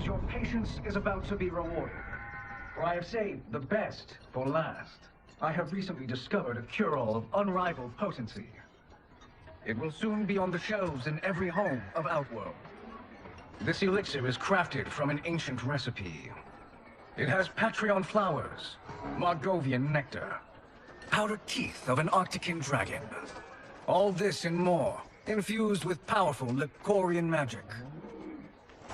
Citizens, your patience is about to be rewarded. For I have saved the best for last. I have recently discovered a cure-all of unrivaled potency. It will soon be on the shelves in every home of Outworld. This elixir is crafted from an ancient recipe. It has Patreon flowers, Margovian nectar, powdered teeth of an Arctican dragon. All this and more, infused with powerful Licorian magic.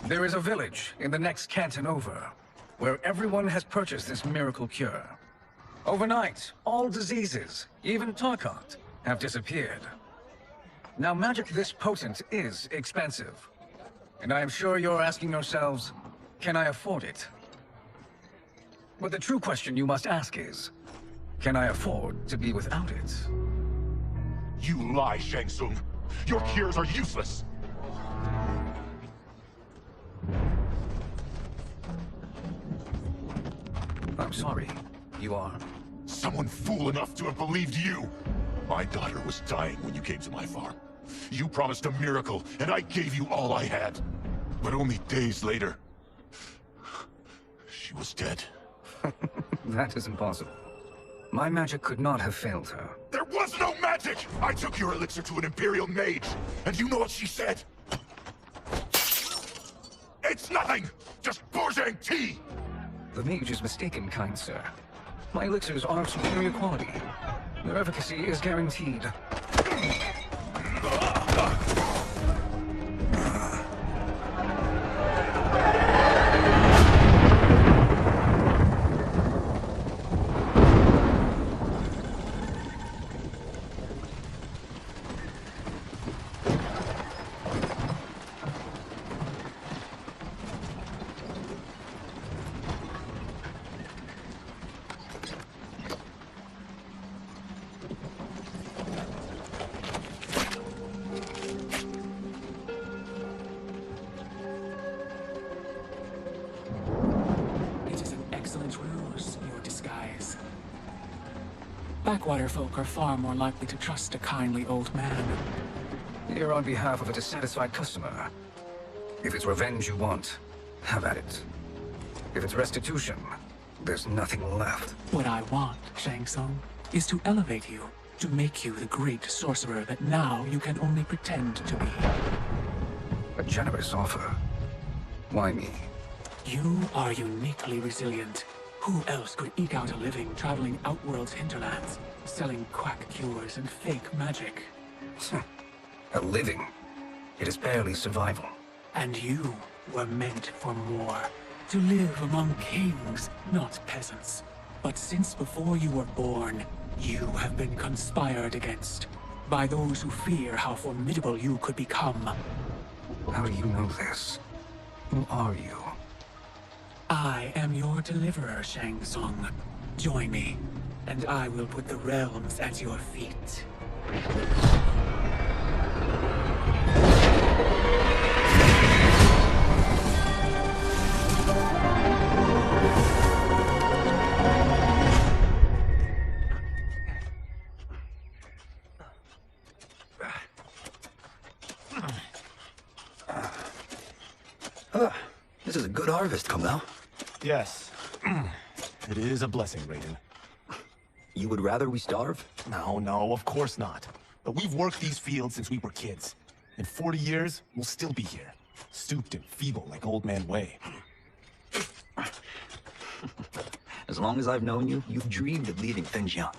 There is a village in the next canton over, where everyone has purchased this miracle cure. Overnight, all diseases, even Tarkot, have disappeared. Now, magic this potent is expensive. And I am sure you're asking yourselves, can I afford it? But the true question you must ask is, can I afford to be without it? You lie, Shang Tsung. Your cures are useless. I'm sorry. You are? Someone fool enough to have believed you. My daughter was dying when you came to my farm. You promised a miracle, and I gave you all I had. But only days later, she was dead. That is impossible. My magic could not have failed her. There was no magic! I took your elixir to an Imperial mage, and you know what she said? It's nothing! Just Bourgeois tea! The mage is mistaken, kind sir. My elixirs are of superior quality. Their efficacy is guaranteed. Backwater folk are far more likely to trust a kindly old man. Here on behalf of a dissatisfied customer. If it's revenge you want, have at it. If it's restitution, there's nothing left. What I want, Shang Tsung, is to elevate you, to make you the great sorcerer that now you can only pretend to be. A generous offer. Why me? You are uniquely resilient. Who else could eke out a living traveling Outworld's hinterlands, selling quack cures and fake magic? A living? It is barely survival. And you were meant for more. To live among kings, not peasants. But since before you were born, you have been conspired against by those who fear how formidable you could become. How do you know this? Who are you? I am your deliverer, Shang Tsung. Join me, and I will put the realms at your feet. This is a good harvest, Kameo. Yes. It is a blessing, Raiden. You would rather we starve? No, no, of course not. But we've worked these fields since we were kids. In 40 years, we'll still be here. Stooped and feeble like Old Man Wei. As long as I've known you, you've dreamed of leaving Fenjiang.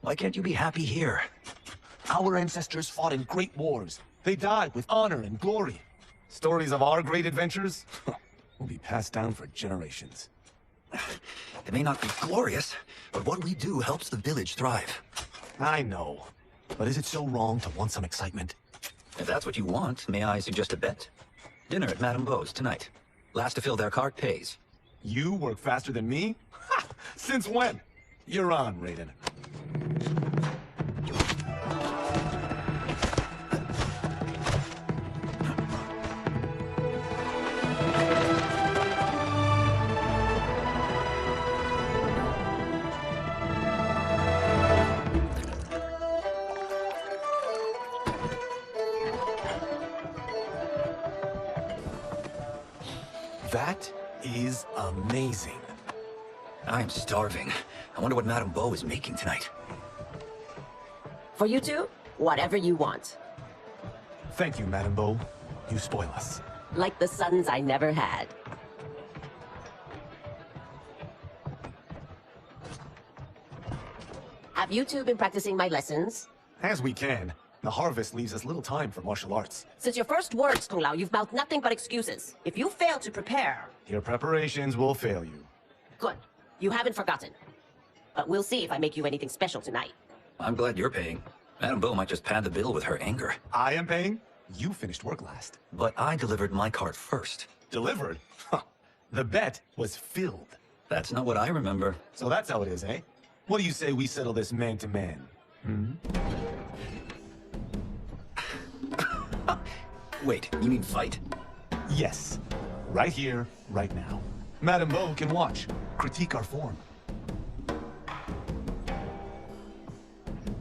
Why can't you be happy here? Our ancestors fought in great wars. They died with honor and glory. Stories of our great adventures will be passed down for generations. It may not be glorious, but what we do helps the village thrive. I know. But is it so wrong to want some excitement? If that's what you want, may I suggest a bet? Dinner at Madame Beau's tonight. Last to fill their cart pays. You work faster than me? Ha! Since when? You're on, Raiden. That is amazing. I'm starving. I wonder what Madame Beau is making tonight. For you two, whatever you want. Thank you, Madame Beau. You spoil us. Like the sons I never had. Have you two been practicing my lessons? As we can. The harvest leaves us little time for martial arts. Since your first words, Kung Lao, you've mouthed nothing but excuses. If you fail to prepare... Your preparations will fail you. Good. You haven't forgotten. But we'll see if I make you anything special tonight. I'm glad you're paying. Madame Beau might just pad the bill with her anger. I am paying? You finished work last. But I delivered my card first. Delivered? Huh. The bet was filled. That's not what I remember. So that's how it is, eh? What do you say we settle this man to man? Hmm? Wait, you mean fight? Yes. Right here, right now. Madame Beau can watch. Critique our form.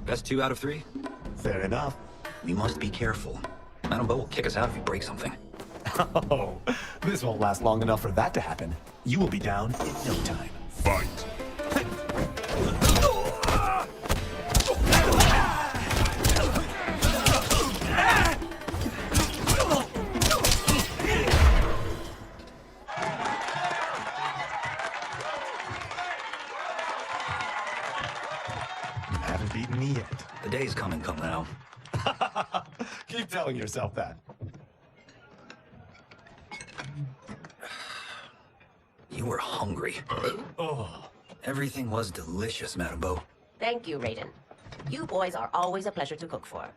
Best 2 out of 3? Fair enough. We must be careful. Madame Beau will kick us out if you break something. Oh, this won't last long enough for that to happen. You will be down in no time. Fight. You haven't beaten me yet. The day's coming, come now. Keep telling yourself that. You were hungry. Oh. Everything was delicious, Madame Beau. Thank you, Raiden. You boys are always a pleasure to cook for.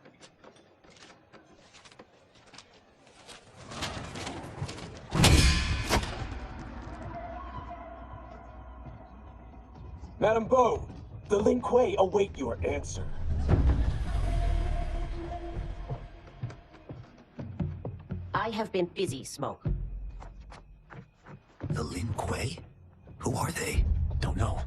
Madame Beau, the Lin Kuei await your answer. I have been busy, Smoke. The Lin Kuei? Who are they? Don't know,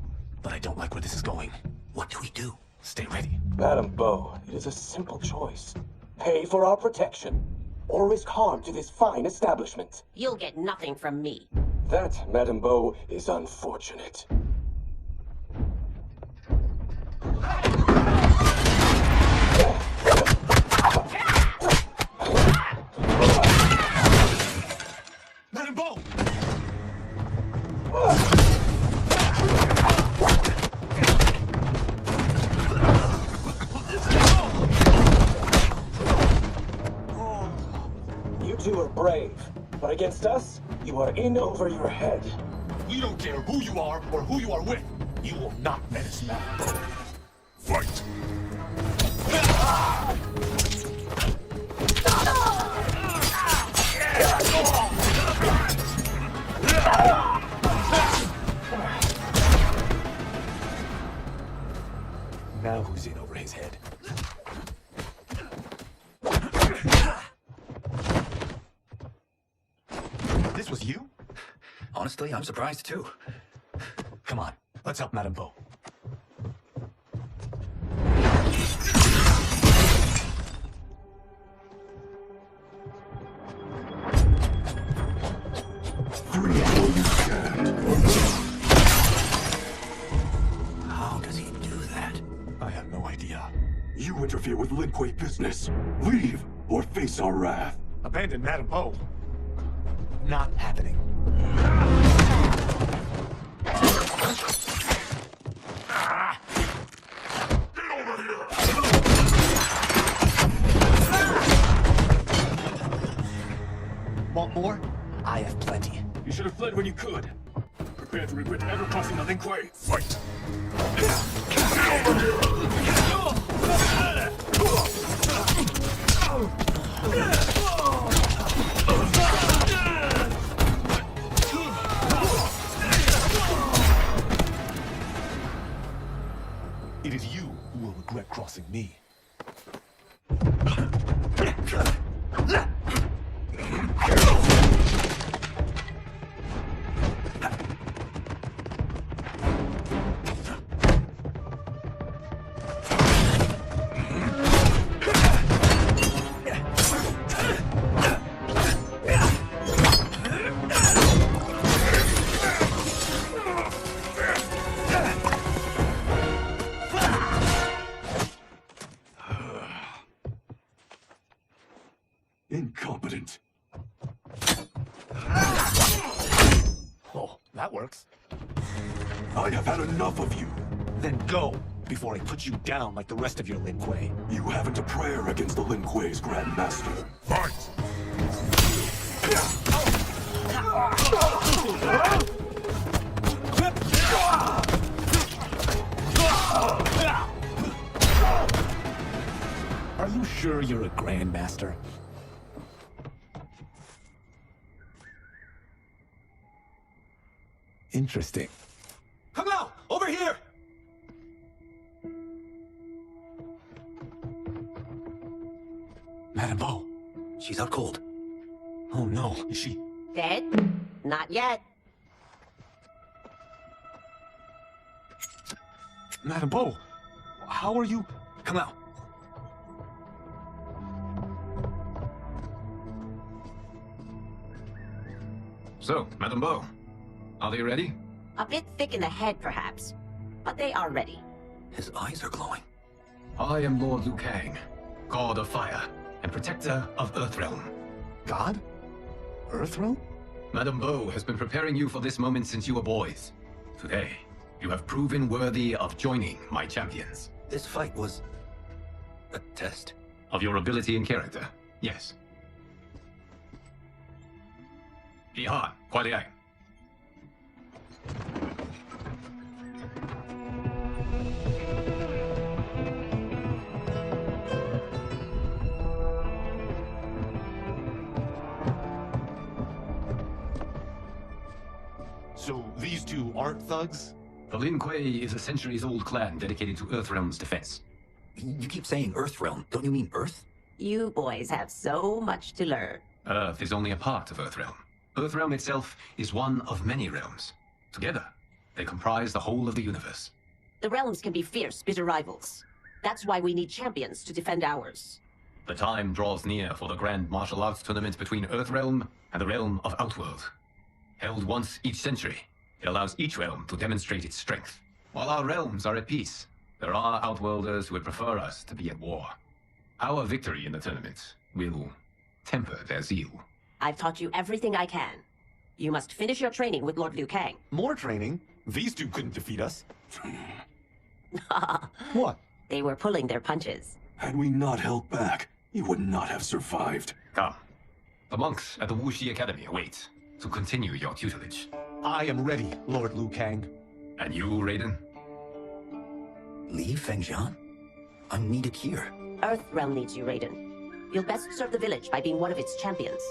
but I don't like where this is going. What do we do? Stay ready. Madame Beau, it is a simple choice. Pay for our protection, or risk harm to this fine establishment. You'll get nothing from me. That, Madame Beau, is unfortunate. Madame Beau! You two are brave, but against us, you are in over your head. We don't care who you are or who you are with. You will not menace Madame Beau. Fight. Now who's in over his head? This was you? Honestly, I'm surprised too. Come on, let's help Madame Beau. How does he do that? I have no idea. You interfere with Lin Kuei business. Leave, or face our wrath. Abandon Madame Beau. Not happening. Want more? I have plenty. You should have fled when you could. Prepare to regret ever crossing the Lin Kuei. Fight. It is you who will regret crossing me. that works. I have had enough of you. Then go, before I put you down like the rest of your Lin Kuei. You haven't a prayer against the Lin Kuei's Grand Master. Fight! Are you sure you're a Grandmaster? Interesting. Come out! Over here! Madame Bo. She's out cold. Oh no, is she... Dead? Not yet. Madame Bo, how are you... Come out. So, Madame Bo, are they ready? A bit thick in the head, perhaps. But they are ready. His eyes are glowing. I am Lord Liu Kang, God of Fire and Protector of Earthrealm. God? Earthrealm? Madame Bo has been preparing you for this moment since you were boys. Today, you have proven worthy of joining my champions. This fight was... a test? Of your ability and character, yes. 遗憾，快点。So these two aren't thugs? The Lin Kuei is a centuries-old clan dedicated to Earthrealm's defense. You keep saying Earthrealm. Don't you mean Earth? You boys have so much to learn. Earth is only a part of Earthrealm. Earthrealm itself is one of many realms. Together, they comprise the whole of the universe. The realms can be fierce, bitter rivals. That's why we need champions to defend ours. The time draws near for the grand martial arts tournament between Earthrealm and the realm of Outworld. Held once each century, it allows each realm to demonstrate its strength. While our realms are at peace, there are Outworlders who would prefer us to be at war. Our victory in the tournament will temper their zeal. I've taught you everything I can. You must finish your training with Lord Liu Kang. More training? These two couldn't defeat us. What? They were pulling their punches. Had we not held back, you would not have survived. Come. The monks at the Wuxi Academy await to continue your tutelage. I am ready, Lord Liu Kang. And you, Raiden? Li Fengjian? I'm needed here. Earthrealm needs you, Raiden. You'll best serve the village by being one of its champions.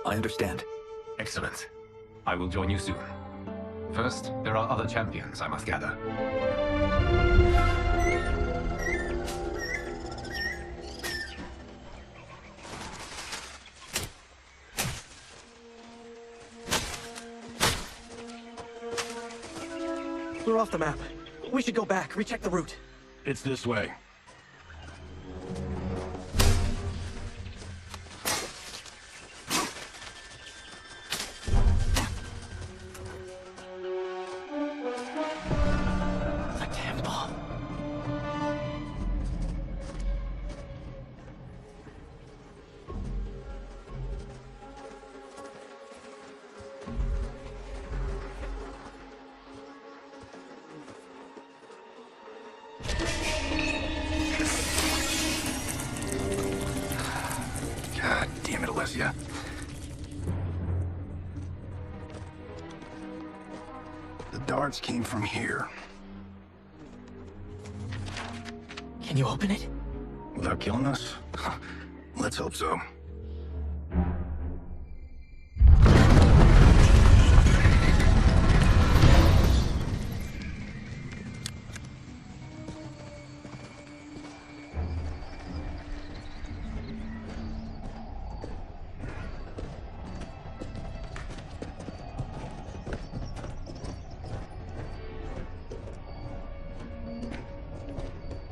I understand. Excellent. I will join you soon. First, there are other champions I must gather. We're off the map. We should go back, recheck the route. It's this way. The temple. God damn it, Alessia. The darts came from here. Can you open it? Without killing us? Let's hope so.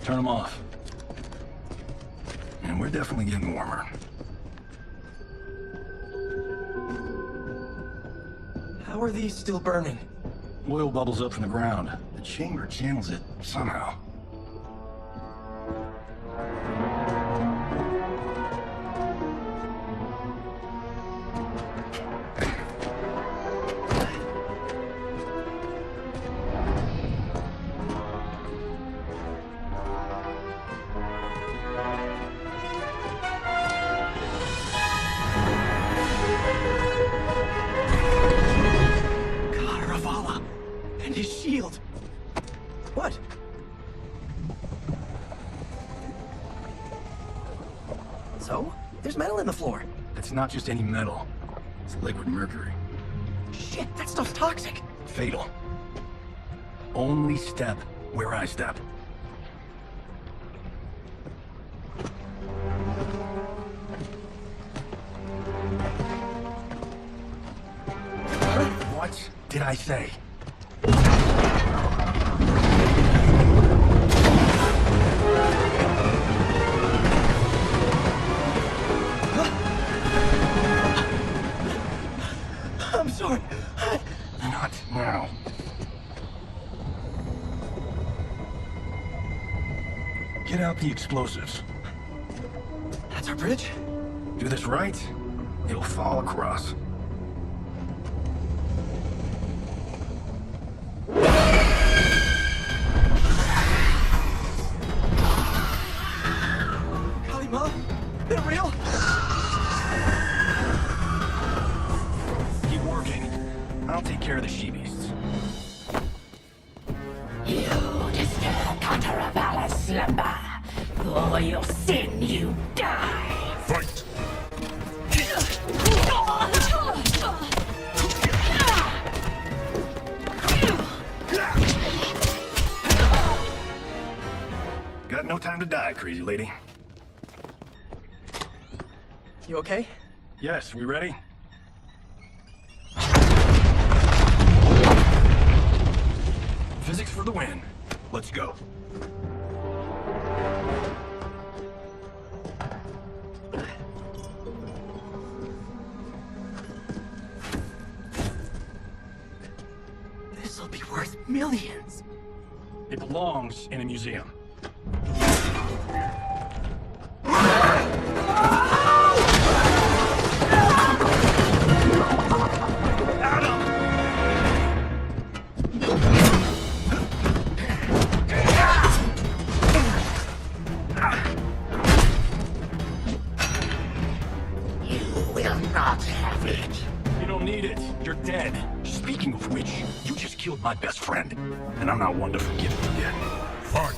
Turn them off. And we're definitely getting warmer. How are these still burning? Oil bubbles up from the ground. The chamber channels it somehow. It's not just any metal. It's liquid mercury. Shit, that stuff's toxic. Fatal. Only step where I step. What did I say? I'm sorry. Not now. Get out the explosives. That's our bridge? Do this right, it'll fall across. Kalima? They're real? Keep working. I'll take care of the she-beasts. You disturb Contravala's slumber. For your sin, you die. Fight! Got no time to die, crazy lady. You okay? Yes, we ready? Physics for the win. Let's go. This'll be worth millions. It belongs in a museum. You're dead. Speaking of which, you just killed my best friend, and I'm not one to forgive you yet. Fight!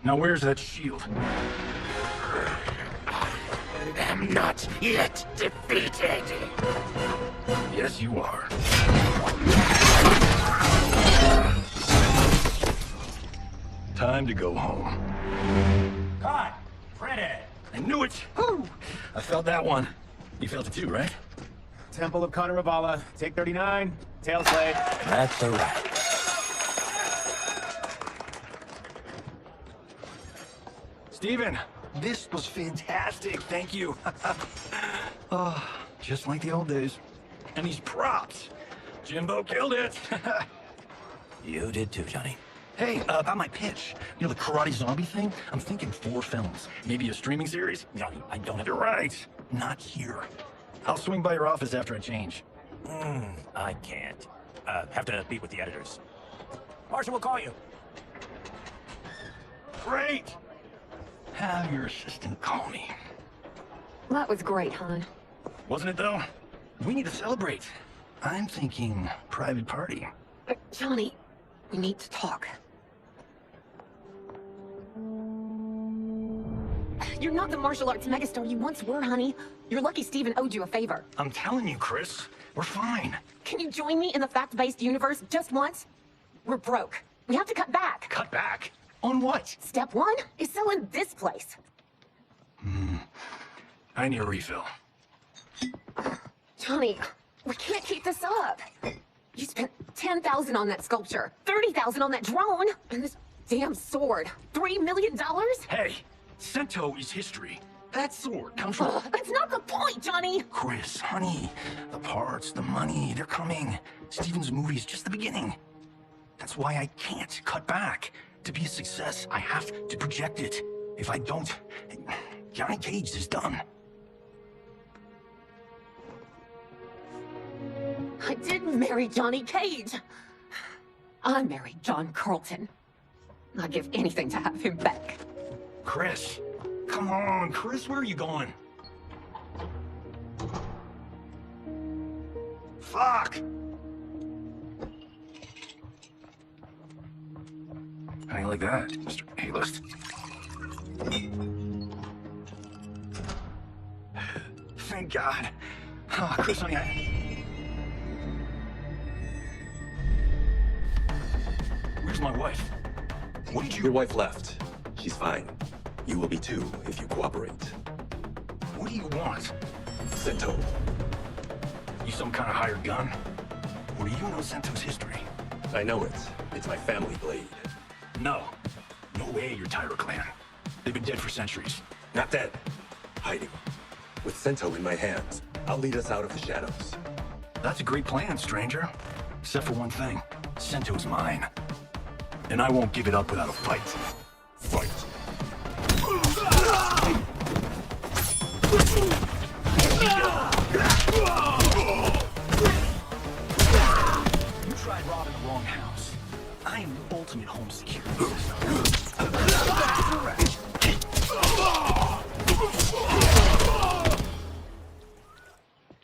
Now where's that shield? I'm not yet defeated. Yes, you are. Time to go home. Cut! Freddy! I knew it! Woo! I felt that one. You felt it too, right? Temple of Contravala, take 39, tail slate. That's a wrap. Steven, this was fantastic. Thank you. Oh, just like the old days. And these props. Jimbo killed it. You did too, Johnny. Hey, about my pitch. You know, the karate zombie thing? I'm thinking 4 films. Maybe a streaming series? Johnny, I don't have... You're right. Not here. I'll swing by your office after I change. I can't. Have to meet with the editors. Marshall will call you. Great! Have your assistant call me. That was great, hon. Wasn't it, though? We need to celebrate. I'm thinking private party. Johnny, we need to talk. You're not the martial arts megastar you once were, honey. You're lucky Steven owed you a favor. I'm telling you, Chris. We're fine. Can you join me in the fact-based universe just once? We're broke. We have to cut back. Cut back? On what? Step 1 is selling this place. I need a refill. Johnny, we can't keep this up. You spent $10,000 on that sculpture, $30,000 on that drone, and this damn sword. $3 million? Hey, Sento is history. That sword comes from... That's not the point, Johnny! Chris, honey, the parts, the money, they're coming. Steven's movie is just the beginning. That's why I can't cut back. To be a success, I have to project it. If I don't, Johnny Cage is done. I didn't marry Johnny Cage. I married John Carlton. I'd give anything to have him back. Chris, come on, Chris, where are you going? Fuck! How do you like that, Mr. A-list? Thank God. Oh, Chris, honey, Where's my wife? What did you... Your wife left. She's fine. You will be too, if you cooperate. What do you want? Sento. You some kind of hired gun? Or do you know Sento's history? I know it. It's my family blade. No. No way you're Tyra clan. They've been dead for centuries. Not dead. Hiding. With Sento in my hands, I'll lead us out of the shadows. That's a great plan, stranger. Except for one thing. Sento's mine. And I won't give it up without a fight. Fight. You tried robbing the wrong house. I am the ultimate home security system.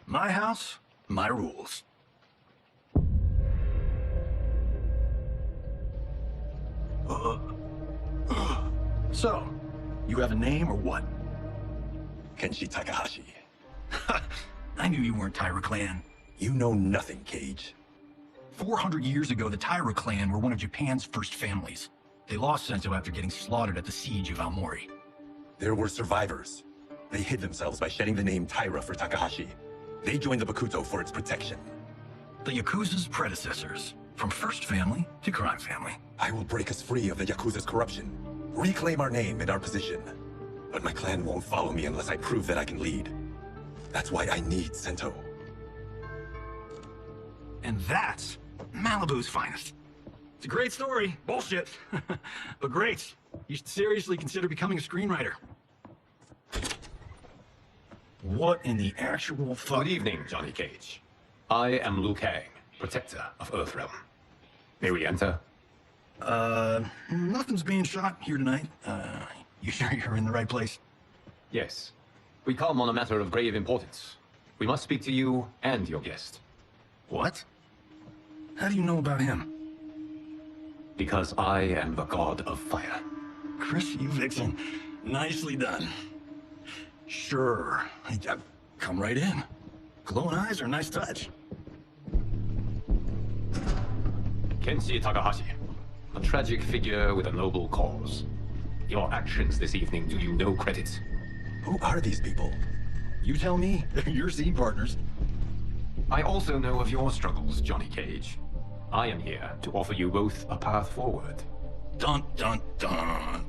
My house, my rules. So, you have a name or what? Kenshi Takahashi. I knew you weren't Tyra clan. You know nothing, Cage. 400 years ago, the Tyra clan were one of Japan's first families. They lost Sento after getting slaughtered at the siege of Aomori. There were survivors. They hid themselves by shedding the name Tyra for Takahashi. They joined the Bakuto for its protection. The Yakuza's predecessors, from first family to crime family. I will break us free of the Yakuza's corruption, reclaim our name and our position. But my clan won't follow me unless I prove that I can lead. That's why I need Sento. And that's Malibu's finest. It's a great story. Bullshit. But great. You should seriously consider becoming a screenwriter. What in the actual fuck? Good evening, Johnny Cage. I am Liu Kang, protector of Earthrealm. May we enter? Nothing's being shot here tonight. You sure you're in the right place? Yes. We come on a matter of grave importance. We must speak to you and your guest. What? How do you know about him? Because I am the god of fire. Chris, you vixen. Nicely done. Sure. Come right in. Glowing eyes are a nice touch. Kenshi Takahashi, a tragic figure with a noble cause. Your actions this evening do you no credit. Who are these people? You tell me. You're scene partners. I also know of your struggles, Johnny Cage. I am here to offer you both a path forward. Dun, dun, dun.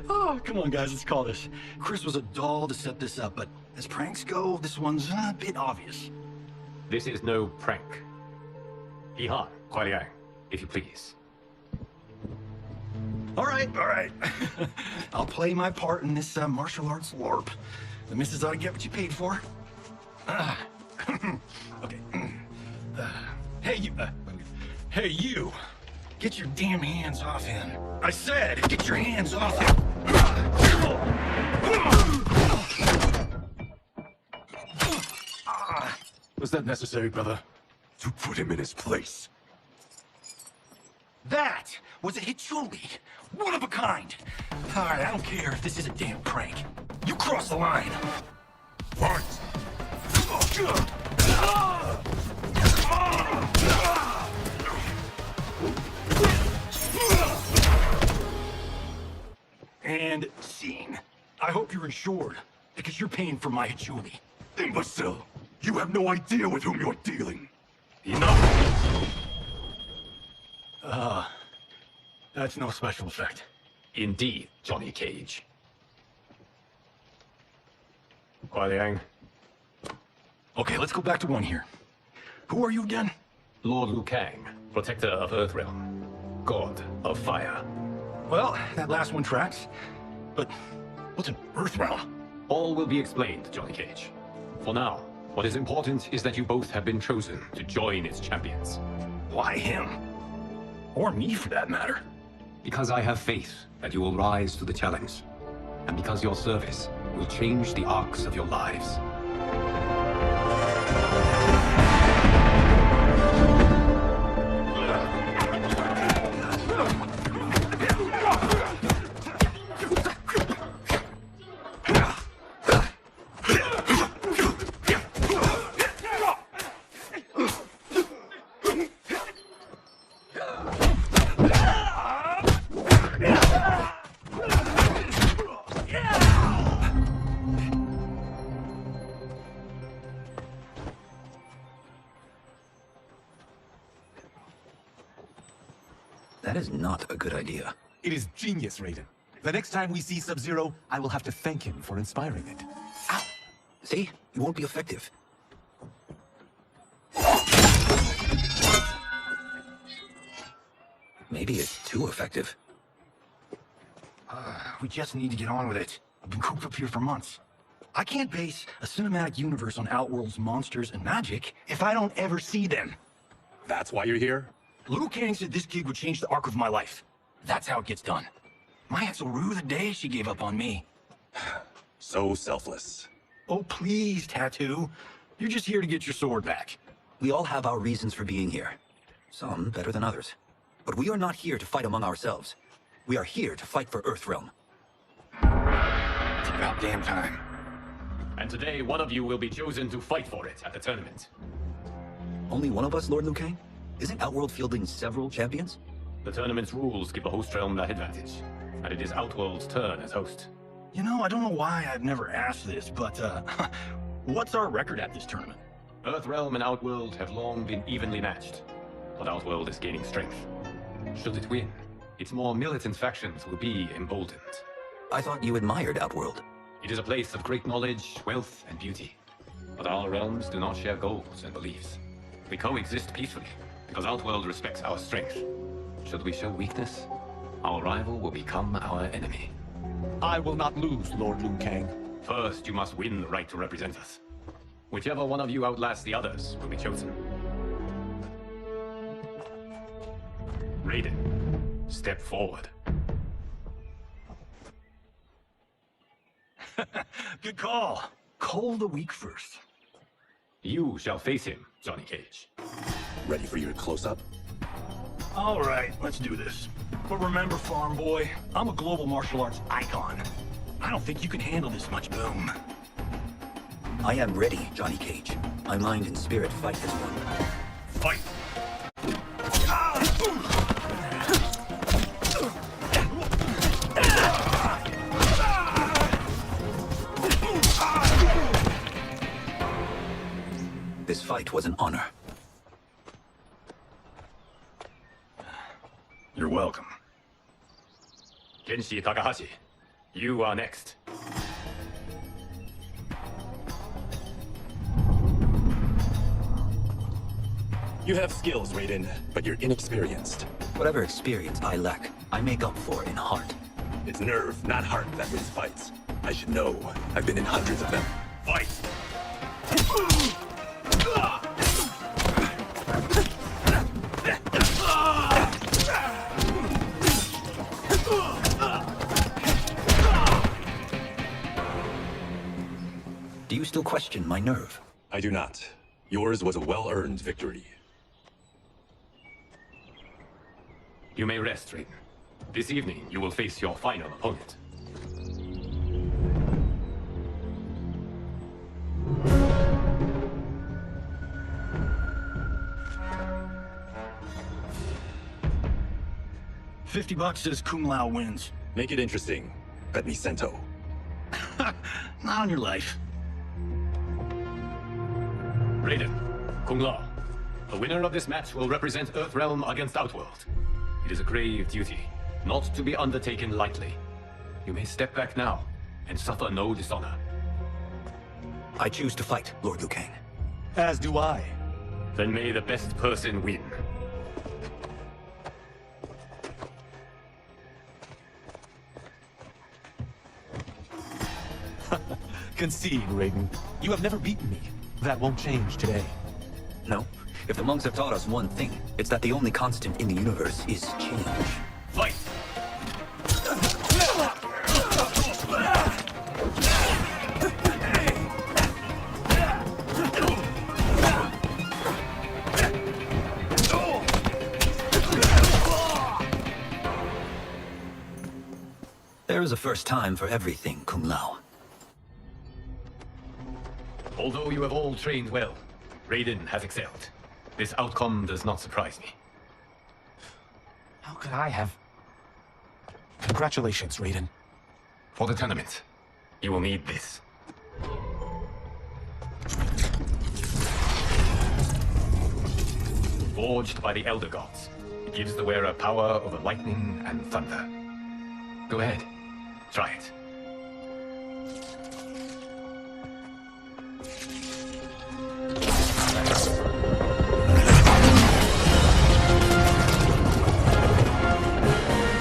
Oh, come on, guys, let's call this. Chris was a doll to set this up, but as pranks go, this one's a bit obvious. This is no prank. Ihan, Kuai-Liang, if you please. All right. I'll play my part in this martial arts LARP. The missus ought to get what you paid for. Okay. Hey, you. Get your damn hands off him. I said, get your hands off him. Was that necessary, brother? To put him in his place. That was a Hichuli. One of a kind. All right, I don't care if this is a damn prank. You cross the line. Fight! And scene. I hope you're insured, because you're paying for my Hichuli. Imbecile! You have no idea with whom you're dealing. Enough! That's no special effect. Indeed, Johnny Cage. Kuai-Liang. Okay, let's go back to one here. Who are you again? Lord Liu Kang, protector of Earthrealm, god of fire. Well, that last one tracks. But what's an Earthrealm? All will be explained, Johnny Cage. For now, what is important is that you both have been chosen to join its champions. Why him? Or me, for that matter. Because I have faith that you will rise to the challenge. And because your service will change the arcs of your lives. That is not a good idea. It is genius, Raiden. The next time we see Sub-Zero, I will have to thank him for inspiring it. Ow! See? It won't be effective. Maybe it's too effective. We just need to get on with it. I've been cooped up here for months. I can't base a cinematic universe on Outworld's monsters and magic if I don't ever see them. That's why you're here? Liu Kang said this gig would change the arc of my life. That's how it gets done. My ex will rue the day she gave up on me. So selfless. Oh, please, Tattoo. You're just here to get your sword back. We all have our reasons for being here. Some better than others. But we are not here to fight among ourselves. We are here to fight for Earthrealm. It's about damn time. And today, one of you will be chosen to fight for it at the tournament. Only one of us, Lord Liu Kang? Isn't Outworld fielding several champions? The tournament's rules give the host realm that advantage, and it is Outworld's turn as host. You know, I don't know why I've never asked this, but, what's our record at this tournament? Earthrealm and Outworld have long been evenly matched, but Outworld is gaining strength. Should it win, its more militant factions will be emboldened. I thought you admired Outworld. It is a place of great knowledge, wealth, and beauty. But our realms do not share goals and beliefs. We coexist peacefully, because Outworld respects our strength. Should we show weakness, our rival will become our enemy. I will not lose, Lord Liu Kang. First, you must win the right to represent us. Whichever one of you outlasts the others will be chosen. Raiden, step forward. Good call. Call the weak first. You shall face him, Johnny Cage. Ready for your close-up? All right, let's do this. But remember, farm boy, I'm a global martial arts icon. I don't think you can handle this much boom. I am ready, Johnny Cage. My mind and spirit fight this one. Fight! This fight was an honor. You're welcome. Kenshi Takahashi, you are next. You have skills, Raiden, but you're inexperienced. Whatever experience I lack, I make up for in heart. It's nerve, not heart, that wins fights. I should know. I've been in hundreds of them. Fight! Do you still question my nerve? I do not. Yours was a well-earned victory. You may rest, Raiden. This evening, you will face your final opponent. $50 says Kung Lao wins. Make it interesting. Bet me Sento. Not on your life. Raiden, Kung Lao, the winner of this match will represent Earthrealm against Outworld. It is a grave duty, not to be undertaken lightly. You may step back now, and suffer no dishonor. I choose to fight, Lord Liu Kang. As do I. Then may the best person win. Concede, Raiden. You have never beaten me. That won't change today. No. If the monks have taught us one thing, it's that the only constant in the universe is change. Fight! There is a first time for everything, Kung Lao. Although you have all trained well, Raiden has excelled. This outcome does not surprise me. How could I have... Congratulations, Raiden. For the tournament, you will need this. Forged by the Elder Gods, It gives the wearer power over lightning and thunder. Go ahead. Try it.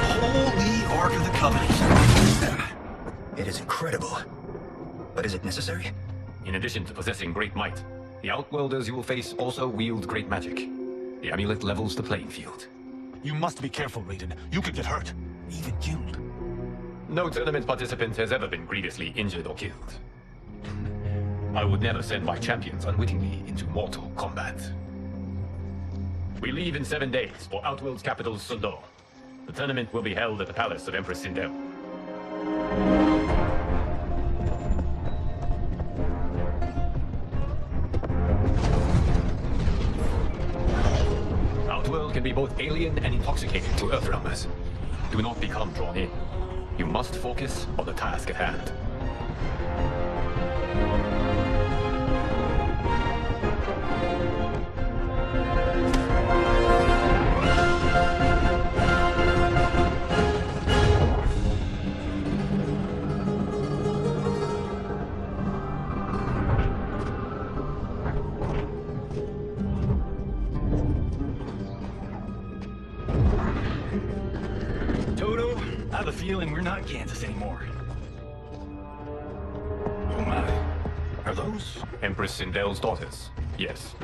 Holy Ark of the Covenant. It is incredible. But is it necessary? In addition to possessing great might, the Outworlders you will face also wield great magic. The amulet levels the playing field. You must be careful, Raiden. You could get hurt. Even killed. No tournament participant has ever been grievously injured or killed. I would never send my champions unwittingly into mortal combat. We leave in 7 days for Outworld's capital, Sundor. The tournament will be held at the palace of Empress Sindel. Outworld can be both alien and intoxicating to Earthrealmers. Do not become drawn in. You must focus on the task at hand. I have a feeling we're not Kansas anymore. Oh my. Are those? Empress Sindel's daughters, yes.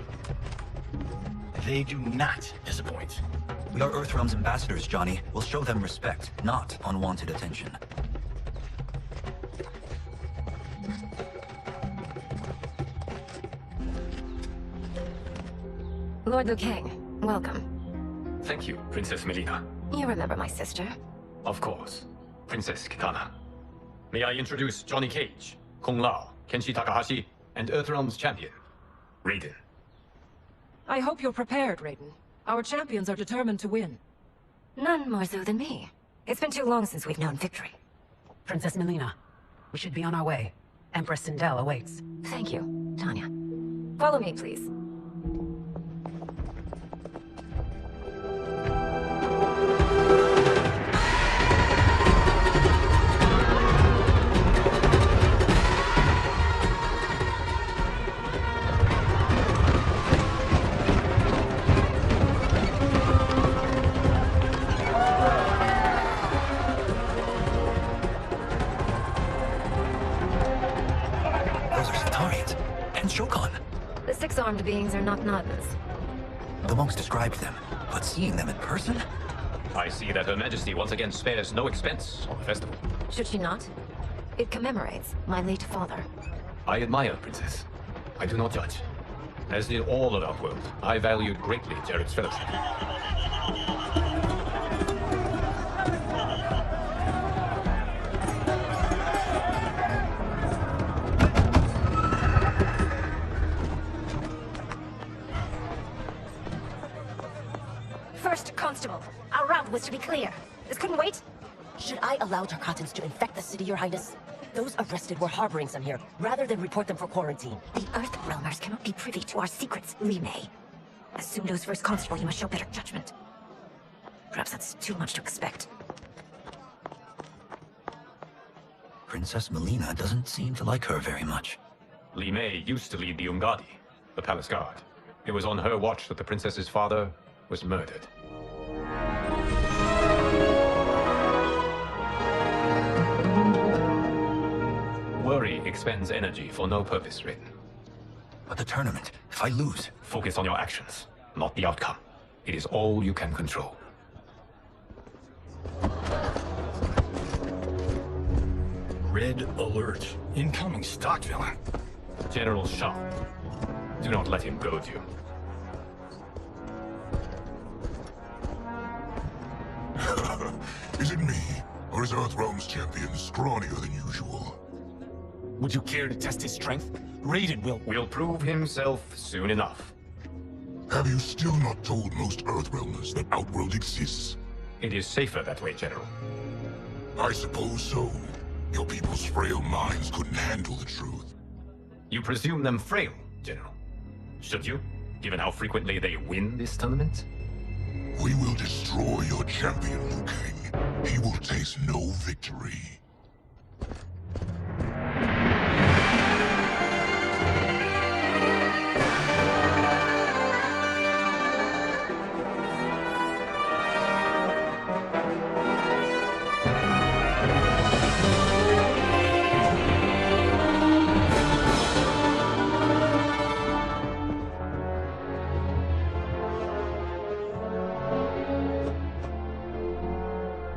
They do not disappoint. We are Earthrealm's ambassadors, Johnny. We'll show them respect, not unwanted attention. Lord Liu Kang, welcome. Thank you, Princess Melina. You remember my sister? Of course. Princess Kitana. May I introduce Johnny Cage, Kung Lao, Kenshi Takahashi, and Earthrealm's champion, Raiden. I hope you're prepared, Raiden. Our champions are determined to win. None more so than me. It's been too long since we've known victory. Princess Melina, we should be on our way. Empress Sindel awaits. Thank you, Tanya. Follow me, please. The six-armed beings are not Nadans. The monks described them, but seeing them in person? I see that Her Majesty once again spares no expense on the festival. Should she not? It commemorates my late father. I admire, Princess. I do not judge. As did all of Outworld, I valued greatly Jared's fellowship. First Constable, our route was to be clear. This couldn't wait? Should I allow Tarkatans to infect the city, Your Highness? Those arrested were harboring some here, rather than report them for quarantine. The Earthrealmers cannot be privy to our secrets, Li Mei. As Sundo's first constable, you must show better judgment. Perhaps that's too much to expect. Princess Melina doesn't seem to like her very much. Li Mei used to lead the Umgadi, the palace guard. It was on her watch that the princess's father was murdered. Worry expends energy for no purpose, Raiden. But the tournament, if I lose... Focus on your actions, not the outcome. It is all you can control. Red alert. Incoming stock villain. General Shah. Do not let him goad you. Is it me, or is Earthrealm's champion scrawnier than usual? Would you care to test his strength? Raiden will prove himself soon enough. Have you still not told most Earthrealmers that Outworld exists? It is safer that way, General. I suppose so. Your people's frail minds couldn't handle the truth. You presume them frail, General. Should you, given how frequently they win this tournament? We will destroy your champion, Liu Kang. He will taste no victory.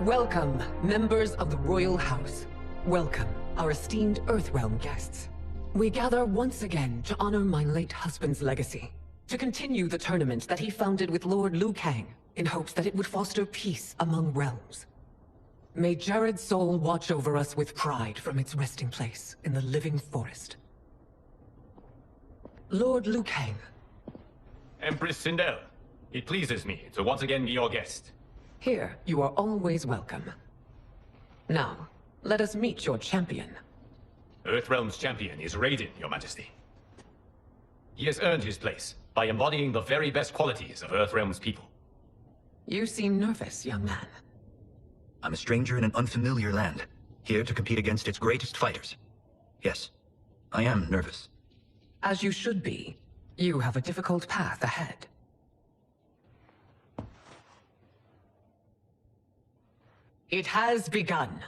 Welcome, members of the Royal House. Welcome, our esteemed Earthrealm guests. We gather once again to honor my late husband's legacy, to continue the tournament that he founded with Lord Liu Kang, in hopes that it would foster peace among realms. May Jared's soul watch over us with pride from its resting place in the living forest. Lord Liu Kang. Empress Sindel, it pleases me to once again be your guest. Here, you are always welcome. Now, let us meet your champion. Earthrealm's champion is Raiden, Your Majesty. He has earned his place by embodying the very best qualities of Earthrealm's people. You seem nervous, young man. I'm a stranger in an unfamiliar land, here to compete against its greatest fighters. Yes, I am nervous. As you should be. You have a difficult path ahead. It has begun.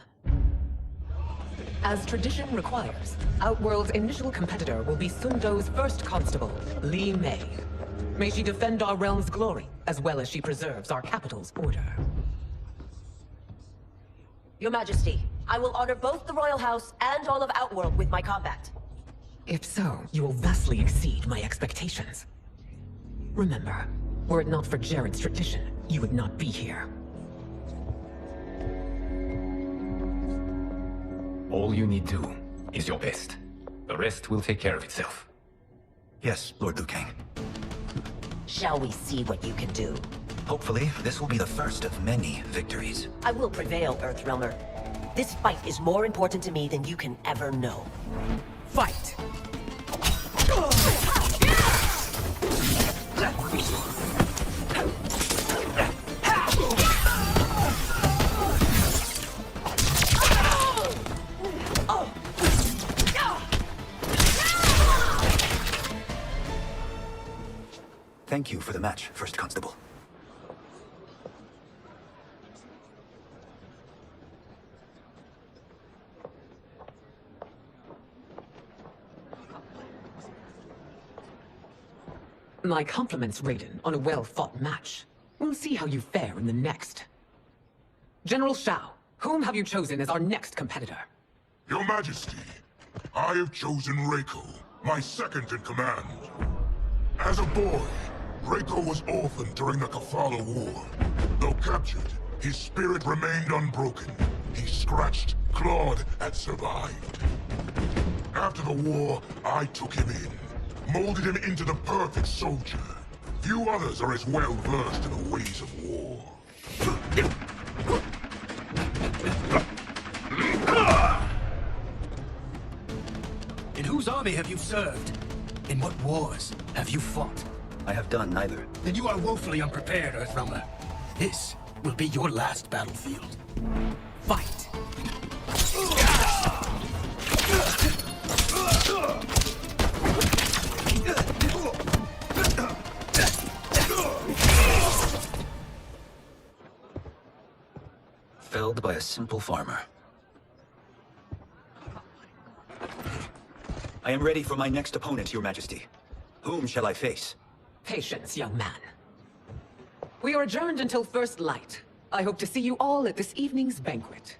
As tradition requires, Outworld's initial competitor will be Sundo's first constable, Li Mei. May she defend our realm's glory, as well as she preserves our capital's order. Your Majesty, I will honor both the Royal House and all of Outworld with my combat. If so, you will vastly exceed my expectations. Remember, were it not for Jared's tradition, you would not be here. All you need do is your best. The rest will take care of itself. Yes, Lord Liu Kang. Shall we see what you can do? Hopefully, this will be the first of many victories. I will prevail, Earthrealmer. This fight is more important to me than you can ever know. Fight! Thank you for the match, First Constable. My compliments, Raiden, on a well-fought match. We'll see how you fare in the next. General Shao, whom have you chosen as our next competitor? Your Majesty, I have chosen Reiko, my second in command. As a boy, Reiko was orphaned during the Kafala War. Though captured, his spirit remained unbroken. He scratched, clawed, and survived. After the war, I took him in, molded him into the perfect soldier. Few others are as well versed in the ways of war. In whose army have you served? In what wars have you fought? I have done neither. Then you are woefully unprepared, Earthrealmer. This will be your last battlefield. Fight! Felled by a simple farmer. I am ready for my next opponent, Your Majesty. Whom shall I face? Patience, young man. We are adjourned until first light. I hope to see you all at this evening's banquet.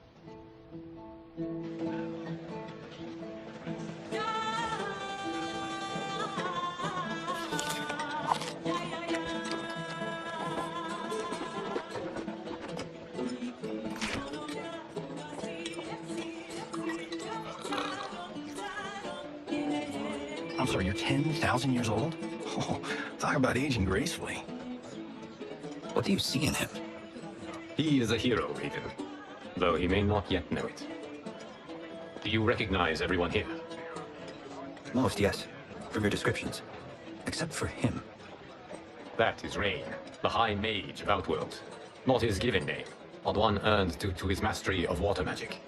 I'm sorry, you're 10,000 years old? Oh, talk about aging gracefully. What do you see in him? He is a hero, Raiden, though he may not yet know it. Do you recognize everyone here? Most, yes. From your descriptions. Except for him. That is Rain, the High Mage of Outworld. Not his given name, but one earned due to his mastery of water magic.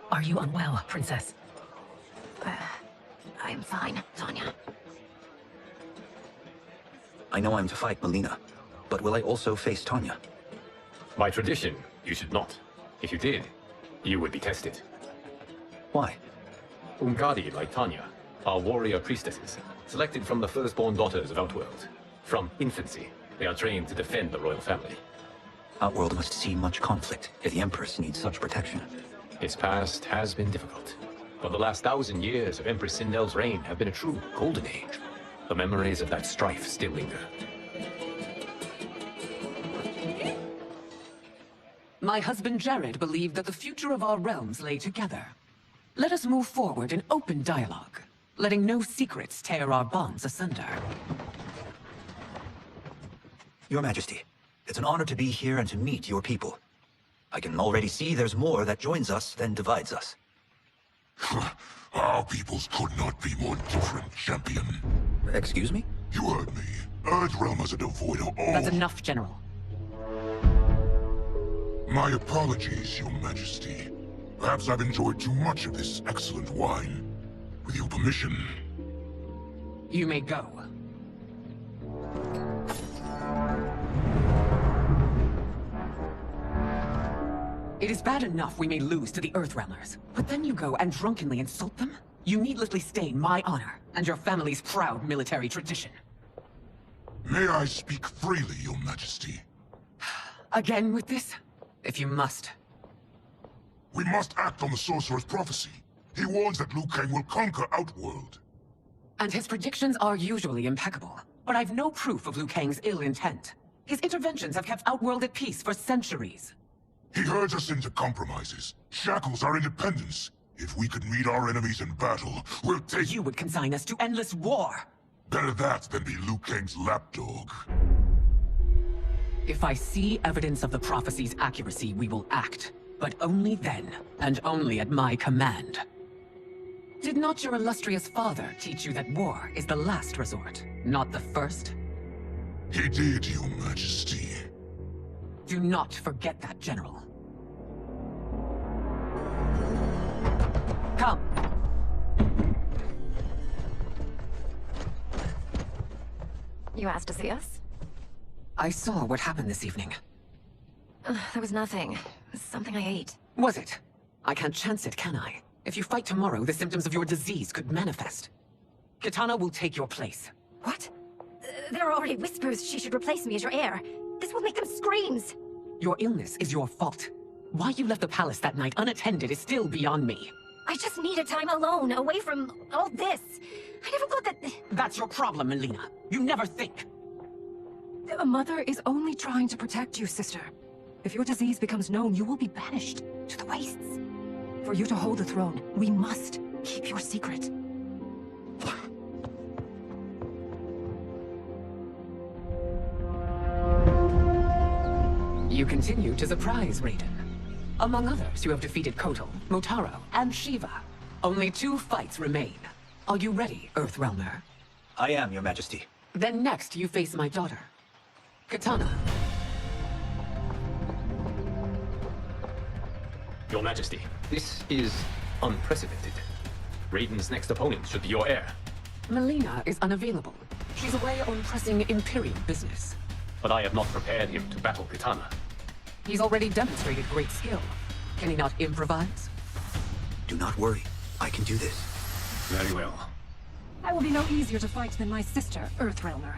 Are you unwell, Princess? I'm fine, Tanya. I know I'm to fight Melina, but will I also face Tanya? By tradition, you should not. If you did, you would be tested. Why? Umgadi, like Tanya, are warrior priestesses, selected from the firstborn daughters of Outworld. From infancy, they are trained to defend the royal family. Outworld must see much conflict if the Empress needs such protection. Its past has been difficult, but the last 1,000 years of Empress Sindel's reign have been a true golden age. The memories of that strife still linger. My husband Jared believed that the future of our realms lay together. Let us move forward in open dialogue, letting no secrets tear our bonds asunder. Your Majesty, it's an honor to be here and to meet your people. I can already see there's more that joins us than divides us. Our peoples could not be more different, champion. Excuse me? You heard me. Earthrealm is devoid of all... That's enough, General. My apologies, Your Majesty. Perhaps I've enjoyed too much of this excellent wine. With your permission... You may go. It is bad enough we may lose to the Earthrealmers, but then you go and drunkenly insult them? You needlessly stain my honor and your family's proud military tradition. May I speak freely, Your Majesty? Again with this? If you must. We must act on the Sorcerer's prophecy. He warns that Liu Kang will conquer Outworld. And his predictions are usually impeccable, but I've no proof of Liu Kang's ill intent. His interventions have kept Outworld at peace for centuries. He herds us into compromises, shackles our independence. If we could meet our enemies in battle, we'll take— You would consign us to endless war! Better that than be Liu Kang's lapdog. If I see evidence of the prophecy's accuracy, we will act. But only then, and only at my command. Did not your illustrious father teach you that war is the last resort, not the first? He did, Your Majesty. Do not forget that, General. Come. You asked to see us? I saw what happened this evening. There was nothing. It was something I ate. Was it? I can't chance it, can I? If you fight tomorrow, the symptoms of your disease could manifest. Kitana will take your place. What? There are already whispers she should replace me as your heir. This will make them screams! Your illness is your fault. Why you left the palace that night unattended is still beyond me. I just needed time alone, away from all this. I never thought that... That's your problem, Melina. You never think. A mother is only trying to protect you, sister. If your disease becomes known, you will be banished to the wastes. For you to hold the throne, we must keep your secret. You continue to surprise Raiden. Among others, you have defeated Kotal, Motaro, and Shiva. Only 2 fights remain. Are you ready, Earthrealmer? I am, Your Majesty. Then next, you face my daughter, Kitana. Your Majesty, this is unprecedented. Raiden's next opponent should be your heir. Melina is unavailable. She's away on pressing Imperial business. But I have not prepared him to battle Kitana. He's already demonstrated great skill. Can he not improvise? Do not worry. I can do this. Very well. I will be no easier to fight than my sister, Earthrealmer.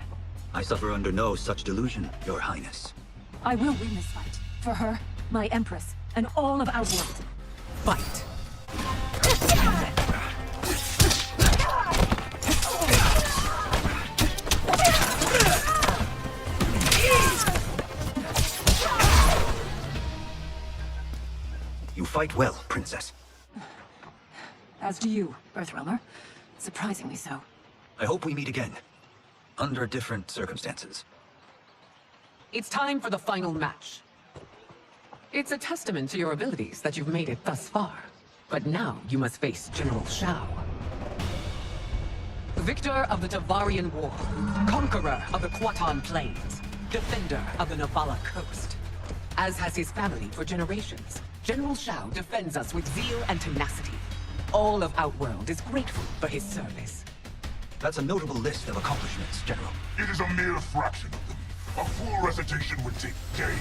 I suffer under no such delusion, Your Highness. I will win this fight. For her, my Empress, and all of Outworld. Fight! You fight well, Princess. As do you, Earthrealmer. Surprisingly so. I hope we meet again. Under different circumstances. It's time for the final match. It's a testament to your abilities that you've made it thus far. But now you must face General Shao. Victor of the Tavarian War, conqueror of the Quatan Plains, defender of the Navala coast. As has his family for generations, General Shao defends us with zeal and tenacity. All of Outworld is grateful for his service. That's a notable list of accomplishments, General. It is a mere fraction of them. A full recitation would take days.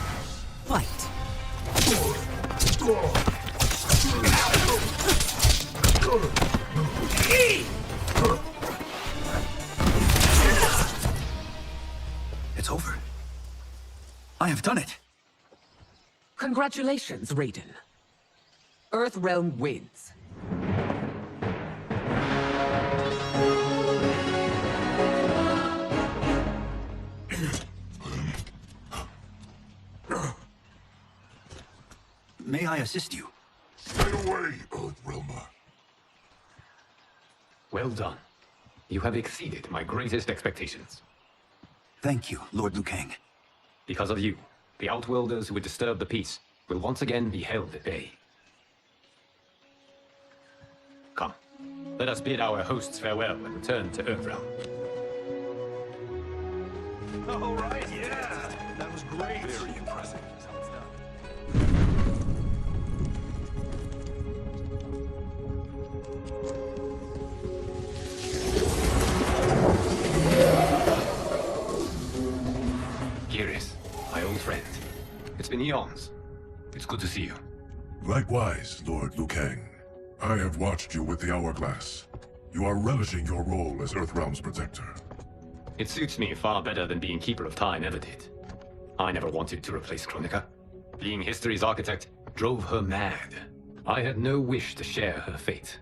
Fight. It's over. I have done it. Congratulations, Raiden. Earthrealm wins. May I assist you? Stay away, Earthrealmer. Well done. You have exceeded my greatest expectations. Thank you, Lord Liu Kang. Because of you, the Outworlders who would disturb the peace will once again be held at bay. Come, let us bid our hosts farewell and return to Earthrealm. All right, yeah. That was great. Very impressive. My old friend. It's been eons. It's good to see you. Likewise, Lord Liu Kang. I have watched you with the Hourglass. You are relishing your role as Earthrealm's protector. It suits me far better than being Keeper of Time ever did. I never wanted to replace Chronica. Being history's architect drove her mad. I had no wish to share her fate.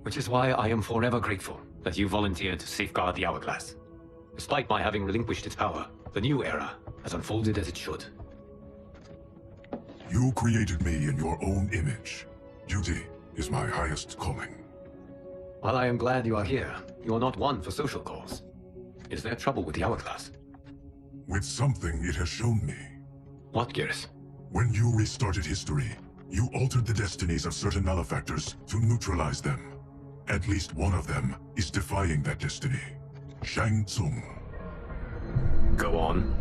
Which is why I am forever grateful that you volunteered to safeguard the Hourglass. Despite my having relinquished its power, the new era has unfolded as it should. You created me in your own image. Duty is my highest calling. While I am glad you are here, you are not one for social calls. Is there trouble with the Hourglass? With something it has shown me. What, Geras? When you restarted history, you altered the destinies of certain malefactors to neutralize them. At least one of them is defying that destiny. Shang Tsung. Go on.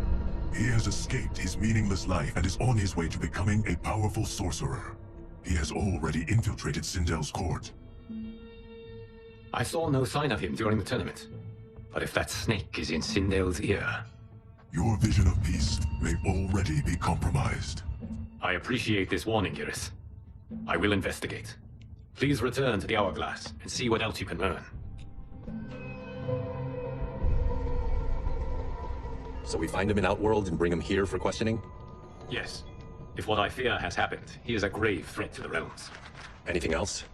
He has escaped his meaningless life and is on his way to becoming a powerful sorcerer. He has already infiltrated Sindel's court. I saw no sign of him during the tournament. But if that snake is in Sindel's ear... Your vision of peace may already be compromised. I appreciate this warning, Geras. I will investigate. Please return to the Hourglass and see what else you can learn. So we find him in Outworld and bring him here for questioning? Yes. If what I fear has happened, he is a grave threat to the realms. Anything else?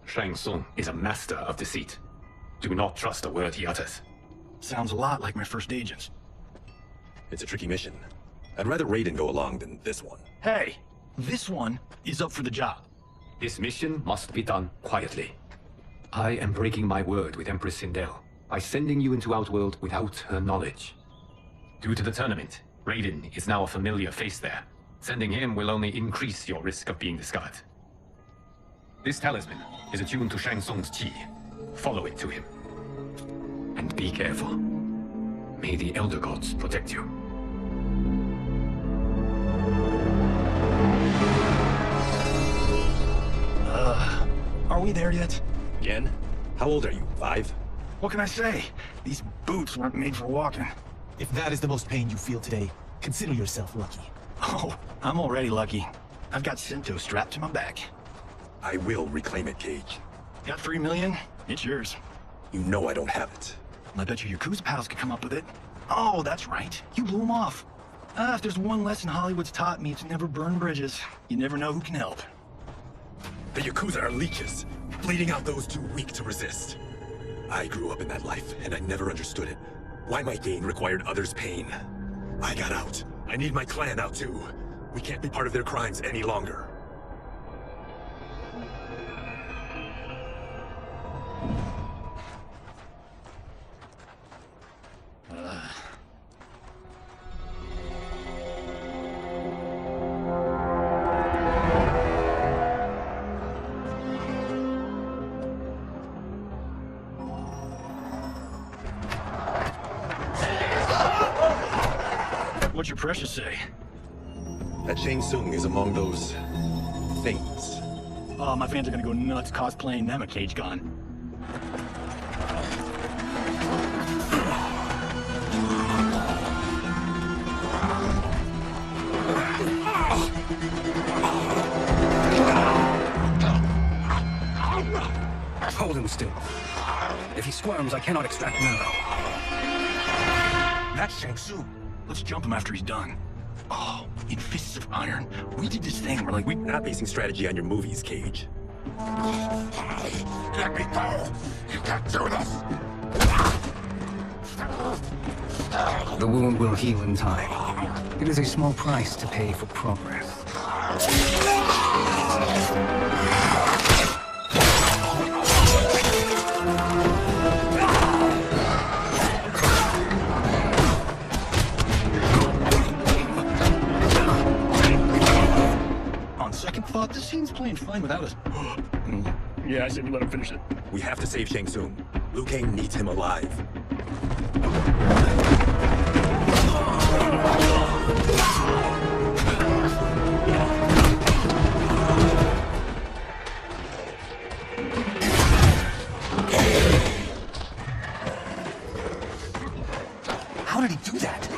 Shang Tsung is a master of deceit. Do not trust a word he utters. Sounds a lot like my first agents. It's a tricky mission. I'd rather Raiden go along than this one. Hey, this one is up for the job. This mission must be done quietly. I am breaking my word with Empress Sindel by sending you into Outworld without her knowledge. Due to the tournament, Raiden is now a familiar face there. Sending him will only increase your risk of being discovered. This talisman is attuned to Shang Tsung's chi. Follow it to him. And be careful. May the Elder Gods protect you. Are we there yet? Yen? How old are you? 5? What can I say? These boots weren't made for walking. If that is the most pain you feel today, consider yourself lucky. Oh, I'm already lucky. I've got Sento strapped to my back. I will reclaim it, Cage. Got 3 million? It's yours. You know I don't have it. I bet your Yakuza pals could come up with it. Oh, that's right. You blew them off. If there's one lesson Hollywood's taught me, it's never burn bridges. You never know who can help. The Yakuza are leeches, bleeding out those too weak to resist. I grew up in that life, and I never understood it. Why my gain required others' pain. I got out. I need my clan out too. We can't be part of their crimes any longer. What's your precious say? That Shang Tsung is among those... things. Oh, my fans are gonna go nuts cosplaying them a cage gun. Hold him still. If he squirms, I cannot extract marrow. That's Shang Tsung. Let's jump him after he's done. Oh, in Fists of Iron, we did this thing where like We're not basing strategy on your movies, Cage. Let me go! You can't do this! The wound will heal in time. It is a small price to pay for progress. On second thought, this scene's playing fine without us. Yeah, I said we let him finish it. We have to save Shang Tsung. Liu Kang needs him alive. How did he do that?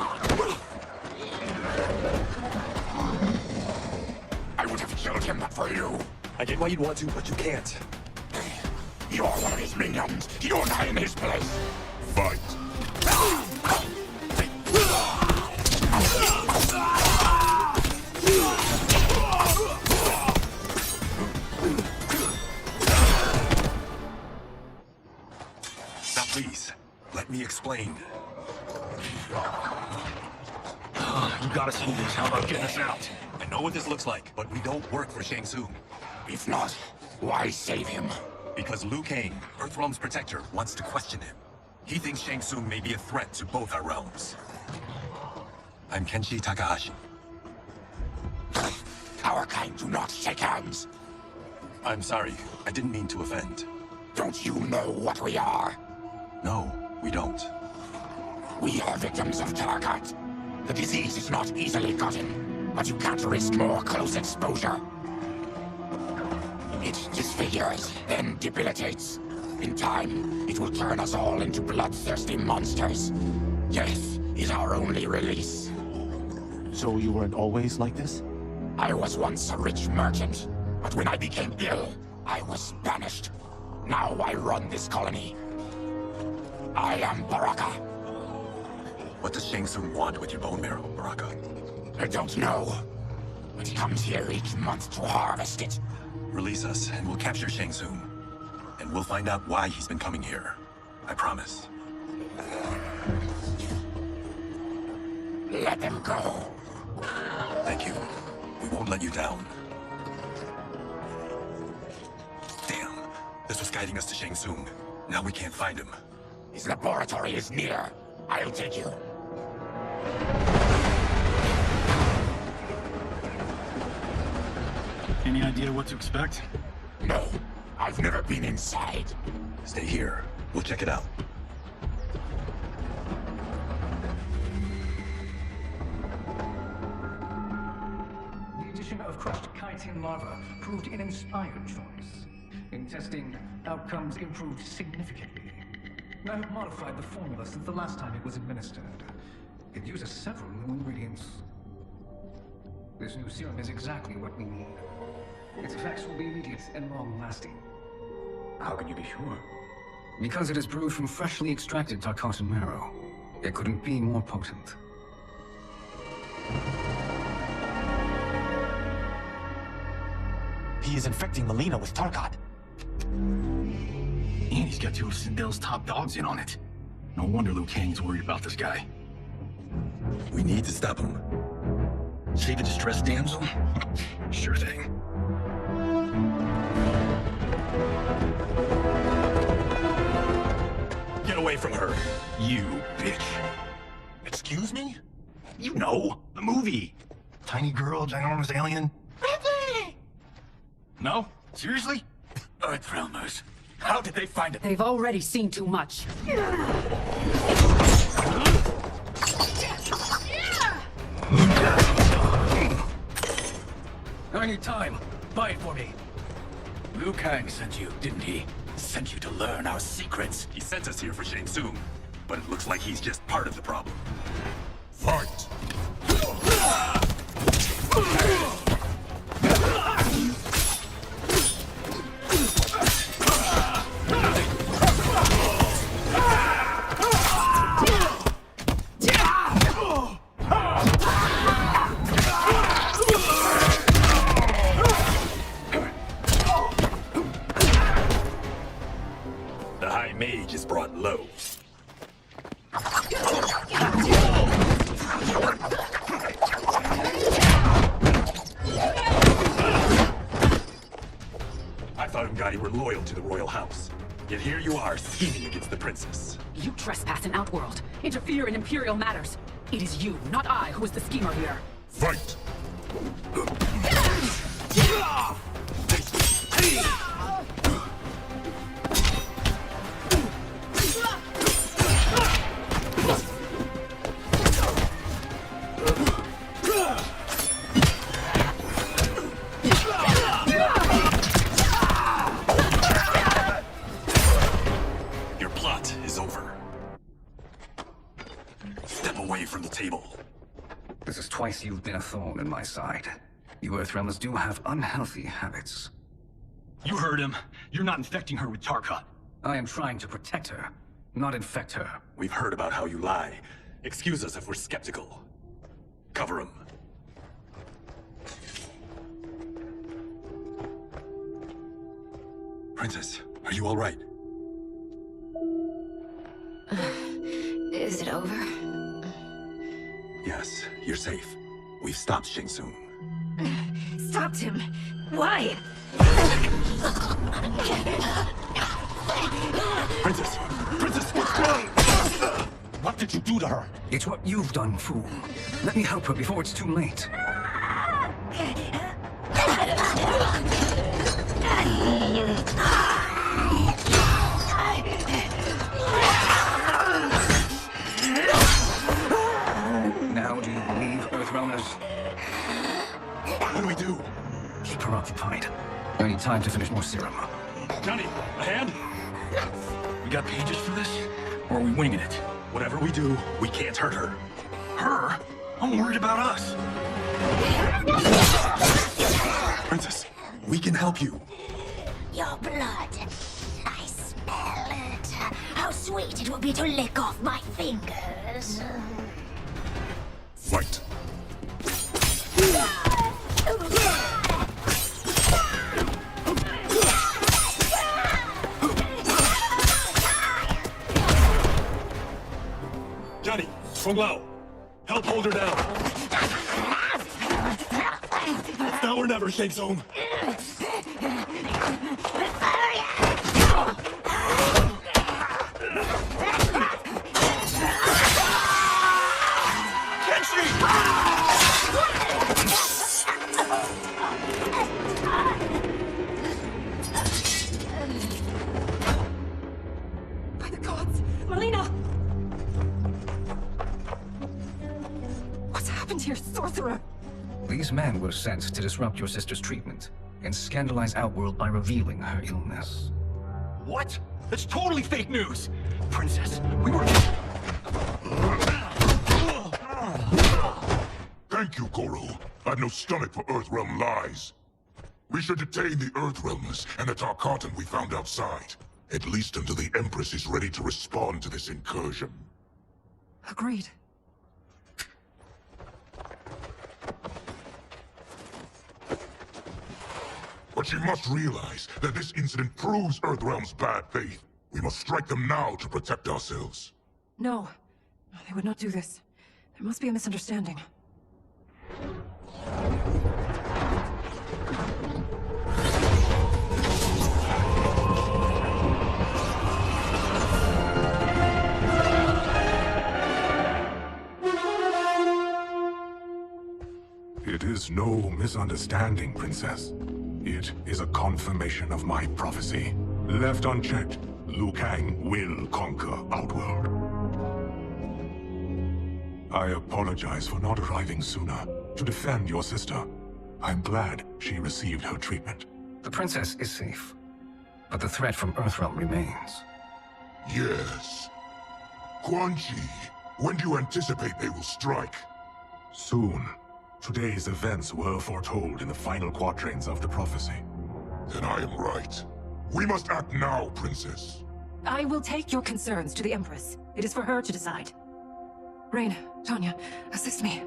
I would have killed him but for you. I get why you'd want to, but you can't. You're one of his minions. You're not in his place. Fight. Now please, let me explain. You gotta see this. How about getting us out? I know what this looks like, but we don't work for Shang Tsung. If not, why save him? Because Liu Kang, Earthrealm's protector, wants to question him. He thinks Shang Tsung may be a threat to both our realms. I'm Kenshi Takahashi. Our kind do not shake hands. I'm sorry, I didn't mean to offend. Don't you know what we are? No, we don't. We are victims of Tarkat. The disease is not easily gotten, but you can't risk more close exposure. It disfigures, then debilitates. In time, it will turn us all into bloodthirsty monsters. Death is our only release. So you weren't always like this? I was once a rich merchant, but when I became ill, I was banished. Now I run this colony. I am Baraka. What does Shang Tsung want with your bone marrow, Baraka? I don't know, but he comes here each month to harvest it. Release us, and we'll capture Shang Tsung. And we'll find out why he's been coming here. I promise. Let them go. Thank you. We won't let you down. Damn. This was guiding us to Shang Tsung. Now we can't find him. His laboratory is near. I'll take you. Any idea what to expect? No, I've never been inside. Stay here. We'll check it out. The addition of crushed chitin larva proved an inspired choice. In testing, outcomes improved significantly. I have modified the formula since the last time it was administered. It uses several new ingredients. This new serum is exactly what we need. Its effects will be immediate and long-lasting. How can you be sure? Because it is brewed from freshly extracted Tarkatan marrow. It couldn't be more potent. He is infecting Melina with Tarkat. And he's got two of Sindel's top dogs in on it. No wonder Liu Kang's worried about this guy. We need to stop him. Save a distressed damsel? Sure thing. Get away from her, you bitch. Excuse me? You know, the movie. Tiny girl, ginormous alien. Ripley! No? Seriously? Earthrealmers. How did they find it? They've already seen too much. I need time. Buy it for me. Liu Kang sent you, didn't he? Sent you to learn our secrets. He sent us here for Shang Tsung, but it looks like he's just part of the problem. Fight! The High Mage is brought low. I thought Ngati were loyal to the royal house. Yet here you are, scheming against the princess. You trespass in Outworld, interfere in Imperial matters. It is you, not I, who is the schemer here. Fight! Your plot is over. Step away from the table. This is twice you've been a thorn in my side. You Earthrealmers do have unhealthy habits. You heard him. You're not infecting her with Tarkat. I am trying to protect her, not infect her. We've heard about how you lie. Excuse us if we're skeptical. Cover him. Princess, are you all right? Is it over? Yes, you're safe. We've stopped Shang Tsung. Stopped him? Why? Princess! Princess, what's wrong? What did you do to her? It's what you've done, fool. Let me help her before it's too late. Now do you believe, Earthrealmers? What do we do? Keep her occupied. I need time to finish more serum. Johnny, a hand? We got pages for this? Or are we winging it? Whatever we do, we can't hurt her. Her? I'm worried about us. Princess, we can help you. Your blood. I smell it. How sweet it will be to lick off my fingers. Fight! Johnny, Feng Lao, help hold her down. Now or never, Shang Tsung. By the gods! Melina! What's happened here, sorcerer? These men were sent to disrupt your sister's treatment and scandalize Outworld by revealing her illness. What? That's totally fake news! Princess, we were... Thank you, Goro. I've no stomach for Earthrealm lies. We should detain the Earthrealmers and the Tarkatan we found outside. At least until the Empress is ready to respond to this incursion. Agreed. But she must realize that this incident proves Earthrealm's bad faith. We must strike them now to protect ourselves. No. They would not do this. There must be a misunderstanding. It is no misunderstanding, Princess. It is a confirmation of my prophecy. Left unchecked, Liu Kang will conquer Outworld. I apologize for not arriving sooner to defend your sister. I'm glad she received her treatment. The princess is safe, but the threat from Earthrealm remains. Yes. Quan Chi, when do you anticipate they will strike? Soon. Today's events were foretold in the final quatrains of the prophecy. Then I am right. We must act now, Princess. I will take your concerns to the Empress. It is for her to decide. Rain, Tanya, assist me.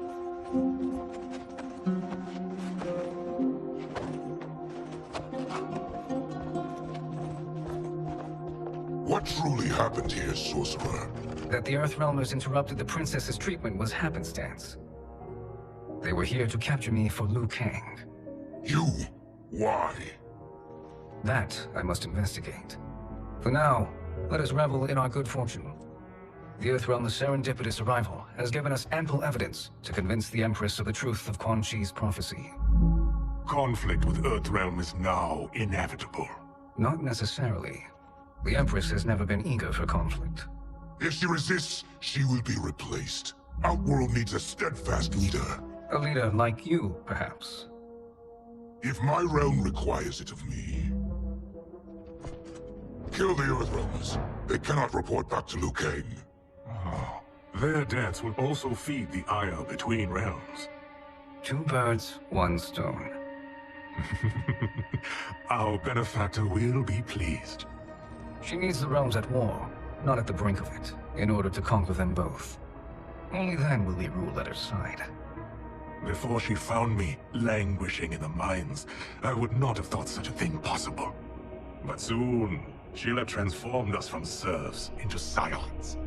What truly happened here, Sorcerer? That the Earthrealmers interrupted the princess's treatment was happenstance. They were here to capture me for Liu Kang. You? Why? That I must investigate. For now, let us revel in our good fortune. The Earthrealm's serendipitous arrival has given us ample evidence to convince the Empress of the truth of Quan Chi's prophecy. Conflict with Earthrealm is now inevitable. Not necessarily. The Empress has never been eager for conflict. If she resists, she will be replaced. Outworld needs a steadfast leader. A leader like you, perhaps. If my realm requires it of me... Kill the Earthrealmers. They cannot report back to Liu Kang. Their deaths will also feed the ire between realms. 2 birds, 1 stone. Our benefactor will be pleased. She needs the realms at war, not at the brink of it, in order to conquer them both. Only then will we rule at her side. Before she found me languishing in the mines, I would not have thought such a thing possible. But soon, she'll have transformed us from serfs into scions.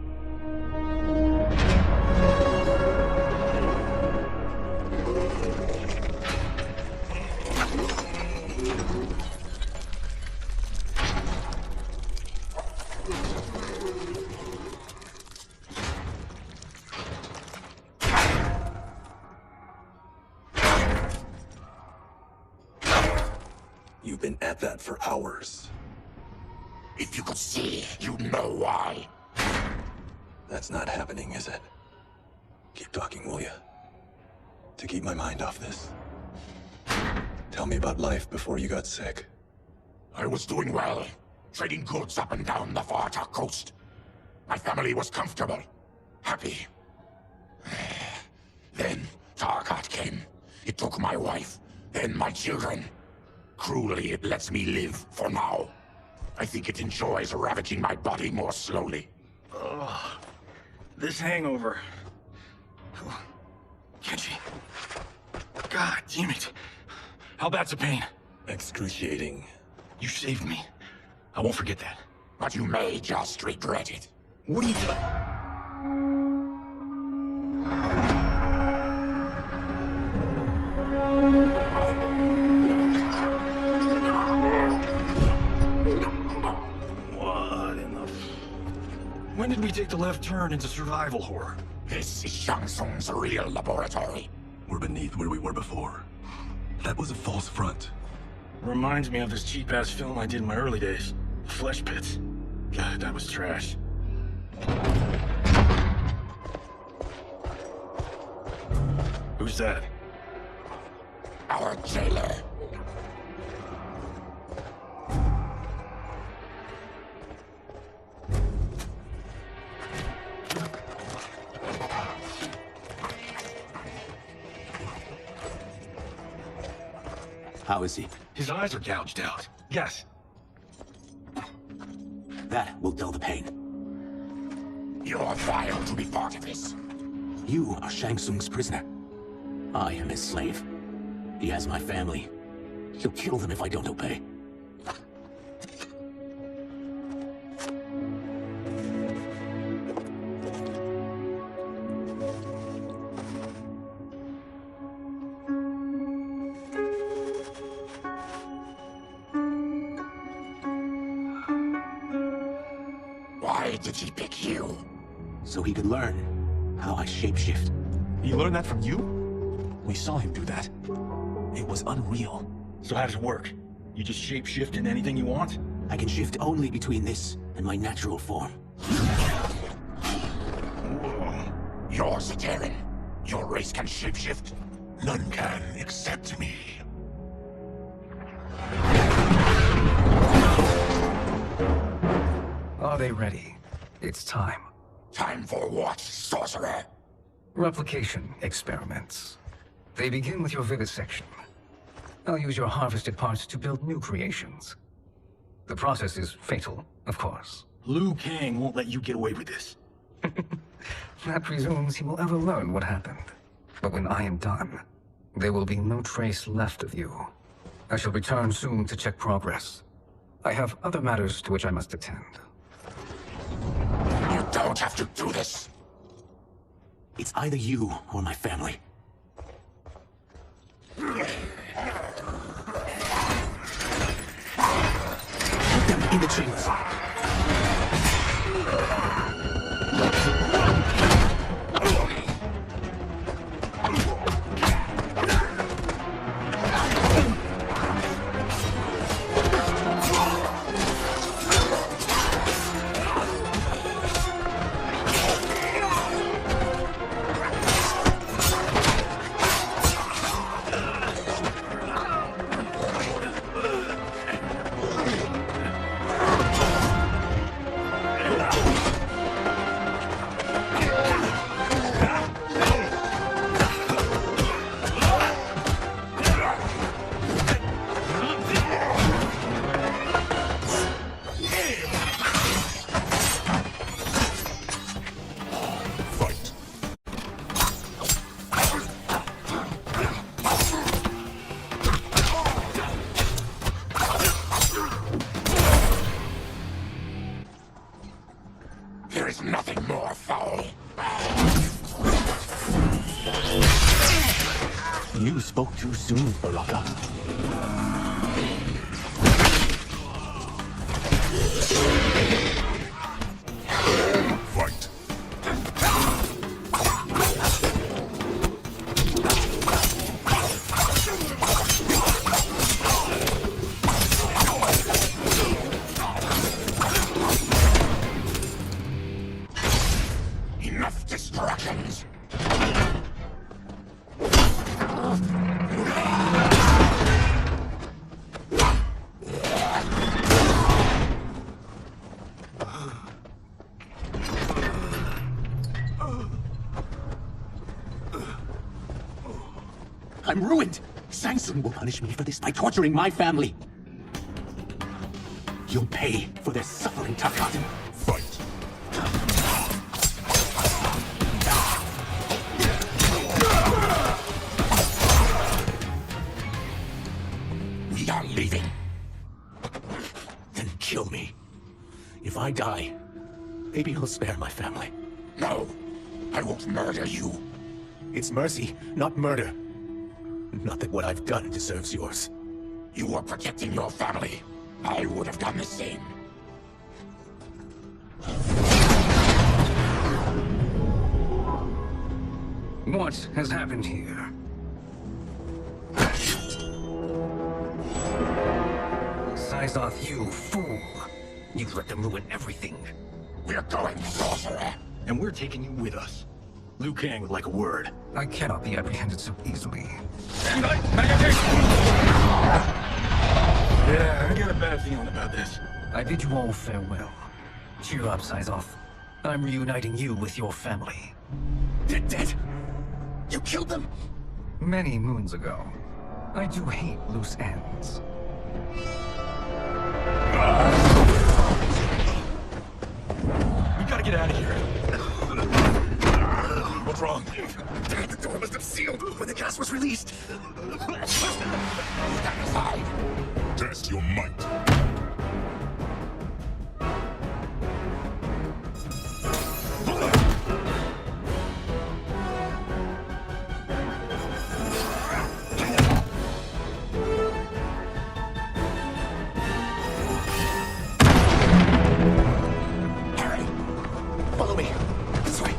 You've been at that for hours. If you could see, you'd know why. That's not happening, is it? Keep talking, will you? To keep my mind off this. Tell me about life before you got sick. I was doing well, trading goods up and down the Varta coast. My family was comfortable, happy. Then Tarkat came. It took my wife, then my children. Cruelly, it lets me live for now. I think it enjoys ravaging my body more slowly. Ugh. This hangover. Kenji. God damn it. How bad's the pain? Excruciating. You saved me. I won't forget that. But you may just regret it. What are you When did we take the left turn into survival horror? This is Shang Tsung's real laboratory. We're beneath where we were before. That was a false front. Reminds me of this cheap-ass film I did in my early days. Flesh Pits. God, that was trash. Who's that? Our jailer. How is he? His eyes are gouged out. Yes. That will dull the pain. You're vile to be part of this. You are Shang Tsung's prisoner. I am his slave. He has my family. He'll kill them if I don't obey. Why did he pick you? So he could learn how I shapeshift. He learned that from you? We saw him do that. It was unreal. So how does it work? You just shape-shift into anything you want? I can shift only between this and my natural form. Your You're Sataran. Your race can shapeshift. None can except me. Are they ready? It's time. Time for what, sorcerer? Replication experiments. They begin with your vivisection. I'll use your harvested parts to build new creations. The process is fatal, of course. Liu Kang won't let you get away with this. That presumes he will ever learn what happened. But when I am done, there will be no trace left of you. I shall return soon to check progress. I have other matters to which I must attend. You don't have to do this. It's either you or my family. Put them in the chambers. There is nothing more foul. You spoke too soon, Baraka. Fight. Enough distractions. I'm ruined! Shang Tsung will punish me for this by torturing my family. You'll pay for their suffering, Tarkatan. Fight. We are leaving. Then kill me. If I die, maybe he'll spare my family. No, I won't murder you. It's mercy, not murder. Not that what I've done deserves yours. You were protecting your family. I would have done the same. What has happened here? Syzoth, you fool. You let them ruin everything. We're going, sorcerer. And we're taking you with us. Liu Kang would like a word. I cannot be apprehended so easily. Yeah, I got a bad feeling about this. I bid you all farewell. Cheer up, Syzoth. I'm reuniting you with your family. They're dead. You killed them? Many moons ago. I do hate loose ends. We gotta get out of here. What's wrong? The door must have sealed when the gas was released. Stand aside. Test your might. Follow me. This way.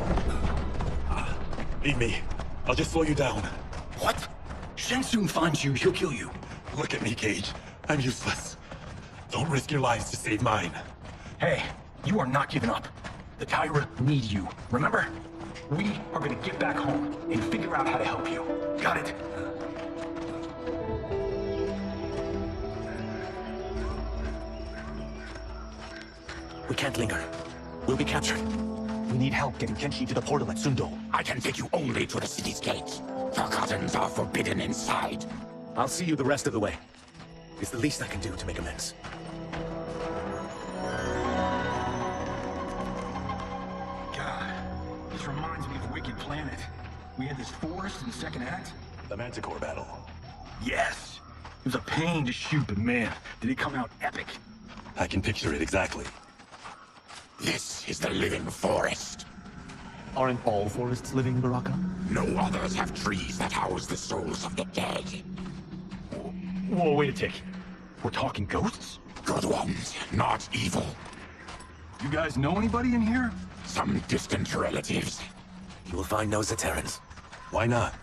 Leave me. I'll just slow you down. What? Shang Tsung finds you, he'll kill you. Look at me, Cage. I'm useless. Don't risk your lives to save mine. Hey, you are not giving up. The Tyra need you, remember? We are gonna get back home and figure out how to help you. Got it? We can't linger. We'll be captured. We need help getting Kenshi to the portal at Sundo. I can take you only to the city's gate. The cottons are forbidden inside. I'll see you the rest of the way. It's the least I can do to make amends. God, this reminds me of Wicked Planet. We had this forest in the second act. The Manticore battle. Yes! It was a pain to shoot, but man, did it come out epic. I can picture it exactly. This is the living forest. Aren't all forests living, Baraka? No others have trees that house the souls of the dead. Whoa, wait a tick. We're talking ghosts? Good ones, not evil. You guys know anybody in here? Some distant relatives. You will find no Zaterrans. Why not?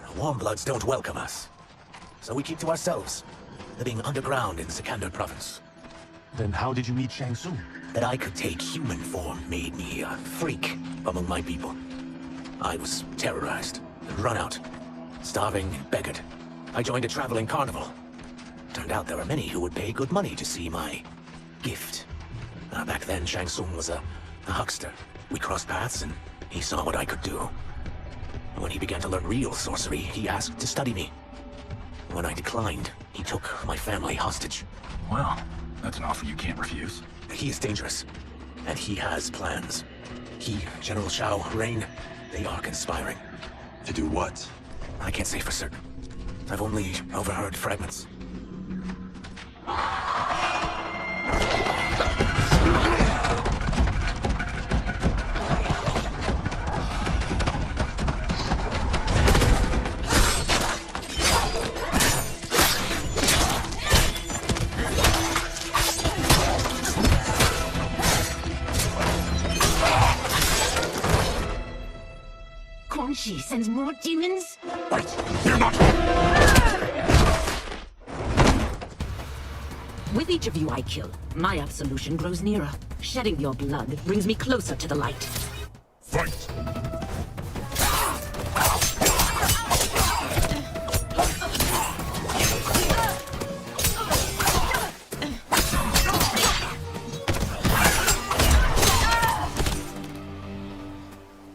The Warmbloods don't welcome us. So we keep to ourselves, living underground in Sikander province. Then how did you meet Shang Tsung? That I could take human form made me a freak among my people. I was terrorized, run out, starving and beggared. I joined a traveling carnival. Turned out there were many who would pay good money to see my gift. Back then, Shang Tsung was a huckster. We crossed paths and he saw what I could do. When he began to learn real sorcery, he asked to study me. When I declined, he took my family hostage. Well, that's an offer you can't refuse. He is dangerous, and he has plans. He, General Shao, Rain, they are conspiring. To do what? I can't say for certain. I've only overheard fragments. Quan Chi sends more demons? Wait, you're not... With each of you I kill, my absolution grows nearer. Shedding your blood brings me closer to the light. Fight!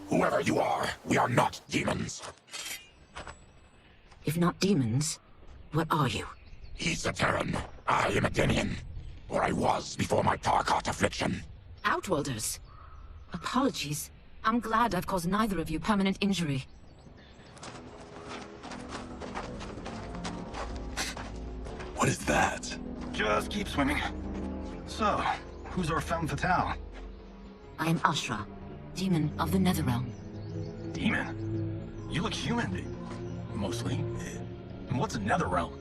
Whoever you are, we are not demons. If not demons, what are you? He's a Terran. I am a Denian. Or I was before my Tarkat affliction. Outworlders. Apologies. I'm glad I've caused neither of you permanent injury. What is that? Just keep swimming. So, who's our femme fatale? I am Ashra, demon of the Netherrealm. Demon? You look human. Mostly. And what's a Netherrealm?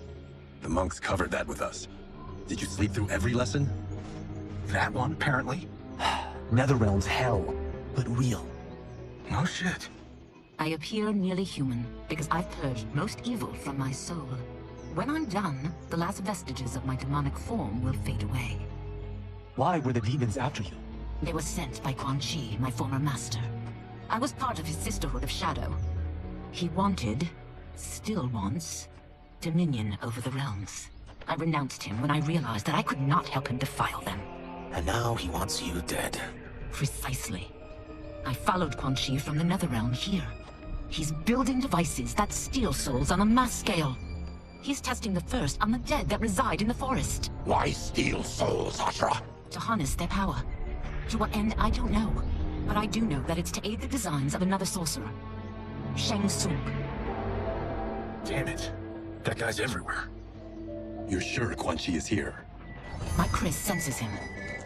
The monks covered that with us. Did you sleep through every lesson? That one, apparently. Netherrealm's hell, but real. No shit. I appear nearly human because I've purged most evil from my soul. When I'm done, the last vestiges of my demonic form will fade away. Why were the demons after you? They were sent by Quan Chi, my former master. I was part of his Sisterhood of Shadow. He wanted, still wants, dominion over the realms. I renounced him when I realized that I could not help him defile them. And now he wants you dead. Precisely. I followed Quan Chi from the Netherrealm here. He's building devices that steal souls on a mass scale. He's testing the first on the dead that reside in the forest. Why steal souls, Ashra? To harness their power. To what end, I don't know. But I do know that it's to aid the designs of another sorcerer. Shang Tsung. Damn it. That guy's everywhere. You're sure Quan Chi is here? My Chris senses him.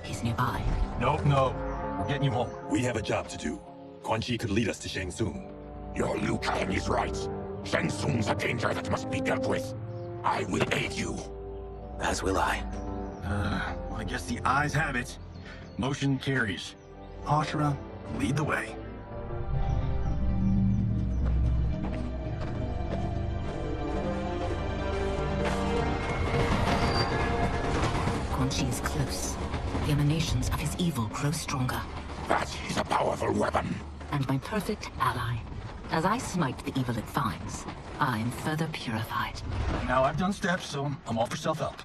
He's nearby. Nope, no. We're getting you home. We have a job to do. Quan Chi could lead us to Shang Tsung. Your Liu Kang is right. Shang Tsung's a danger that must be dealt with. I will aid you. As will I. I guess the eyes have it. Motion carries. Ashra, lead the way. Quan Chi is close. The emanations of his evil grow stronger. That is a powerful weapon. and my perfect ally. As I smite the evil it finds, I am further purified. Now I've done steps, so I'm all for self-help.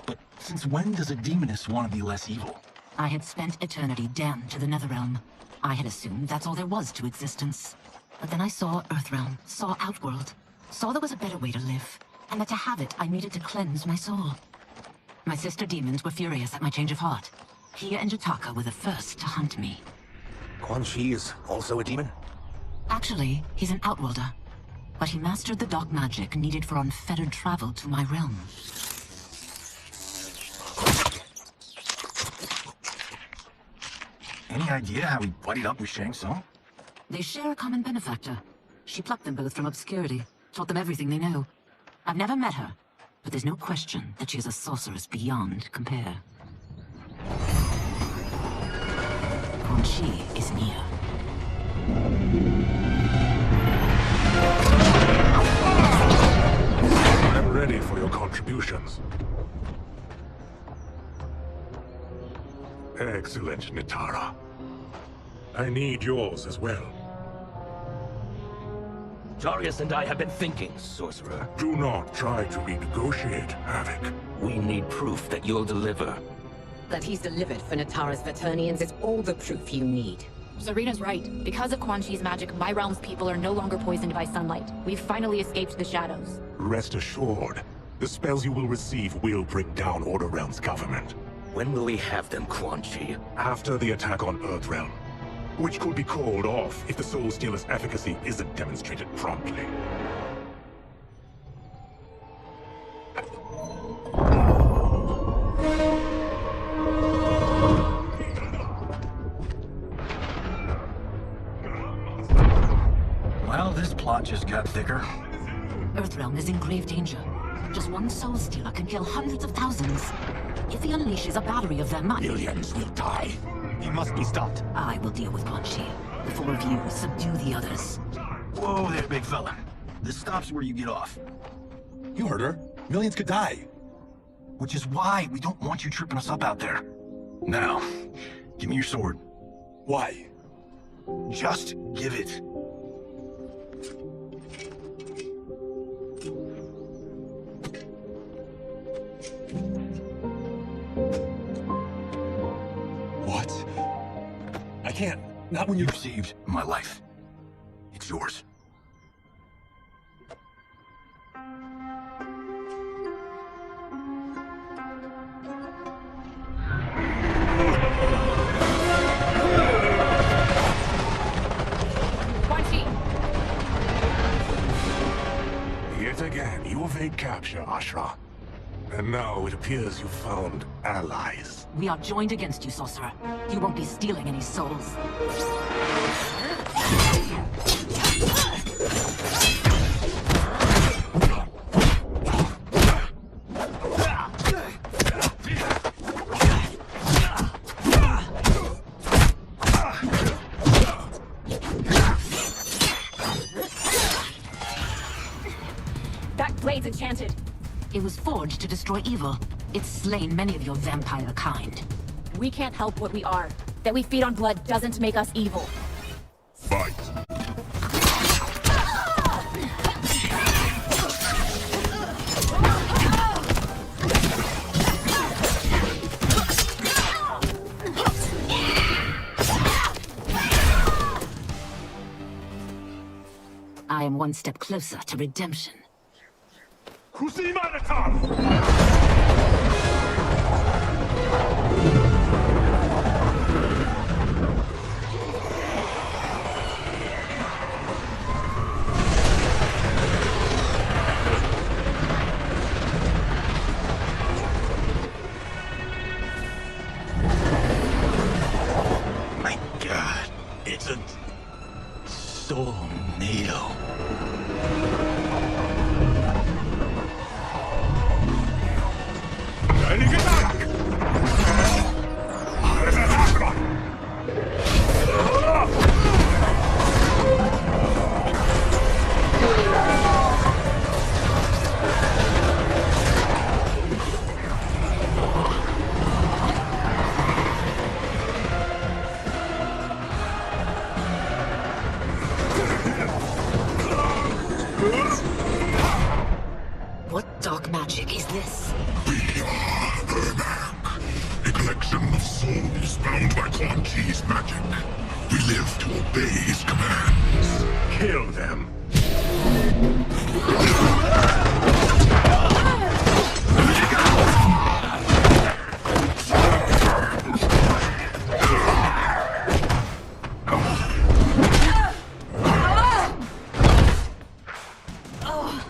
But since when does a demoness want to be less evil? I had spent eternity damned to the Netherrealm. I had assumed that's all there was to existence. But then I saw Earthrealm, saw Outworld, saw there was a better way to live, and that to have it, I needed to cleanse my soul. My sister demons were furious at my change of heart. Kia and Jataka were the first to hunt me. Quan Chi is also a demon? Actually, he's an Outworlder, but he mastered the dark magic needed for unfettered travel to my realm. Any idea how he buddied up with Shang Tsung? They share a common benefactor. She plucked them both from obscurity, taught them everything they know. I've never met her, but there's no question that she is a sorceress beyond compare. Quan Chi is near. I'm ready for your contributions. Excellent, Nitara. I need yours as well. Darius and I have been thinking, Sorcerer. Do not try to renegotiate, Havoc. We need proof that you'll deliver. That he's delivered for Natara's Vaternians is all the proof you need. Serena's right. Because of Quan Chi's magic, my realm's people are no longer poisoned by sunlight. We've finally escaped the shadows. Rest assured, the spells you will receive will bring down Order Realm's government. When will we have them, Quan Chi? After the attack on Earthrealm, which could be called off if the Soul Stealer's efficacy isn't demonstrated promptly. Well, this plot just got thicker. Earthrealm is in grave danger. Just one Soul Stealer can kill hundreds of thousands. If he unleashes a battery of them, millions will die. He must be stopped. I will deal with Quan Chi. The four of you subdue the others. Whoa there, big fella. This stops where you get off. You heard her. Millions could die. Which is why we don't want you tripping us up out there. Now, give me your sword. Why? Just give it. What? I can't. Not when you received my life. It's yours. Quan Chi! Yet again, you evade capture, Ashra. And now it appears you've found allies. We are joined against you, Sorcerer. You won't be stealing any souls. That blade's enchanted. It was forged to destroy evil. It's slain many of your vampire kind. We can't help what we are. That we feed on blood doesn't make us evil. Fight. I am one step closer to redemption. My God, it's a tornado. this? We are Ermac, a collection of souls bound by Quan Chi's magic. We live to obey his commands. Kill them.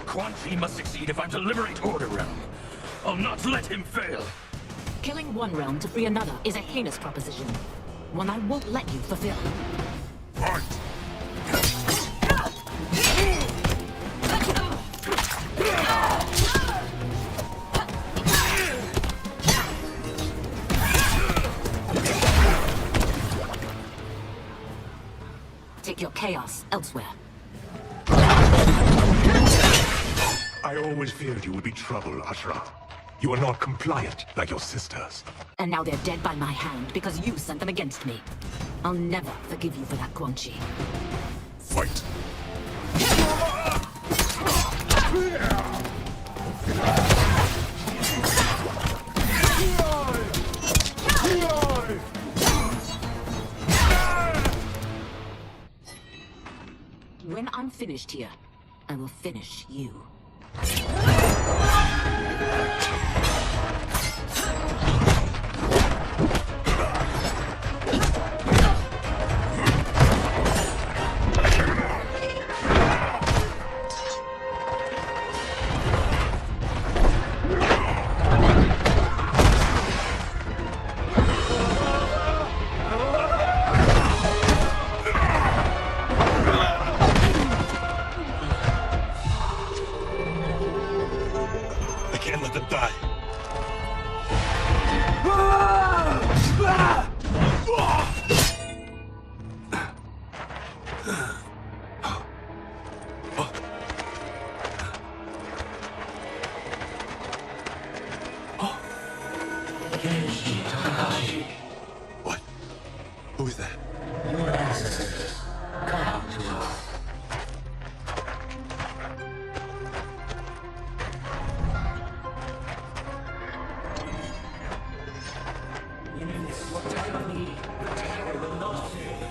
Quan Chi must succeed if I'm to liberate Order Realm. I'll not let him fail. Killing one realm to free another is a heinous proposition. One I won't let you fulfill. Fight! Take your chaos elsewhere. I always feared you would be trouble, Ashra. You are not compliant like your sisters. And now they're dead by my hand because you sent them against me. I'll never forgive you for that, Quan Chi. Fight! When I'm finished here, I will finish you. What? Who is that? Your ancestors. Come to us. In this mortality, the terror will not fail.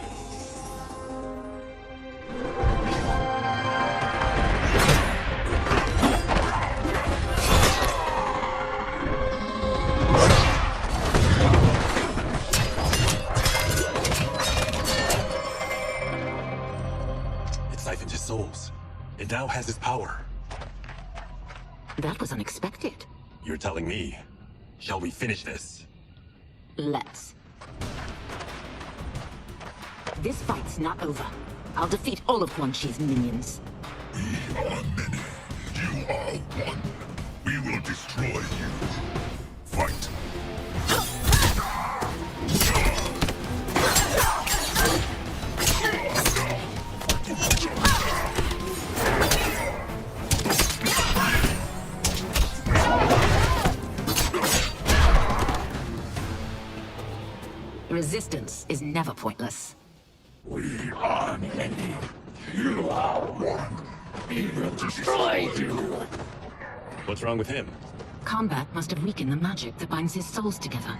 It siphoned his souls. It now has his power. That was unexpected. You're telling me. Shall we finish this? Let's. This fight's not over. I'll defeat all of Quan Chi's minions. We are many. You are one. We will destroy you. Fight! Resistance is never pointless. We are many. You are one. We will destroy you. What's wrong with him? Kombat must have weakened the magic that binds his souls together.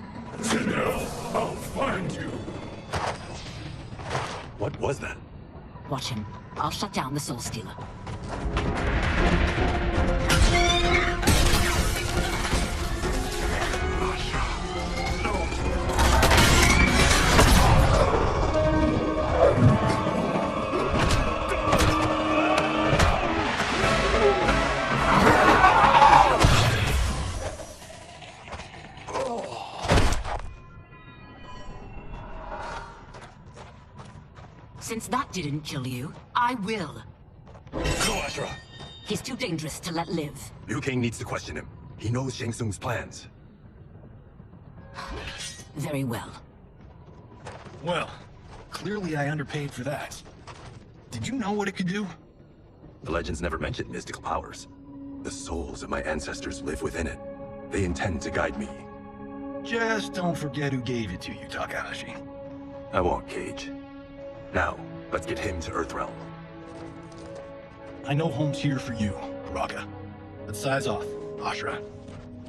I'll find you. What was that? Watch him. I'll shut down the Soul Stealer. Since that didn't kill you, I will. Go, Ashra! He's too dangerous to let live. Liu Kang needs to question him. He knows Shang Tsung's plans. Very well. Well, clearly I underpaid for that. Did you know what it could do? The legends never mentioned mystical powers. The souls of my ancestors live within it. They intend to guide me. Just don't forget who gave it to you, Takahashi. I won't, Cage. Now, let's get him to Earthrealm. I know home's here for you, Baraka. Let's size off, Ashra.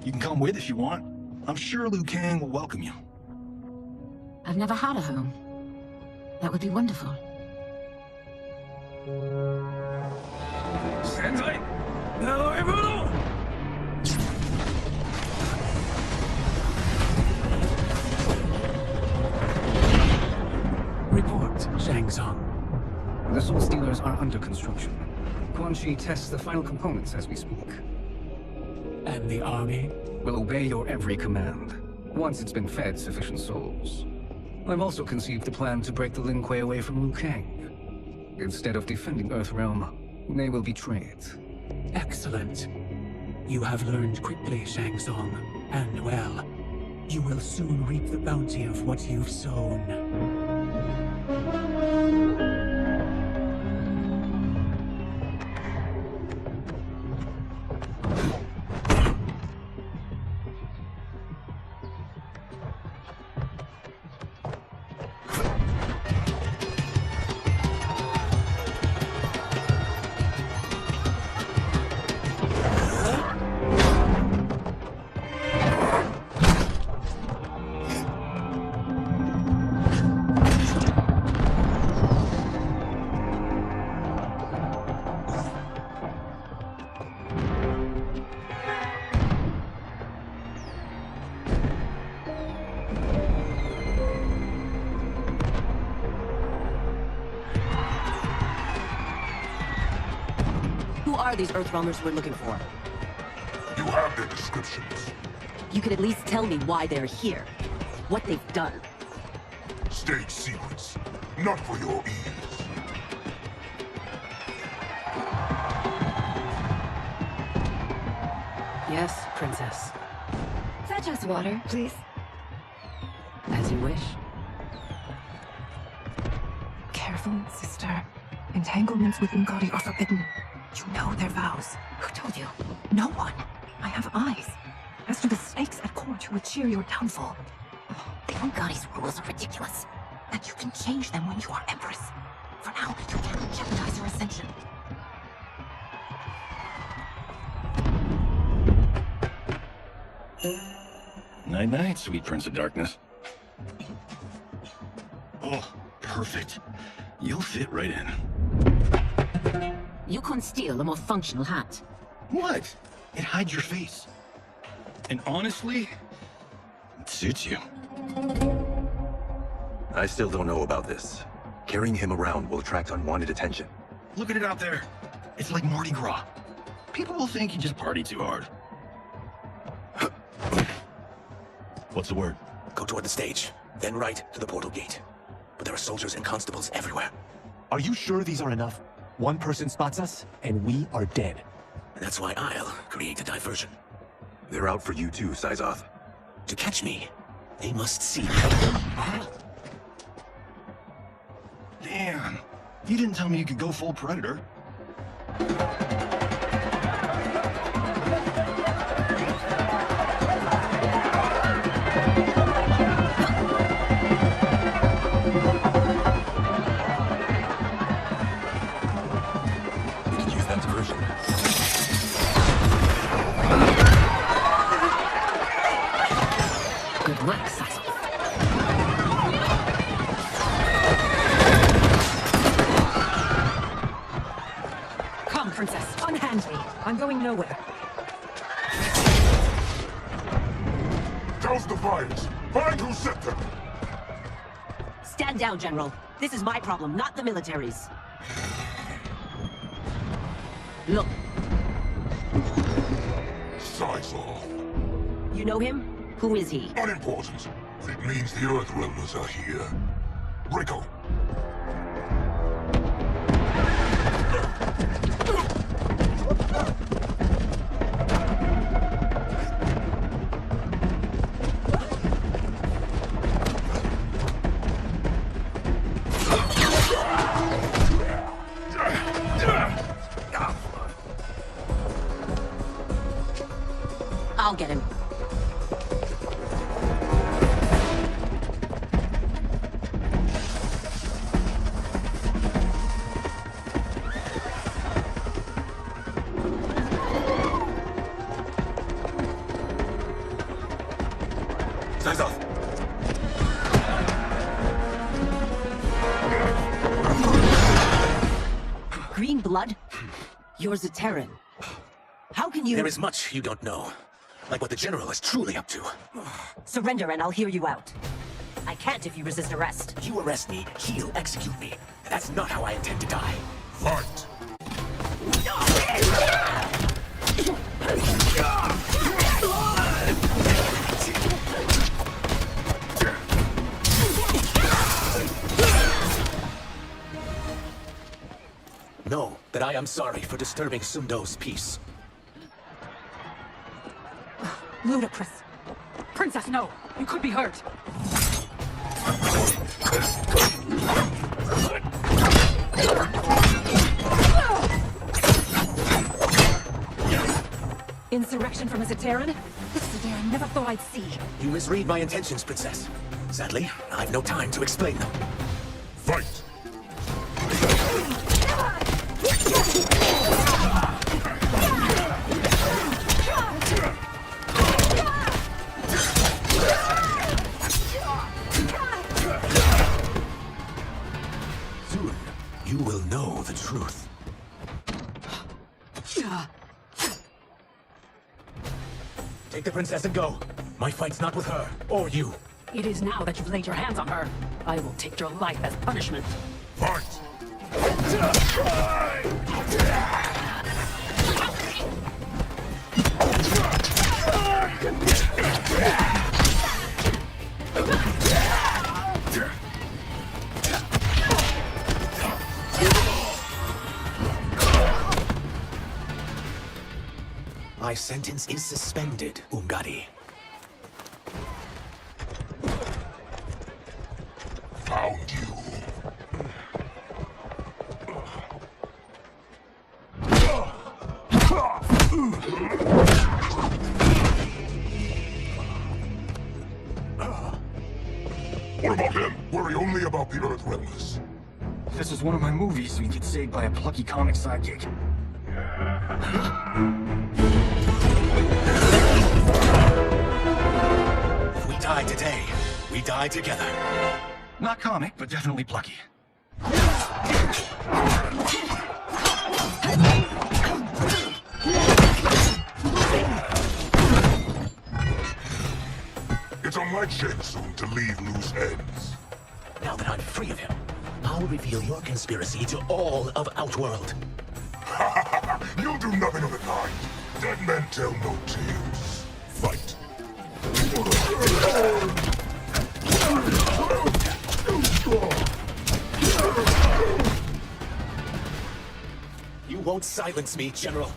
You can come with if you want. I'm sure Liu Kang will welcome you. I've never had a home. That would be wonderful. Report, Shang Tsung. The Soul Stealers are under construction. Quan Chi tests the final components as we speak. And the army? Will obey your every command, once it's been fed sufficient souls. I've also conceived a plan to break the Lin Kuei away from Liu Kang. Instead of defending Earthrealm, they will betray it. Excellent. You have learned quickly, Shang Tsung, and well, you will soon reap the bounty of what you've sown. Who are these Earthrealmers we're looking for? You have their descriptions. You could at least tell me why they're here. What they've done. Stage secrets. Not for your ears. Yes, Princess. Fetch us water, please. As you wish. Careful, sister. Entanglements with Ungadi are forbidden. You know their vows. Who told you? No one. I have eyes. As to the snakes at court who would cheer your downfall. The Ungadi's rules are ridiculous. And you can change them when you are Empress. For now, you cannot jeopardize your ascension. Night-night, sweet Prince of Darkness. Oh, perfect. You'll fit right in. You can't steal a more functional hat. What? It hides your face. And honestly, it suits you. I still don't know about this. Carrying him around will attract unwanted attention. Look at it out there. It's like Mardi Gras. People will think you just party too hard. What's the word? Go toward the stage, then right to the portal gate. But there are soldiers and constables everywhere. Are you sure these are enough? One person spots us, and we are dead. And that's why I'll create a diversion. They're out for you too, Syzoth. To catch me, they must see me. Damn. You didn't tell me you could go full Predator. Use that diversion. Good work, Syzoth. Come, Princess, unhand me. I'm going nowhere. Douse the fires. Find who set them. Stand down, General. This is my problem, not the military's. Look. Syzoth. You know him? Who is he? Unimportant. It means the Earthrealmers are here. Rico. I'll get him. Signs off. Green blood? You're Zaterran. How can you— There is much you don't know. Like what the General is truly up to. Surrender and I'll hear you out. I can't if you resist arrest. You arrest me, he'll execute me. That's not how I intend to die. Fight! Know that I am sorry for disturbing Sundo's peace. Ludicrous. Princess, no. You could be hurt. Insurrection from a Zaterran? This is a day I never thought I'd see. You misread my intentions, Princess. Sadly, I've no time to explain them. Fight! Soon, you will know the truth. Take the princess and go. My fight's not with her, or you. It is now that you've laid your hands on her. I will take your life as punishment. Fight! My sentence is suspended, Ungadi. Found you. What about him? Worry only about the Earthrealmers. This is one of my movies, so you get saved by a plucky comic sidekick. If we die today, we die together. Not comic, but definitely plucky. It's unlike Shang Tsung to leave loose ends. Now that I'm free of him, I'll reveal your conspiracy to all of Outworld. You'll do nothing of the kind. Dead men tell no tales. Fight. You won't silence me, General.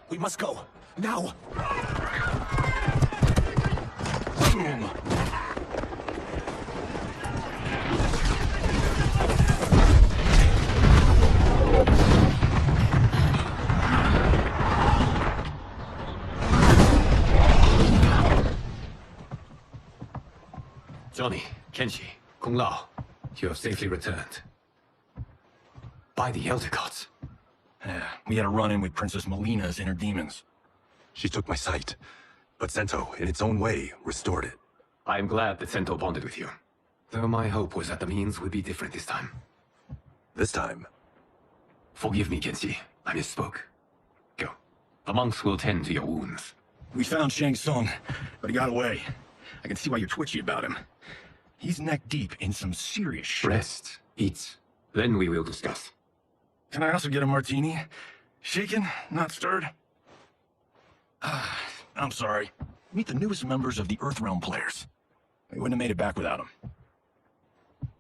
We must go. Now! Boom! Johnny, Kenshi, Kung Lao, you have safely returned. By the Elder Gods. Yeah, we had a run-in with Princess Melina's inner demons. She took my sight, but Sento, in its own way, restored it. I am glad that Sento bonded with you. Though my hope was that the means would be different this time. This time? Forgive me, Kenshi. I misspoke. Go. The monks will tend to your wounds. We found Shang Tsung, but he got away. I can see why you're twitchy about him. He's neck deep in some serious shit. Rest. Eat. Then we will discuss. Can I also get a martini? Shaken, not stirred? I'm sorry. Meet the newest members of the Earthrealm players. We wouldn't have made it back without them.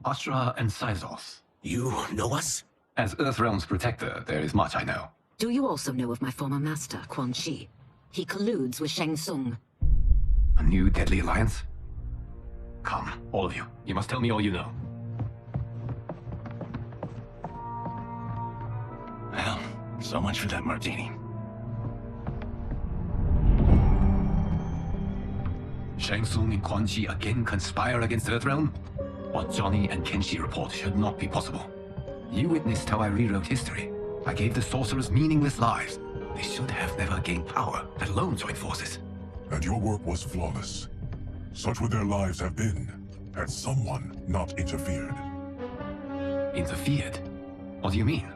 Astra and Syzoth. You know us? As Earthrealm's protector, there is much I know. Do you also know of my former master, Quan Chi? He colludes with Shang Tsung. A new deadly alliance? Come, all of you. You must tell me all you know. Well, so much for that martini. Shang Tsung and Quan Chi again conspire against Earthrealm? What Johnny and Kenshi report should not be possible. You witnessed how I rewrote history. I gave the sorcerers meaningless lives. They should have never gained power, let alone joined forces. And your work was flawless. Such would their lives have been, had someone not interfered. Interfered? What do you mean?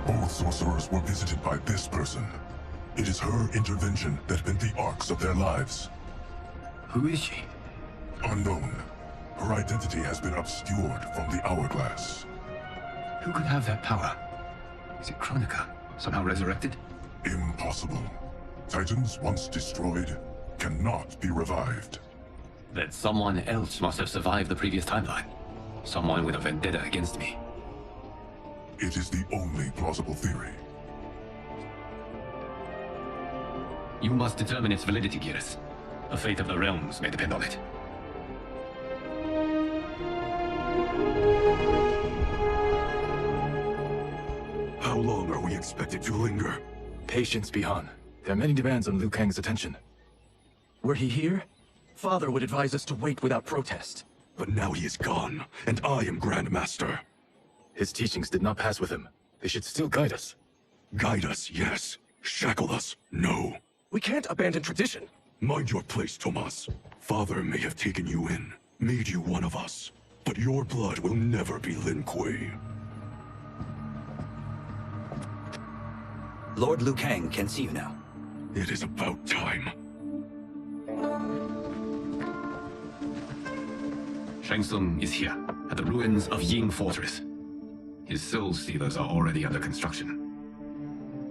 Both sorcerers were visited by this person. It is her intervention that bent the arcs of their lives. Who is she? Unknown. Her identity has been obscured from the hourglass. Who could have that power? Is it Kronika, somehow resurrected? Impossible. Titans once destroyed cannot be revived. Then someone else must have survived the previous timeline. Someone with a vendetta against me. It is the only plausible theory. You must determine its validity, Geras. The fate of the realms may depend on it. How long are we expected to linger? Patience, Bihan. There are many demands on Liu Kang's attention. Were he here, Father would advise us to wait without protest. But now he is gone, and I am Grand Master. His teachings did not pass with him. They should still guide us. Guide us, yes. Shackle us, no. We can't abandon tradition. Mind your place, Tomas. Father may have taken you in, made you one of us. But your blood will never be Lin Kuei. Lord Liu Kang can see you now. It is about time. Shang Tsung is here, at the ruins of Ying Fortress. His soul stealers are already under construction.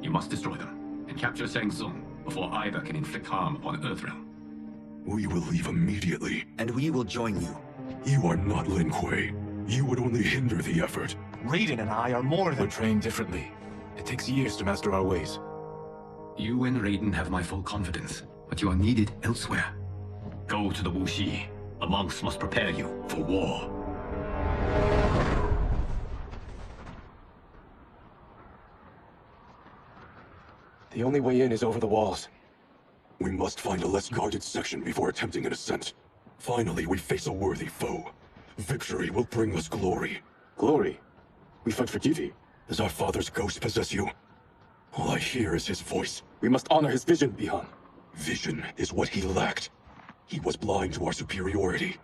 You must destroy them, and capture Shang Tsung before either can inflict harm upon Earthrealm. We will leave immediately. And we will join you. You are not Lin Kuei. You would only hinder the effort. Raiden and I are more than... We're trained differently. It takes years to master our ways. You and Raiden have my full confidence, but you are needed elsewhere. Go to the Wuxi. The monks must prepare you for war. The only way in is over the walls. We must find a less guarded section before attempting an ascent. Finally, we face a worthy foe. Victory will bring us glory. Glory? We fight for duty. Does our father's ghost possess you? All I hear is his voice. We must honor his vision, Bihan. Vision is what he lacked. He was blind to our superiority.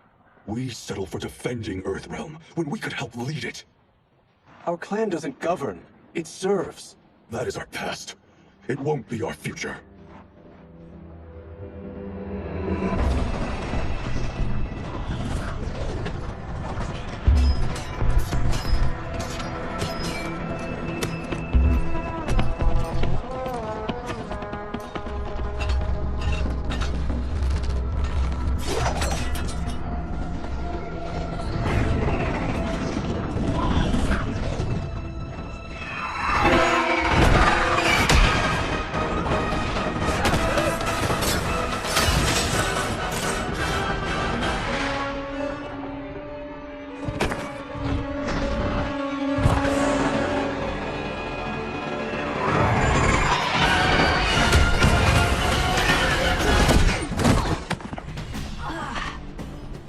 We settle for defending Earthrealm when we could help lead it. Our clan doesn't govern. It serves. That is our past. It won't be our future.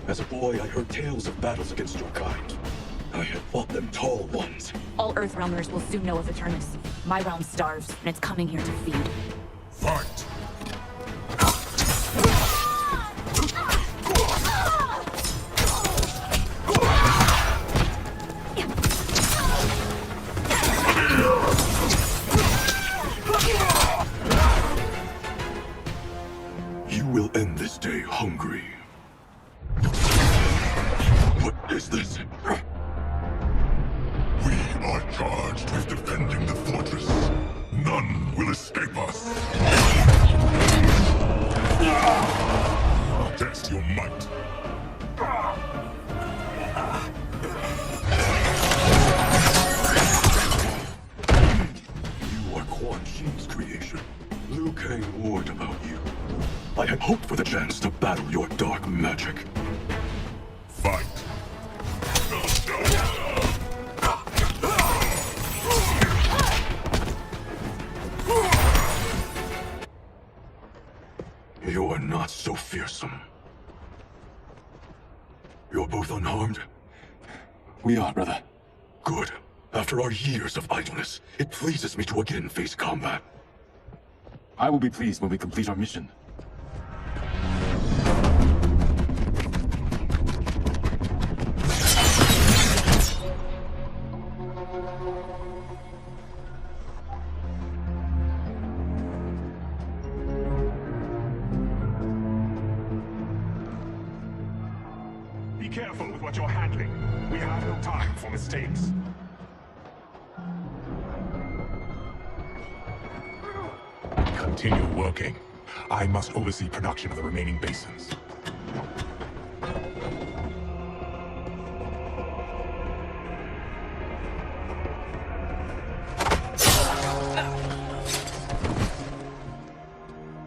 As a boy, I heard tales of battles against your kind. I had fought them tall ones. All Earthrealmers will soon know of Eternus. My realm starves, and it's coming here to feed. Fight! You will end this day hungry. What is this? We are charged with defending the fortress. None will escape us. Test your might. You are Quan Chi's creation. Liu Kang warned about you. I had hoped for the chance to battle your dark magic. Fight. You are not so fearsome. You're both unharmed? We are, brother. Good. After our years of idleness, it pleases me to again face combat. I will be pleased when we complete our mission. Be careful with what you're handling. We have no time for mistakes. Continue working. I must oversee production of the remaining basins.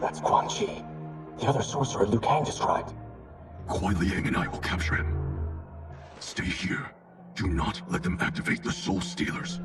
That's Quan Chi, the other sorcerer Liu Kang described. Kuai Liang and I will capture him. Stay here. Do not let them activate the Soul Stealers.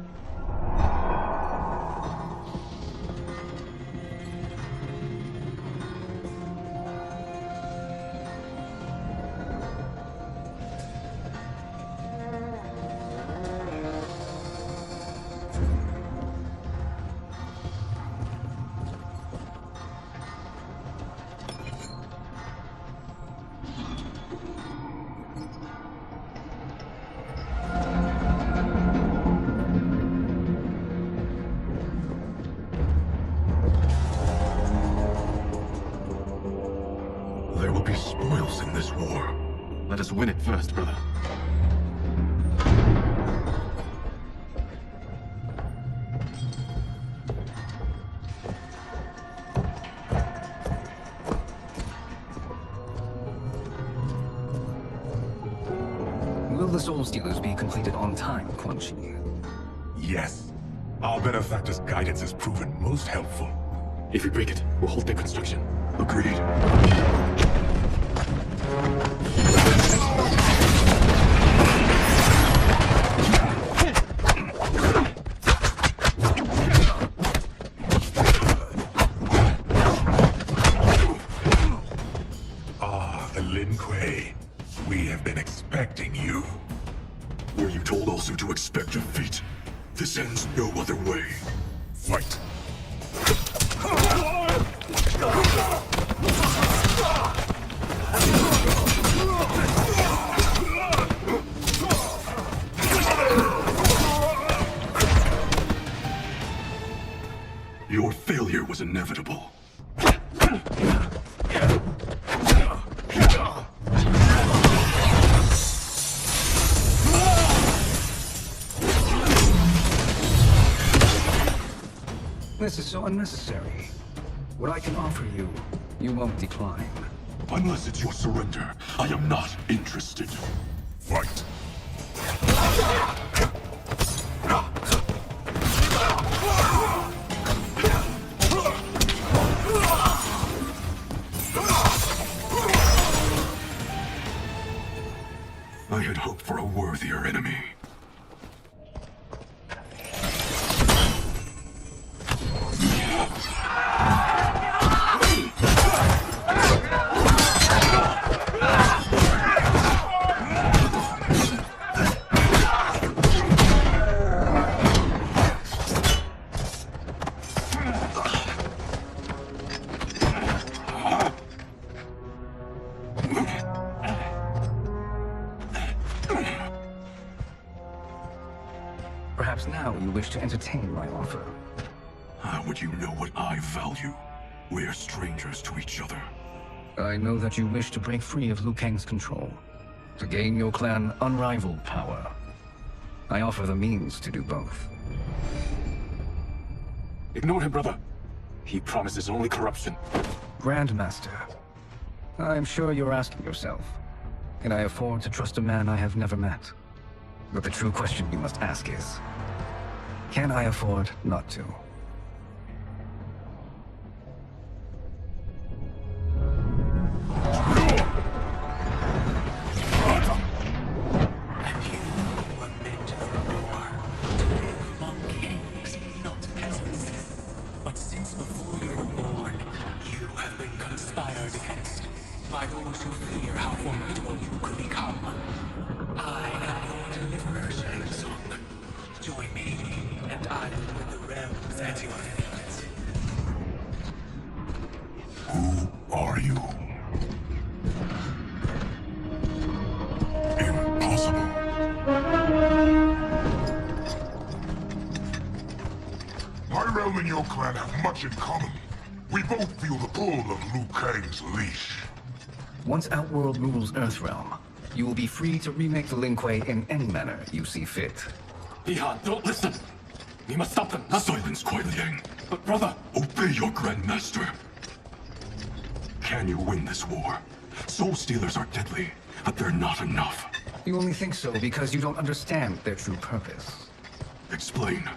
There will be spoils in this war. Let us win it first, brother. Will the Soul Stealers be completed on time, Quan Chi? Yes. Our benefactor's guidance has proven most helpful. If we break it, we'll halt their construction. Agreed. Ah, Lin Kuei. We have been expecting you. Were you told also to expect defeat? This ends no other way. Fight. Your failure was inevitable. This is so unnecessary. What I can offer you, you won't decline. Unless it's your surrender, I am not interested. Fight. I had hoped for a worthier enemy. Perhaps now you wish to entertain my offer. How would you know what I value? We're strangers to each other. I know that you wish to break free of Liu Kang's control, to gain your clan unrivaled power. I offer the means to do both. Ignore him, brother. He promises only corruption. Grandmaster, I'm sure you're asking yourself, can I afford to trust a man I have never met? But the true question you must ask is, can I afford not to? But since before you were born, you have been conspired against by those who fear how formidable you could become. I am your deliverer. Shang Tsung. Join me, and I will put the realms at your feet. Who are you? Impossible. My realm and your clan have much in common. We both feel the pull of Liu Kang's leash. Once Outworld rules Earthrealm, you will be free to remake the Lin Kuei in any manner you see fit. Ihan, don't listen! We must stop them! Silence, Kuai Liang! But brother! Obey your Grandmaster! Can you win this war? Soul Stealers are deadly, but they're not enough. You only think so because you don't understand their true purpose. Explain.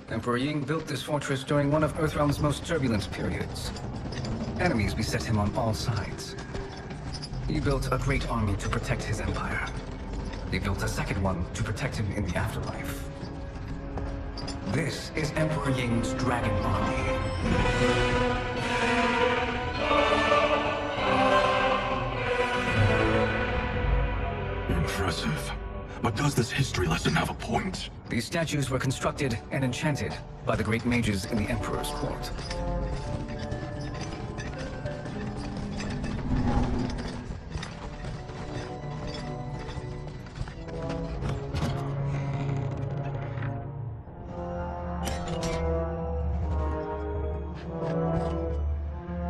Emperor Ying built this fortress during one of Earthrealm's most turbulent periods. Enemies beset him on all sides. He built a great army to protect his empire. He built a second one to protect him in the afterlife. This is Emperor Ying's Dragon Army. Impressive. But does this history lesson have a point? These statues were constructed and enchanted by the great mages in the Emperor's court.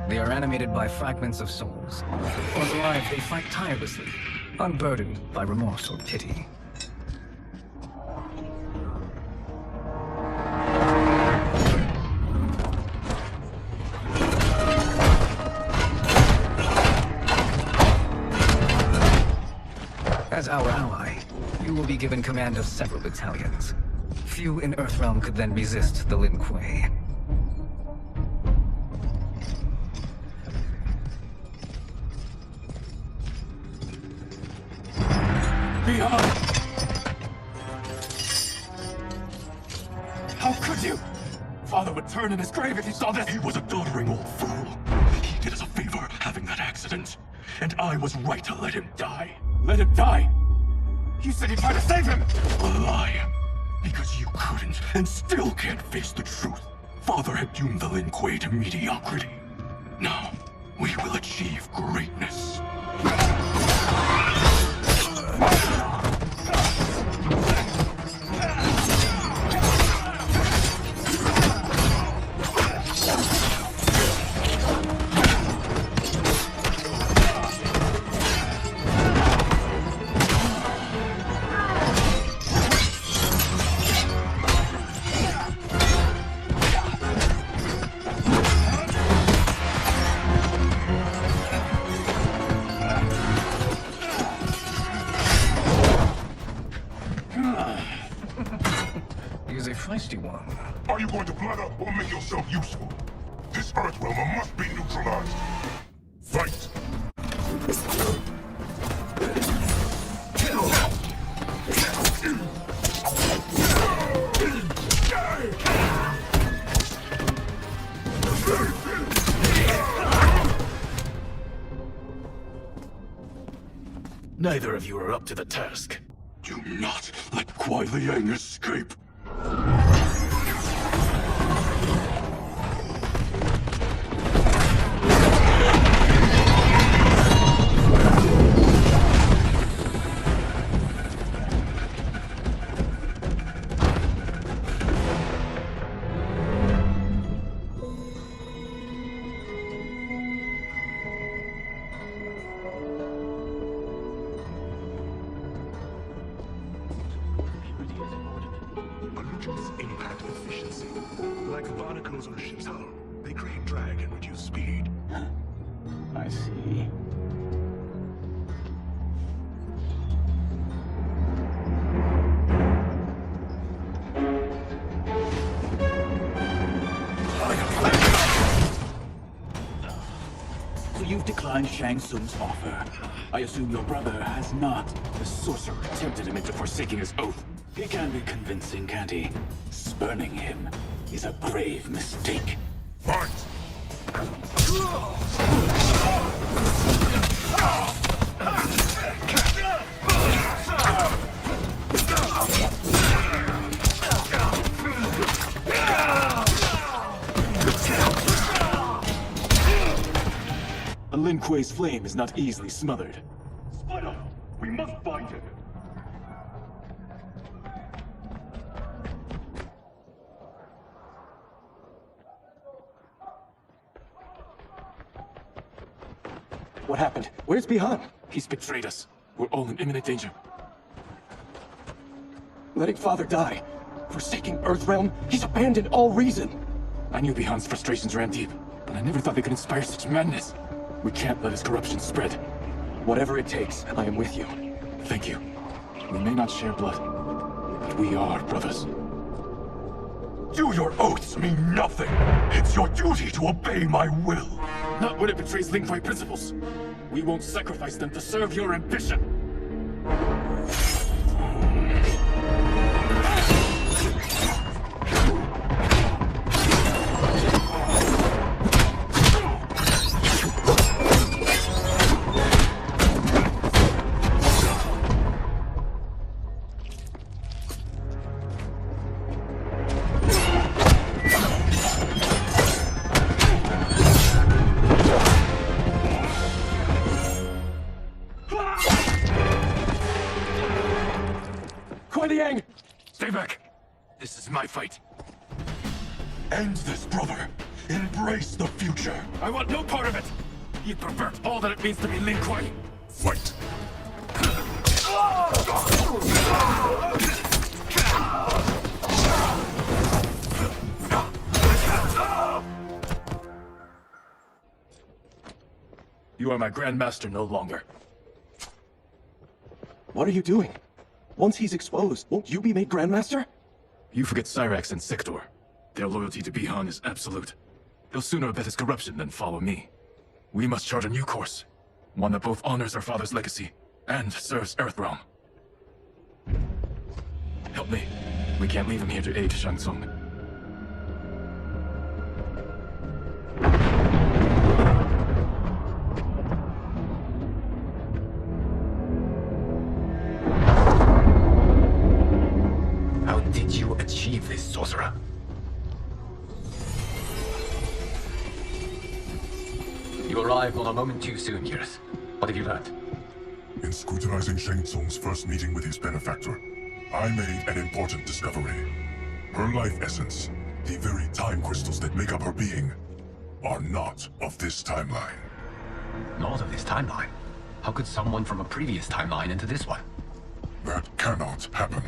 They are animated by fragments of souls. Once alive, they fight tirelessly, unburdened by remorse or pity. As our ally, you will be given command of several battalions. Few in Earthrealm could then resist the Lin Kuei. How could you? Father would turn in his grave if he saw this. He was a doddering old fool. He did us a favor having that accident. And I was right to let him die. Let him die? You said you tried to save him! A lie. Because you couldn't and still can't face the truth. Father had doomed the Lin Kuei to mediocrity. Now, we will achieve greatness. He's a feisty one. Are you going to blather or make yourself useful? This Earthrealmer must be neutralized. Fight! Neither of you are up to the task. Do not let Kuai Liang escape. Reduce impact efficiency. Like barnacles on a ship's hull, they create drag and reduce speed. I see. So you've declined Shang Tsung's offer. I assume your brother has not. The sorcerer tempted him into forsaking his oath. He can be convincing, can't he? Spurning him is a grave mistake. Fight! A Lin Kuei's flame is not easily smothered. Split up! We must find him! What happened? Where's Bihan? He's betrayed us. We're all in imminent danger. Letting Father die. Forsaking Earthrealm. He's abandoned all reason. I knew Bihan's frustrations ran deep, but I never thought they could inspire such madness. We can't let his corruption spread. Whatever it takes, I am with you. Thank you. We may not share blood, but we are brothers. Do your oaths mean nothing? It's your duty to obey my will. Not when it betrays Lin Kuei principles. We won't sacrifice them to serve your ambition. Stay back. This is my fight. End this, brother. Embrace the future. I want no part of it. You pervert all that it means to be Lin Kuei. Fight. You are my Grandmaster no longer. What are you doing? Once he's exposed, won't you be made Grandmaster? You forget Cyrax and Sector. Their loyalty to Bihan is absolute. They'll sooner abet his corruption than follow me. We must chart a new course. One that both honors our father's legacy and serves Earthrealm. Help me. We can't leave him here to aid Shang Tsung. How did you achieve this, sorcerer? You arrived on a moment too soon, Gears. What have you learned? In scrutinizing Shang Tsung's first meeting with his benefactor, I made an important discovery. Her life essence, the very time crystals that make up her being, are not of this timeline. Not of this timeline? How could someone from a previous timeline enter this one? That cannot happen.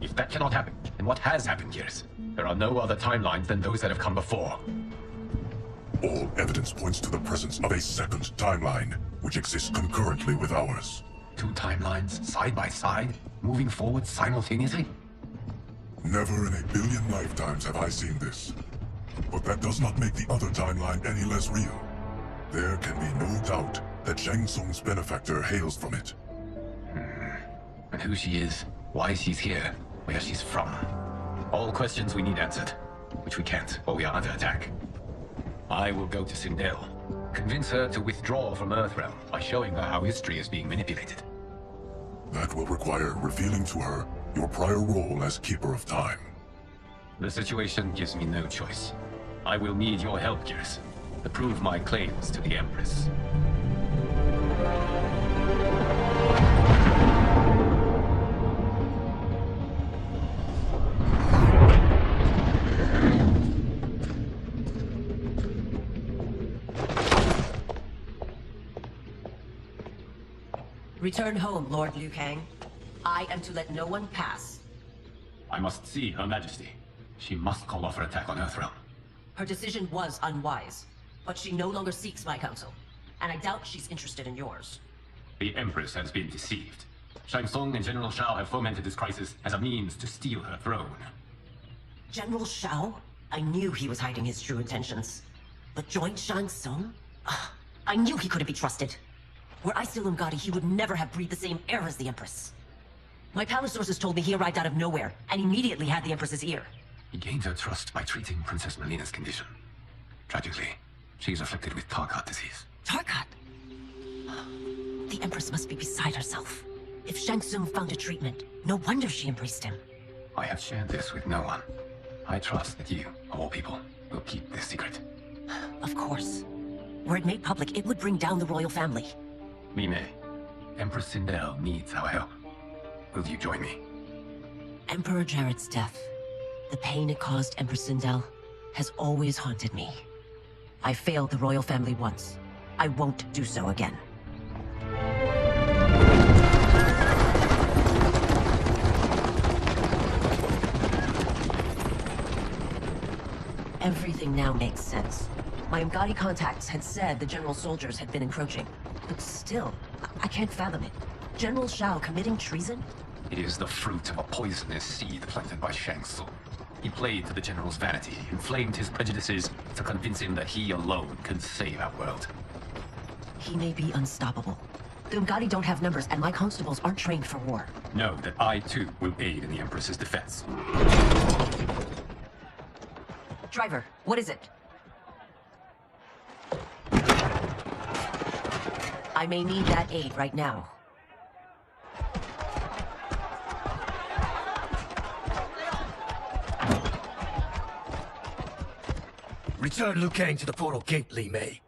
If that cannot happen, then what has happened, Gears? There are no other timelines than those that have come before. All evidence points to the presence of a second timeline, which exists concurrently with ours. Two timelines, side by side, moving forward simultaneously? Never in a billion lifetimes have I seen this. But that does not make the other timeline any less real. There can be no doubt that Shang Tsung's benefactor hails from it. And who she is, why she's here, where she's from. All questions we need answered, which we can't, while we are under attack. I will go to Sindel, convince her to withdraw from Earthrealm by showing her how history is being manipulated. That will require revealing to her your prior role as Keeper of Time. The situation gives me no choice. I will need your help, Gears, to prove my claims to the Empress. Return home, Lord Liu Kang. I am to let no one pass. I must see Her Majesty. She must call off her attack on Earthrealm. Her decision was unwise, but she no longer seeks my counsel, and I doubt she's interested in yours. The Empress has been deceived. Shang Tsung and General Shao have fomented this crisis as a means to steal her throne. General Shao? I knew he was hiding his true intentions. But joined Shang Tsung? I knew he couldn't be trusted. Were I still Umgadi, he would never have breathed the same air as the Empress. My palace sources told me he arrived out of nowhere, and immediately had the Empress's ear. He gained her trust by treating Princess Melina's condition. Tragically, she is afflicted with Tarkat disease. Tarkat? The Empress must be beside herself. If Shang Tsung found a treatment, no wonder she embraced him. I have shared this with no one. I trust that you, of all people, will keep this secret. Of course. Were it made public, it would bring down the royal family. Mime, Empress Sindel needs our help. Will you join me? Emperor Jared's death, the pain it caused Empress Sindel, has always haunted me. I failed the royal family once. I won't do so again. Everything now makes sense. My Umgadi contacts had said the general soldiers had been encroaching. But still, I can't fathom it. General Shao committing treason? It is the fruit of a poisonous seed planted by Shang Tsung. He played to the general's vanity, inflamed his prejudices to convince him that he alone can save our world. He may be unstoppable. The Umgadi don't have numbers, and my constables aren't trained for war. Know that I, too, will aid in the Empress's defense. Driver, what is it? I may need that aid right now. Return Liu Kang to the portal gate, Li Mei.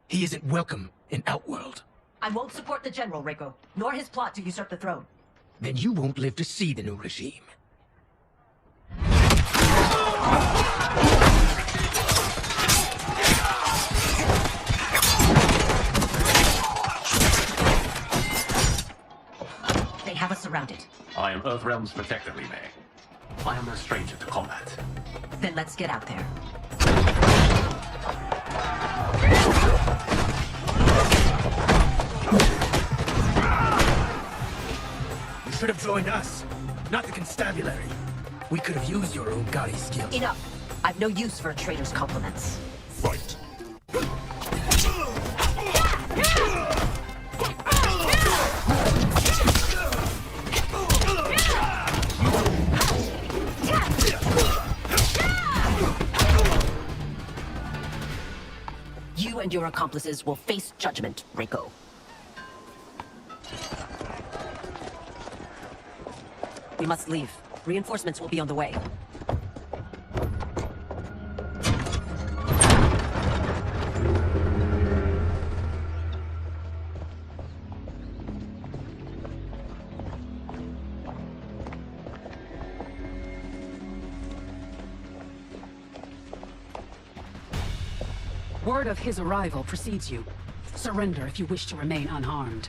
He isn't welcome in Outworld. I won't support the general, Reiko, nor his plot to usurp the throne. Then you won't live to see the new regime. They have us surrounded. I am Earthrealm's protector, Li Mei. I am no stranger to combat. Then let's get out there. You should have joined us, not the constabulary. We could have used your Umgadi skills. Enough! I've no use for a traitor's compliments. Fight. You and your accomplices will face judgment, Reiko. We must leave. Reinforcements will be on the way. Word of his arrival precedes you. Surrender if you wish to remain unharmed.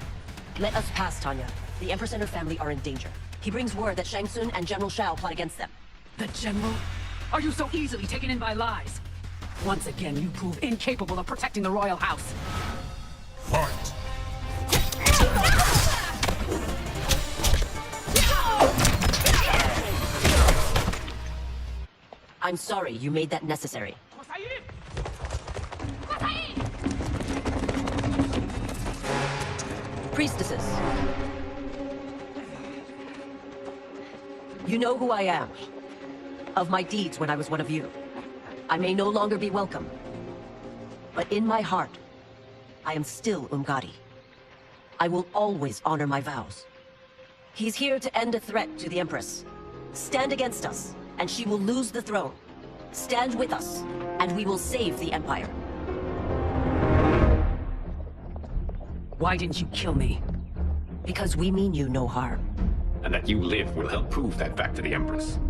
Let us pass, Tanya. The Empress and her family are in danger. He brings word that Shang Tsung and General Shao plot against them. The General? Are you so easily taken in by lies? Once again, you prove incapable of protecting the royal house. Fight! I'm sorry you made that necessary. Priestesses. You know who I am. Of my deeds when I was one of you. I may no longer be welcome. But in my heart, I am still Umgadi. I will always honor my vows. He's here to end a threat to the Empress. Stand against us, and she will lose the throne. Stand with us, and we will save the Empire. Why didn't you kill me? Because we mean you no harm. And that you live will help prove that fact to the Empress.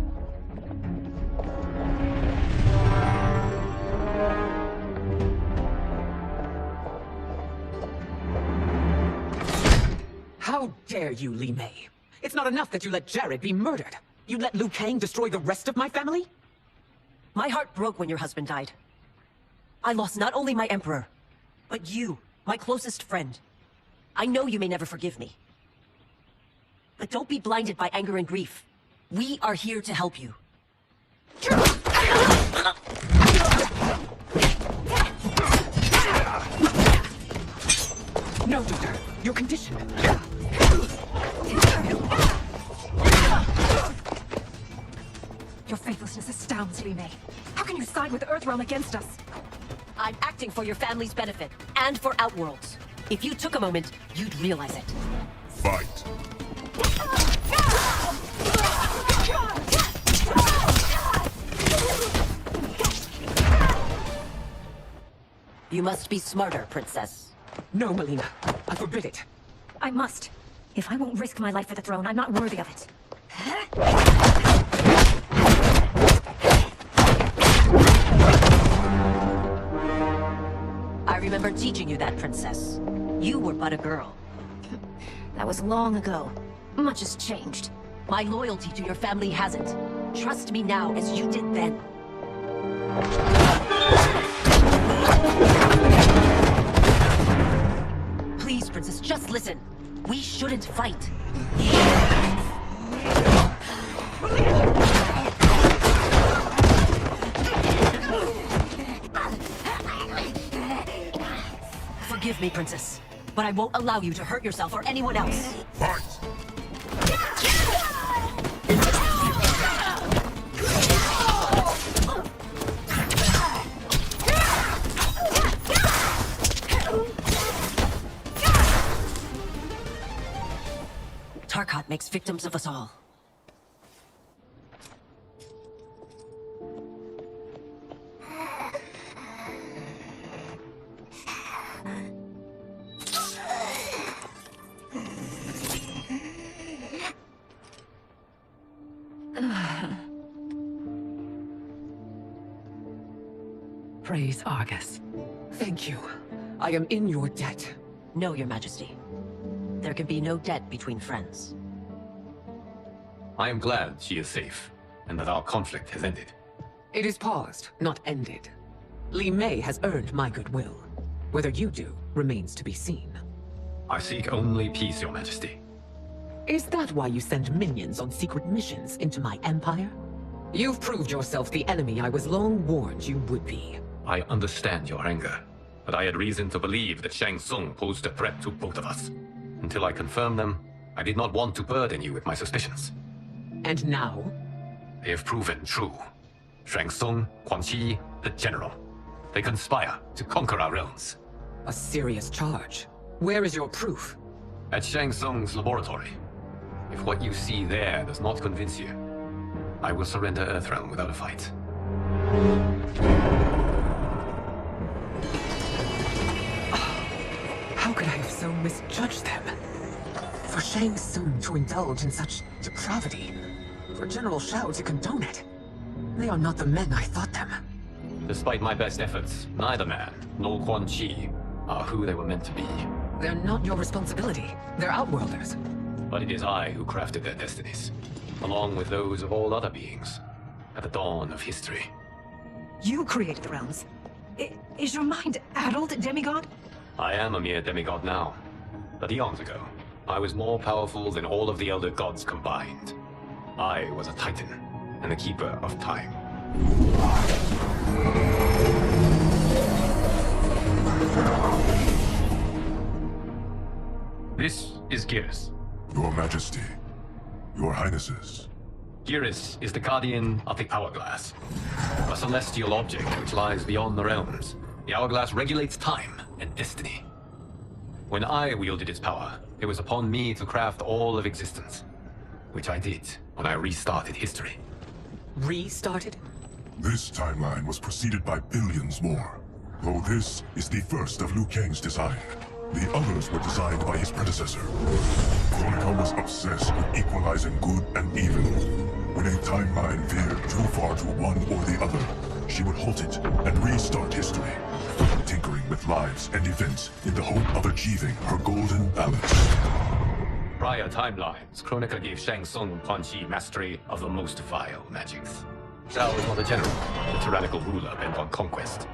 How dare you, Li Mei? It's not enough that you let Jared be murdered. You let Liu Kang destroy the rest of my family? My heart broke when your husband died. I lost not only my emperor, but you, my closest friend. I know you may never forgive me. But don't be blinded by anger and grief. We are here to help you. No, Doctor. Your condition. Your faithlessness astounds, Li Mei. How can you side with Earthrealm against us? I'm acting for your family's benefit, and for Outworld's. If you took a moment, you'd realize it. Fight. You must be smarter, Princess. No, Melina. I forbid it. I must. If I won't risk my life for the throne, I'm not worthy of it. I remember teaching you that, Princess. You were but a girl. That was long ago. Much has changed. My loyalty to your family hasn't. Trust me now as you did then. Please, Princess, just listen. We shouldn't fight. Forgive me, Princess, but I won't allow you to hurt yourself or anyone else. Fight! Tarkat makes victims of us all. Praise Argus. Thank you. I am in your debt. No, Your Majesty. There can be no debt between friends. I am glad she is safe, and that our conflict has ended. It is paused, not ended. Li Mei has earned my goodwill. Whether you do remains to be seen. I seek only peace, Your Majesty. Is that why you send minions on secret missions into my empire? You've proved yourself the enemy I was long warned you would be. I understand your anger, but I had reason to believe that Shang Tsung posed a threat to both of us. Until I confirmed them, I did not want to burden you with my suspicions. And now? They have proven true. Shang Tsung, Quan Chi, the General. They conspire to conquer our realms. A serious charge. Where is your proof? At Shang Tsung's laboratory. If what you see there does not convince you, I will surrender Earthrealm without a fight. How could I have so misjudged them? For Shang Tsung to indulge in such depravity, for General Shao to condone it, they are not the men I thought them. Despite my best efforts, neither man, nor Quan Chi, are who they were meant to be. They're not your responsibility. They're Outworlders. But it is I who crafted their destinies, along with those of all other beings, at the dawn of history. You created the realms. Is your mind addled, demigod? I am a mere demigod now, but eons ago, I was more powerful than all of the Elder Gods combined. I was a Titan, and the Keeper of Time. This is Geras. Your Majesty, Your Highnesses. Geras is the guardian of the Hourglass, a celestial object which lies beyond the realms. The Hourglass regulates time and destiny. When I wielded its power, it was upon me to craft all of existence, which I did when I restarted history. Restarted? This timeline was preceded by billions more, though this is the first of Liu Kang's design. The others were designed by his predecessor. Kronika was obsessed with equalizing good and evil. When a timeline veered too far to one or the other, she would halt it and restart history, tinkering with lives and events in the hope of achieving her golden balance. Prior timelines, Kronika gave Shang Tsung and Quan Chi mastery of the most vile magics. Shao was not a general, a tyrannical ruler bent on conquest.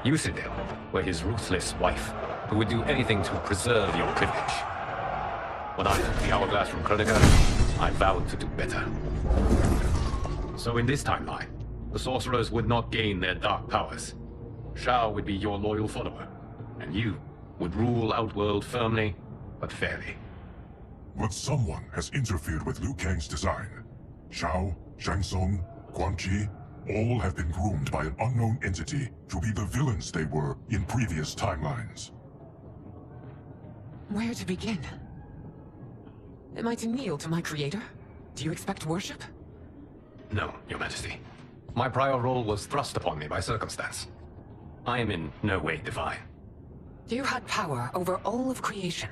Citadel were his ruthless wife, who would do anything to preserve your privilege. When I took the Hourglass from Kronika, I vowed to do better. So in this timeline, the sorcerers would not gain their dark powers. Shao would be your loyal follower, and you would rule Outworld firmly, but fairly. But someone has interfered with Liu Kang's design. Shao, Shang Tsung, Quan Chi, all have been groomed by an unknown entity to be the villains they were in previous timelines. Where to begin? Am I to kneel to my creator? Do you expect worship? No, Your Majesty. My prior role was thrust upon me by circumstance. I am in no way divine. You had power over all of creation,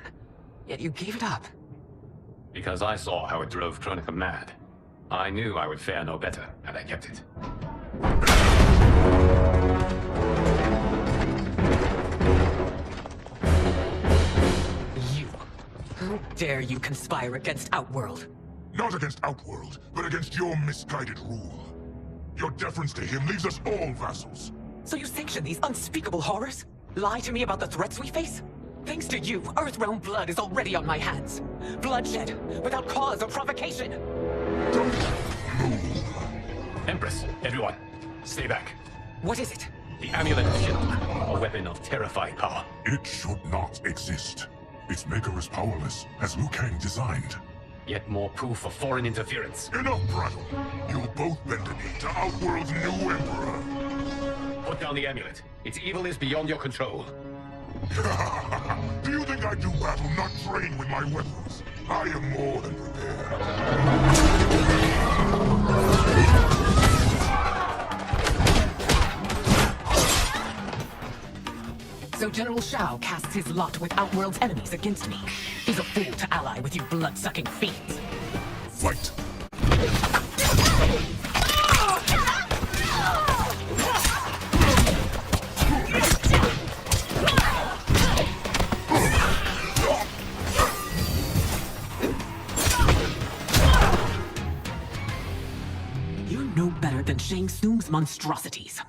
yet you gave it up. Because I saw how it drove Chronica mad. I knew I would fare no better had I kept it. You. How dare you conspire against Outworld? Not against Outworld, but against your misguided rule. Your deference to him leaves us all vassals. So you sanction these unspeakable horrors? Lie to me about the threats we face? Thanks to you, Earthrealm blood is already on my hands. Bloodshed, without cause or provocation. Don't move. Empress, everyone, stay back. What is it? The Amulet of Shield, a weapon of terrifying power. It should not exist. Its maker is powerless, as Liu Kang designed. Yet more proof of foreign interference. Enough prattle. You'll both bend a knee to Outworld's new emperor. Put down the amulet. Its evil is beyond your control. Do you think I do battle not trained with my weapons? I am more than prepared. So General Shao casts his lot with Outworld's enemies against me. He's a fool to ally with you blood-sucking fiends. Fight. You're no better than Shang Tsung's monstrosities.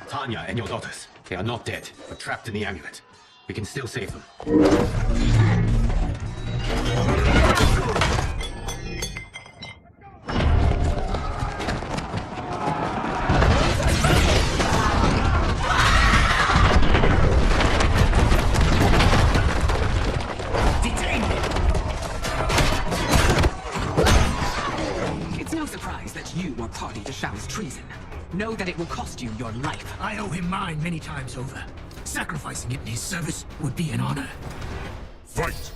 Tanya and your daughters, they are not dead, but trapped in the amulet. We can still save them. It's no surprise that you are party to Shao's treason. Know that it will cost you your life. I owe him mine many times over. Sacrificing it in his service would be an honor. Fight!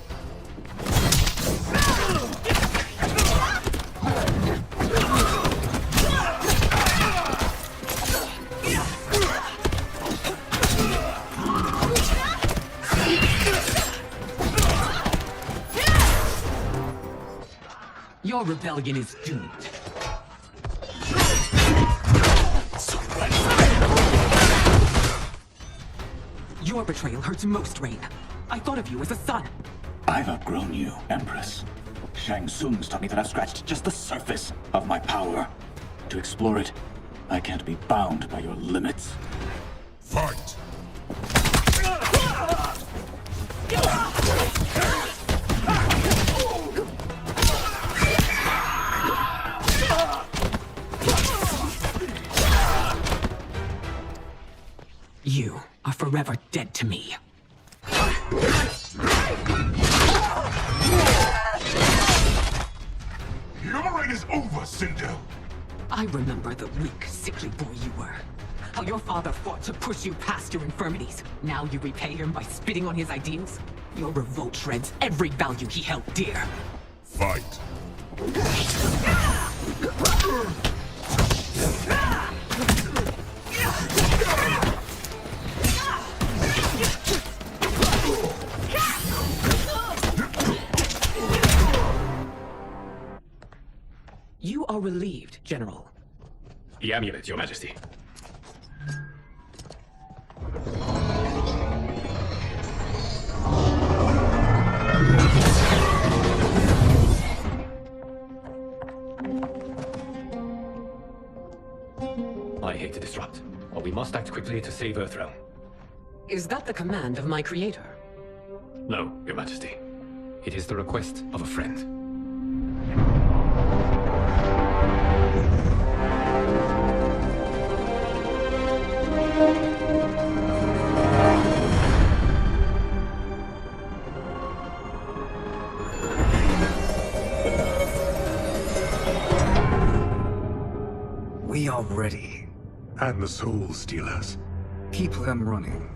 Your rebellion is doomed. Your betrayal hurts most, Rain. I thought of you as a son. I've outgrown you, Empress. Shang Tsung's taught me that I've scratched just the surface of my power. To explore it, I can't be bound by your limits. Fight! You are forever dead to me. Your reign is over, Sindel. I remember the weak, sickly boy you were. How your father fought to push you past your infirmities. Now you repay him by spitting on his ideals? Your revolt shreds every value he held dear. Fight. You are relieved, General. The amulet, Your Majesty. I hate to disrupt, but we must act quickly to save Earthrealm. Is that the command of my creator? No, Your Majesty. It is the request of a friend. We are ready. And the Soul Stealers. Keep them running.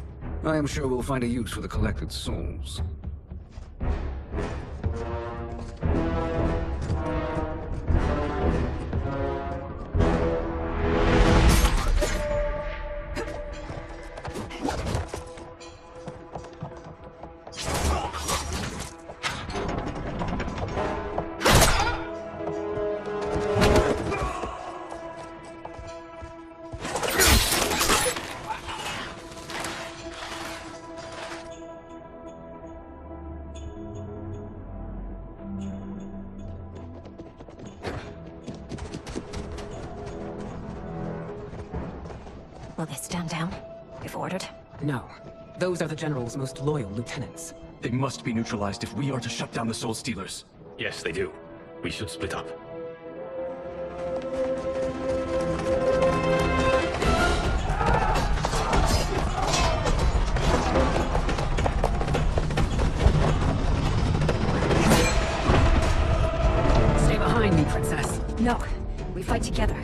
I am sure we'll find a use for the collected souls. Will they stand down, if ordered? No. Those are the General's most loyal lieutenants. They must be neutralized if we are to shut down the Soul Stealers. Yes, they do. We should split up. Stay behind me, Princess. No, we fight together.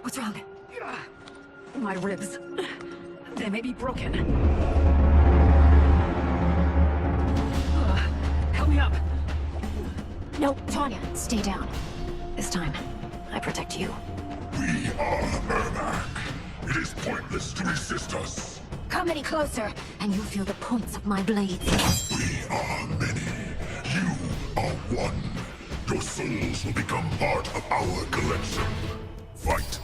What's wrong? My ribs. They may be broken. Help me up. No, Tanya, stay down. This time, I protect you. We are Ermac. It is pointless to resist us. Come any closer, and you'll feel the points of my blades. We are many. You are one. Your souls will become part of our collection. Fight.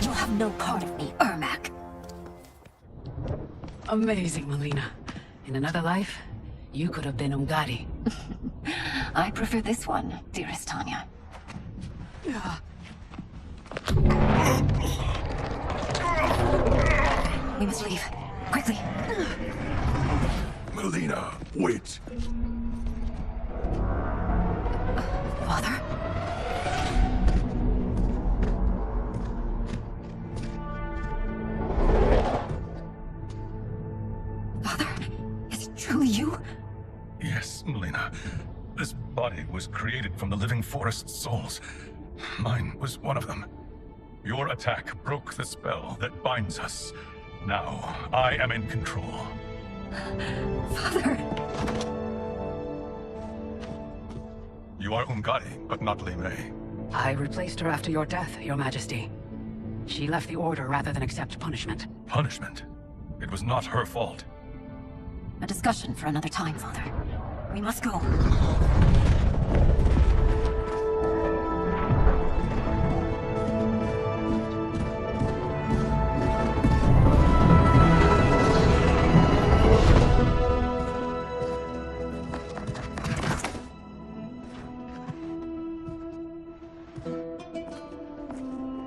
You'll have no part of me, Ermac. Amazing, Melina. In another life, you could have been Ungadi. I prefer this one, dearest Tanya. We must leave. Quickly. Melina, wait. Father? Father? Is it truly you? Yes, Melina. This body was created from the living forest's souls. Mine was one of them. Your attack broke the spell that binds us. Now, I am in control. Father! You are Ungadi, but not Li Mei. I replaced her after your death, Your Majesty. She left the Order rather than accept punishment. Punishment? It was not her fault. A discussion for another time, Father. We must go.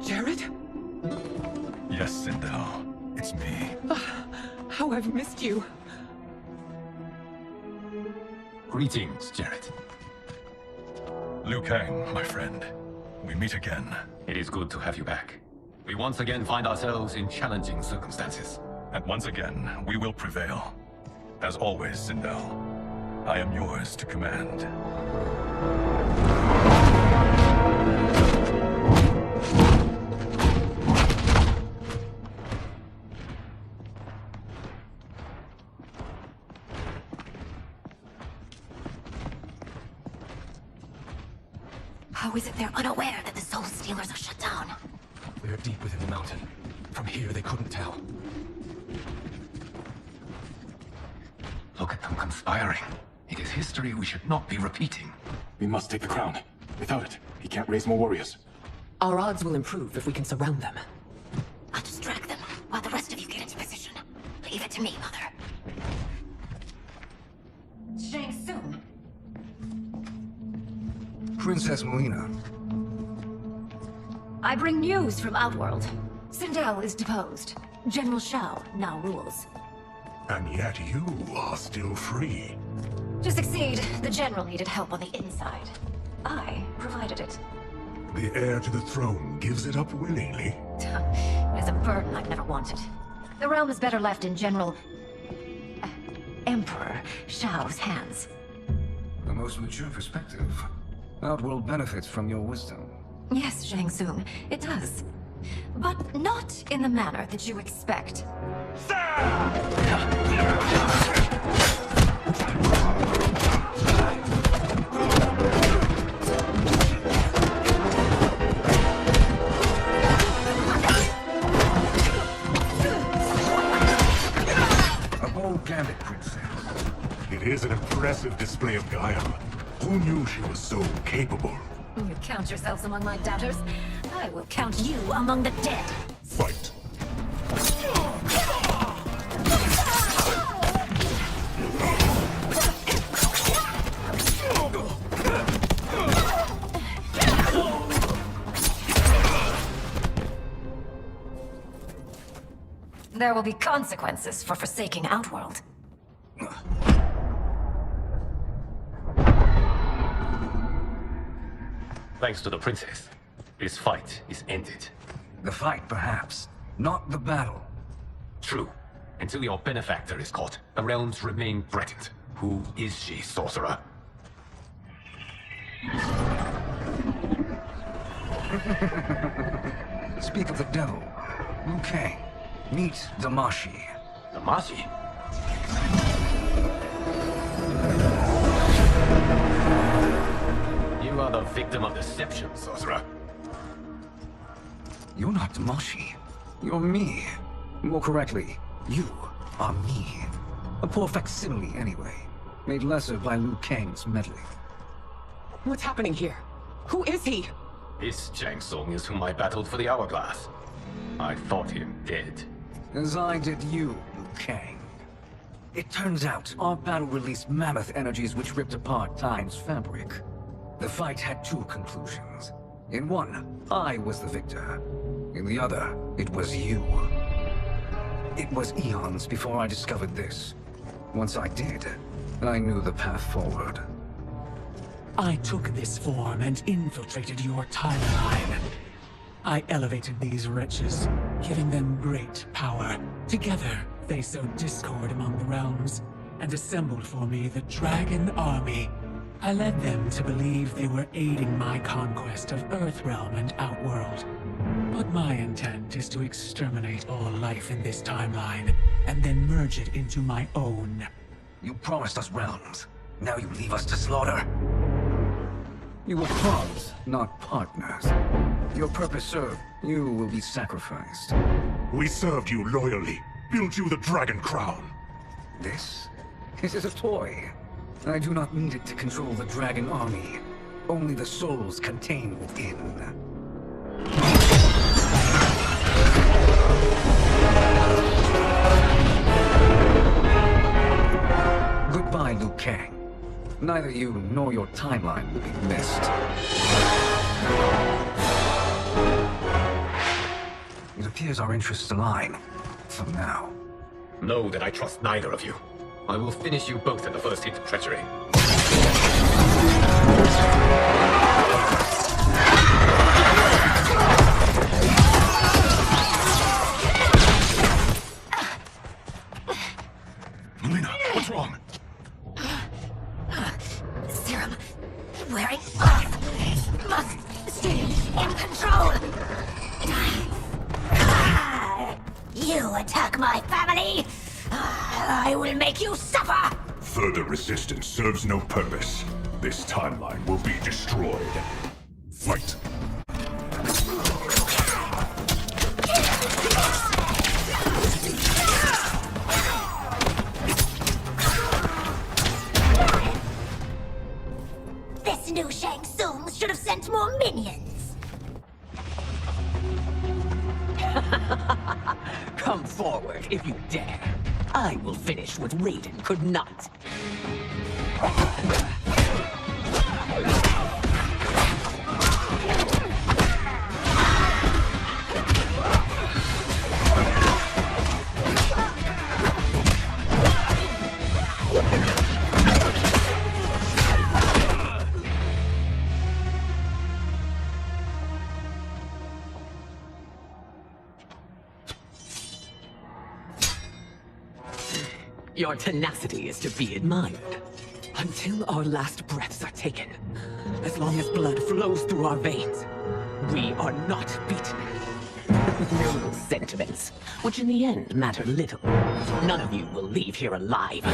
Jared? Yes, Sindel. It's me. How I've missed you. Greetings, Jared. Liu Kang, my friend. We meet again. It is good to have you back. We once again find ourselves in challenging circumstances. And once again, we will prevail. As always, Sindel, I am yours to command. How is it they're unaware that the Soul Stealers are shut down? They're deep within the mountain. From here, they couldn't tell. Look at them conspiring. It is history we should not be repeating. We must take the crown. Without it, he can't raise more warriors. Our odds will improve if we can surround them. I'll distract them while the rest of you get into position. Leave it to me, Mother. Shang Tsung. Princess Melina. I bring news from Outworld. Sindel is deposed. General Shao now rules. And yet you are still free. To succeed, the General needed help on the inside. I provided it. The heir to the throne gives it up willingly. It is a burden I've never wanted. The realm is better left in General... Emperor Shao's hands. A most mature perspective. Outworld benefits from your wisdom. Yes, Shang Tsung, it does. But not in the manner that you expect. impressive display of guile. Who knew she was so capable? You count yourselves among my doubters. I will count you among the dead. Fight. There will be consequences for forsaking Outworld. Thanks to the princess, this fight is ended. The fight, perhaps. Not the battle. True. Until your benefactor is caught, the realms remain threatened. Who is she, sorcerer? Speak of the devil. Okay. Meet Damashi. Damashi? You are the victim of deception, sorcerer. You're not Damashi. You're me. More correctly, you are me. A poor facsimile, anyway. Made lesser by Liu Kang's meddling. What's happening here? Who is he? This Shang Tsung is whom I battled for the Hourglass. I thought him dead. As I did you, Liu Kang. It turns out, our battle released mammoth energies which ripped apart time's fabric. The fight had two conclusions. In one, I was the victor. In the other, it was you. It was eons before I discovered this. Once I did, I knew the path forward. I took this form and infiltrated your timeline. I elevated these wretches, giving them great power. Together, they sowed discord among the realms, and assembled for me the Dragon Army. I led them to believe they were aiding my conquest of Earthrealm and Outworld. But my intent is to exterminate all life in this timeline, and then merge it into my own. You promised us realms. Now you leave us to slaughter? You were pawns, not partners. Your purpose served, you will be sacrificed. We served you loyally, built you the Dragon Crown. This is a toy. I do not need it to control the Dragon Army. Only the souls contained within. Goodbye, Liu Kang. Neither you nor your timeline will be missed. It appears our interests align. For now. Know that I trust neither of you. I will finish you both at the first hint of treachery. Melina, what's wrong? Serum wearing off. Must stay in control. You attack my family. I will make you suffer! Further resistance serves no purpose. This timeline will be destroyed. Fight! This new Shang Tsung should have sent more minions! Come forward if you dare. I will finish what Raiden could not. Your tenacity is to be admired. Until our last breaths are taken, as long as blood flows through our veins, we are not beaten. No sentiments, which in the end matter little. None of you will leave here alive.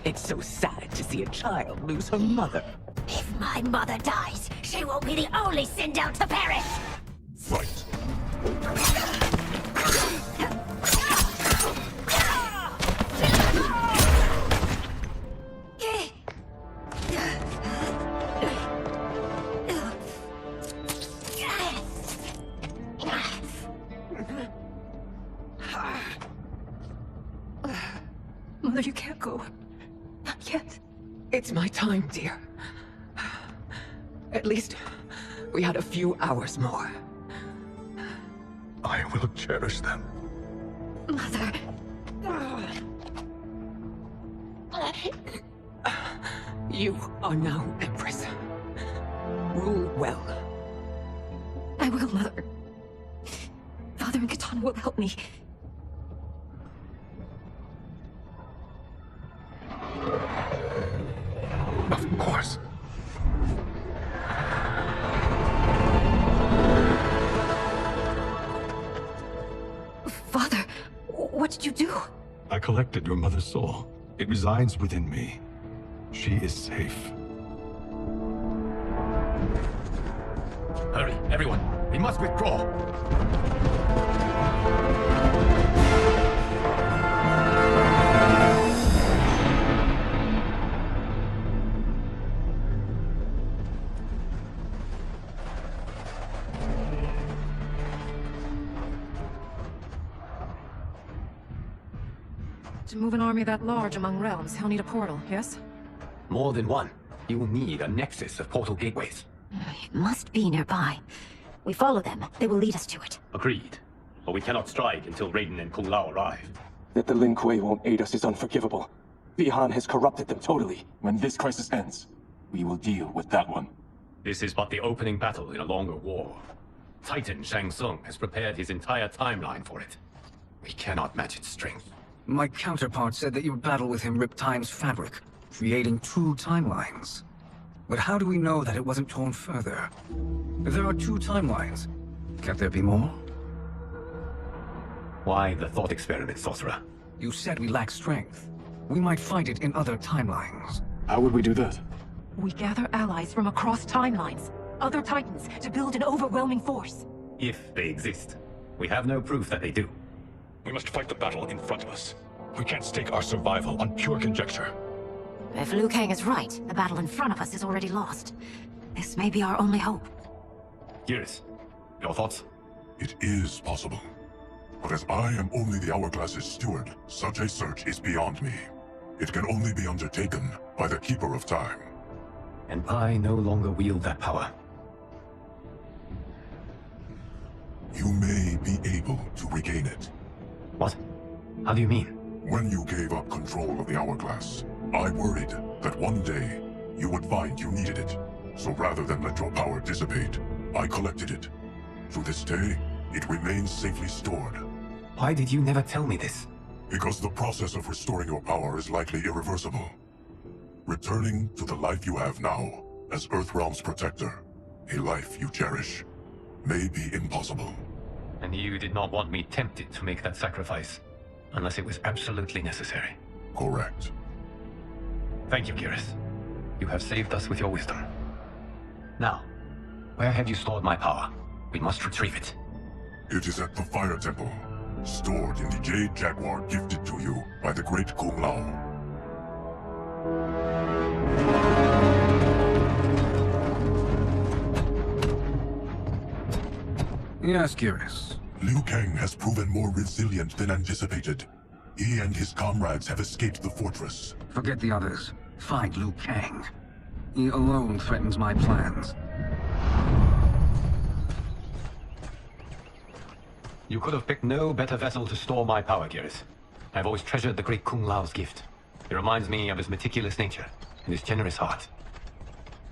It's so sad to see a child lose her mother. If my mother dies, she won't be the only send out to perish! Fight! Mother, you can't go. Not yet. It's my time, dear. At least, we had a few hours more. I will cherish them. Mother... You are now Empress. Rule well. I will, Mother. Father and Katana will help me. Of course. Father, what did you do? I collected your mother's soul. It resides within me. She is safe. Hurry, everyone. We must withdraw. To move an army that large among realms, he'll need a portal, yes? More than one. You will need a nexus of portal gateways. It must be nearby. We follow them. They will lead us to it. Agreed. But we cannot strike until Raiden and Kung Lao arrive. That the Lin Kuei won't aid us is unforgivable. Bihan has corrupted them totally. When this crisis ends, we will deal with that one. This is but the opening battle in a longer war. Titan Shang Tsung has prepared his entire timeline for it. We cannot match its strength. My counterpart said that your battle with him ripped time's fabric, creating 2 timelines. But how do we know that it wasn't torn further? If there are 2 timelines, can't there be more? Why the thought experiment, Sorcerer? You said we lack strength. We might find it in other timelines. How would we do that? We gather allies from across timelines, other Titans, to build an overwhelming force. If they exist. We have no proof that they do. We must fight the battle in front of us. We can't stake our survival on pure conjecture. If Liu Kang is right, the battle in front of us is already lost. This may be our only hope. Geras, your thoughts? It is possible. But as I am only the Hourglass's steward, such a search is beyond me. It can only be undertaken by the Keeper of Time. And I no longer wield that power. You may be able to regain it. What? How do you mean? When you gave up control of the Hourglass, I worried that one day you would find you needed it. So rather than let your power dissipate, I collected it. To this day, it remains safely stored. Why did you never tell me this? Because the process of restoring your power is likely irreversible. Returning to the life you have now, as Earthrealm's protector, a life you cherish, may be impossible. And you did not want me tempted to make that sacrifice, unless it was absolutely necessary. Correct. Thank you, Geras. You have saved us with your wisdom. Now, where have you stored my power? We must retrieve it. It is at the Fire Temple, stored in the Jade Jaguar gifted to you by the great Kung Lao. Yes, Geras. Liu Kang has proven more resilient than anticipated. He and his comrades have escaped the fortress. Forget the others. Find Liu Kang. He alone threatens my plans. You could have picked no better vessel to store my power, Geras. I've always treasured the great Kung Lao's gift. It reminds me of his meticulous nature and his generous heart.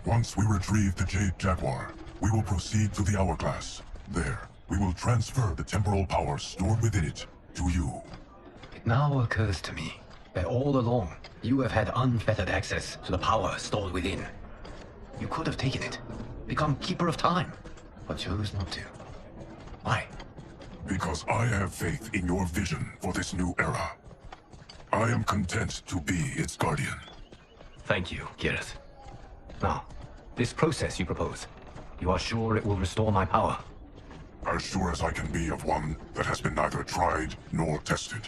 Once we retrieve the Jade Jaguar, we will proceed to the Hourglass. There, we will transfer the temporal power stored within it to you. It now occurs to me that all along, you have had unfettered access to the power stored within. You could have taken it, become Keeper of Time, but chose not to. Why? Because I have faith in your vision for this new era. I am content to be its guardian. Thank you, Kirith. Now, this process you propose, you are sure it will restore my power? As sure as I can be of one that has been neither tried nor tested.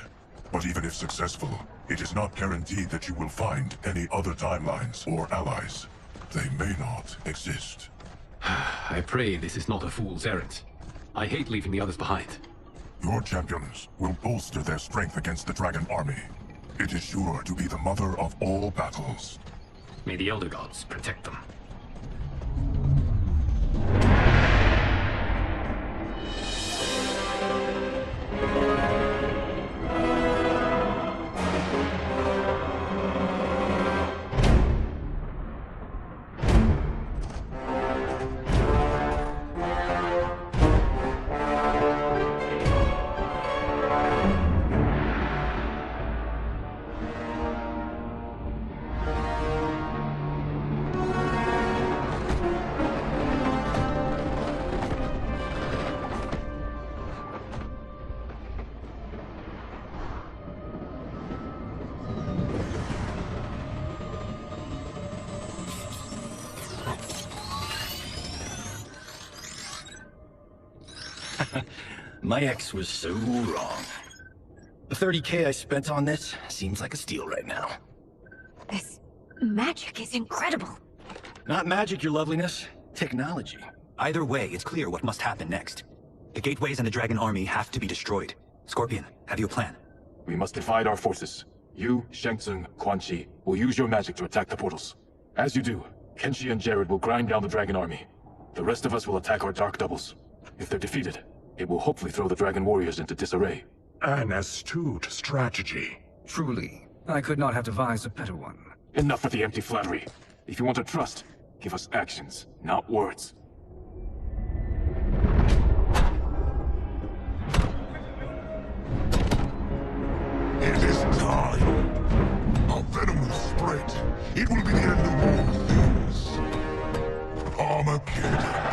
But even if successful, it is not guaranteed that you will find any other timelines or allies. They may not exist. I pray this is not a fool's errand. I hate leaving the others behind. Your champions will bolster their strength against the Dragon Army. It is sure to be the mother of all battles. May the Elder Gods protect them. My ex was so wrong. The 30K I spent on this seems like a steal right now. This magic is incredible. Not magic, your loveliness. Technology. Either way, it's clear what must happen next. The gateways and the Dragon Army have to be destroyed. Scorpion, have you a plan? We must divide our forces. You, Shang Tsung, Quan Chi will use your magic to attack the portals. As you do, Kenshi and Jared will grind down the Dragon Army. The rest of us will attack our Dark Doubles. If they're defeated, it will hopefully throw the Dragon Warriors into disarray. An astute strategy. Truly, I could not have devised a better one. Enough with the empty flattery. If you want to trust, give us actions, not words. It is time. A venom will spread. It will be the end of all things. Armageddon.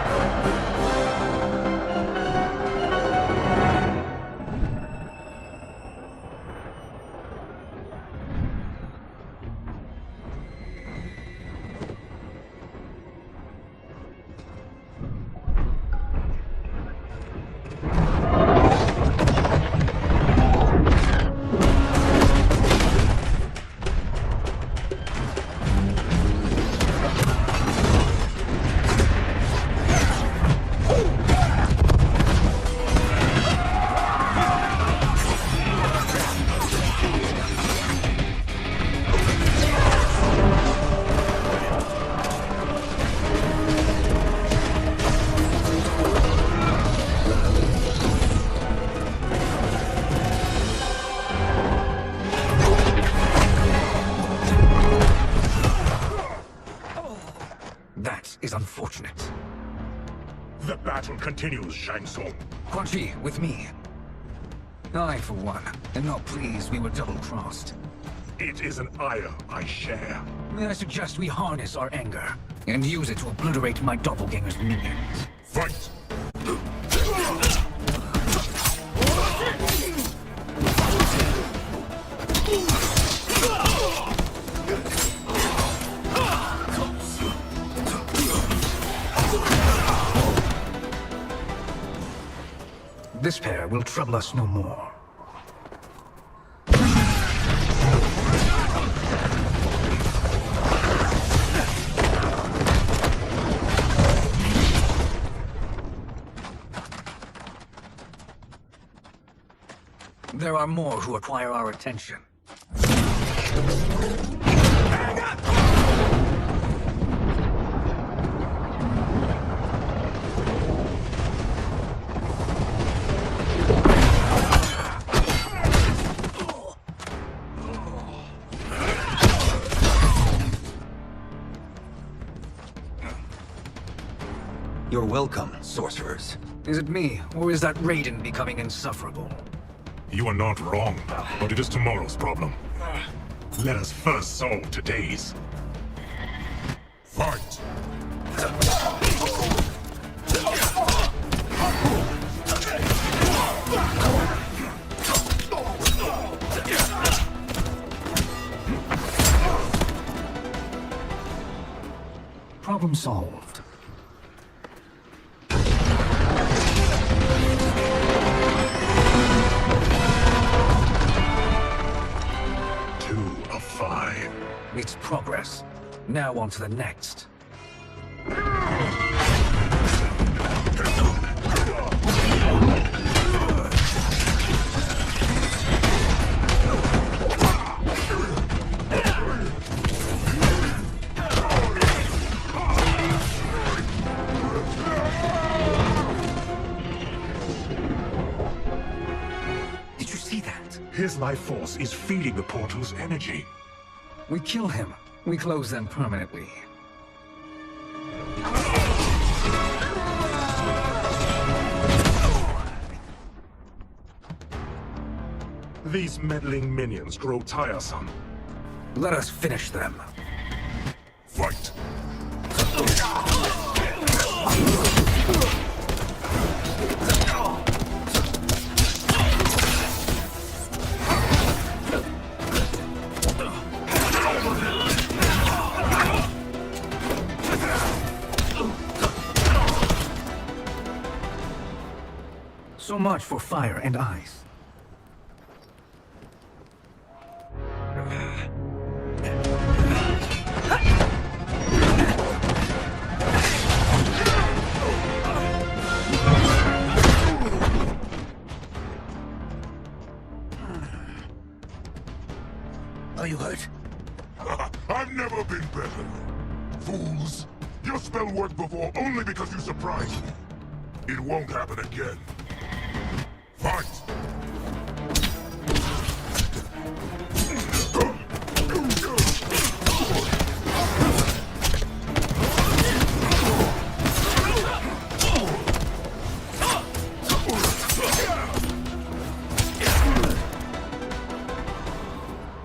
Unfortunate. The battle continues, Shang Tsung. Quan Chi, with me. I, for one, am not pleased we were double-crossed. It is an ire I share. May I suggest we harness our anger and use it to obliterate my doppelganger's minions? Fight! This pair will trouble us no more. There are more who require our attention. You're welcome, sorcerers. Is it me, or is that Raiden becoming insufferable? You are not wrong, but it is tomorrow's problem. Let us first solve today's. Fight! Problem solved. Two of 5. It's progress. Now on to the next. Did you see that? His life force is feeding the portal's energy. We kill him. We close them permanently. These meddling minions grow tiresome. Let us finish them. Fight! So much for fire and ice. Are you hurt? I've never been better. Fools! Your spell worked before only because you surprised me. It won't happen again. Fight!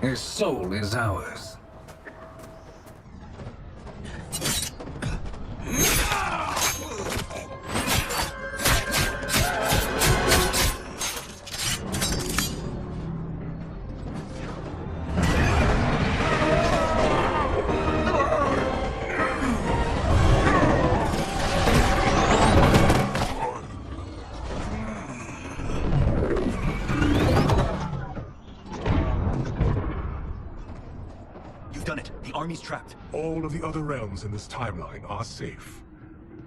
His soul is ours. Army's trapped. All of the other realms in this timeline are safe.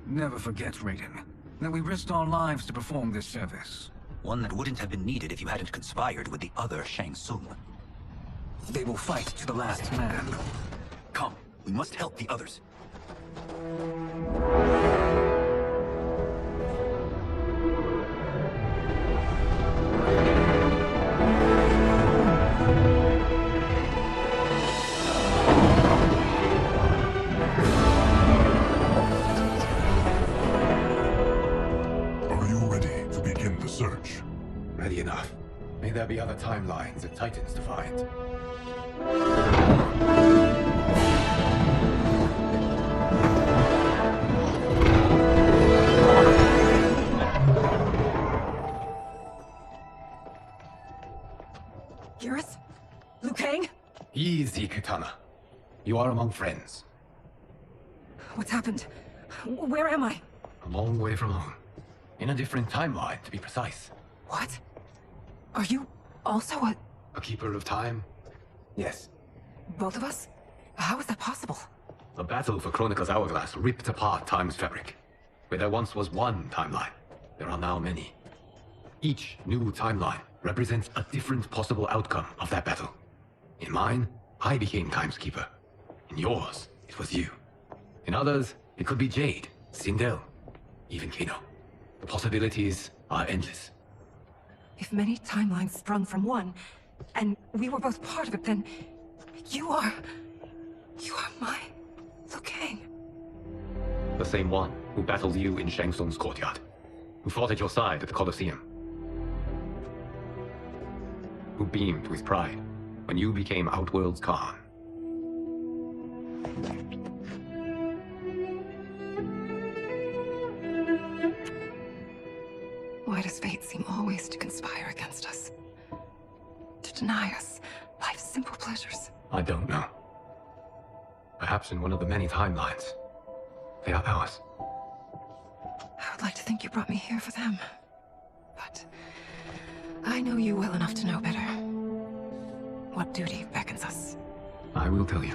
Never forget, Raiden, that we risked our lives to perform this service. One that wouldn't have been needed if you hadn't conspired with the other Shang Tsung. They will fight to the last man. Come, we must help the others. Search. Ready enough. May there be other timelines and titans to find. Garrus? Liu Kang? Easy, Katana. You are among friends. What's happened? Where am I? A long way from home. In a different timeline, to be precise. What? Are you also a keeper of time? Yes. Both of us? How is that possible? The battle for Chronica's Hourglass ripped apart time's fabric. Where there once was one timeline, there are now many. Each new timeline represents a different possible outcome of that battle. In mine, I became Time's Keeper. In yours, it was you. In others, it could be Jade, Sindel, even Kano. The possibilities are endless. If many timelines sprung from one, and we were both part of it, then you are my Liu Kang. The same one who battled you in Shang Tsung's courtyard, who fought at your side at the Colosseum, who beamed with pride when you became Outworld's Khan. Why does fate seem always to conspire against us? To deny us life's simple pleasures? I don't know. Perhaps in one of the many timelines, They are ours. I would like to think you brought me here for them. But I know you well enough to know better. What duty beckons us? I will tell you.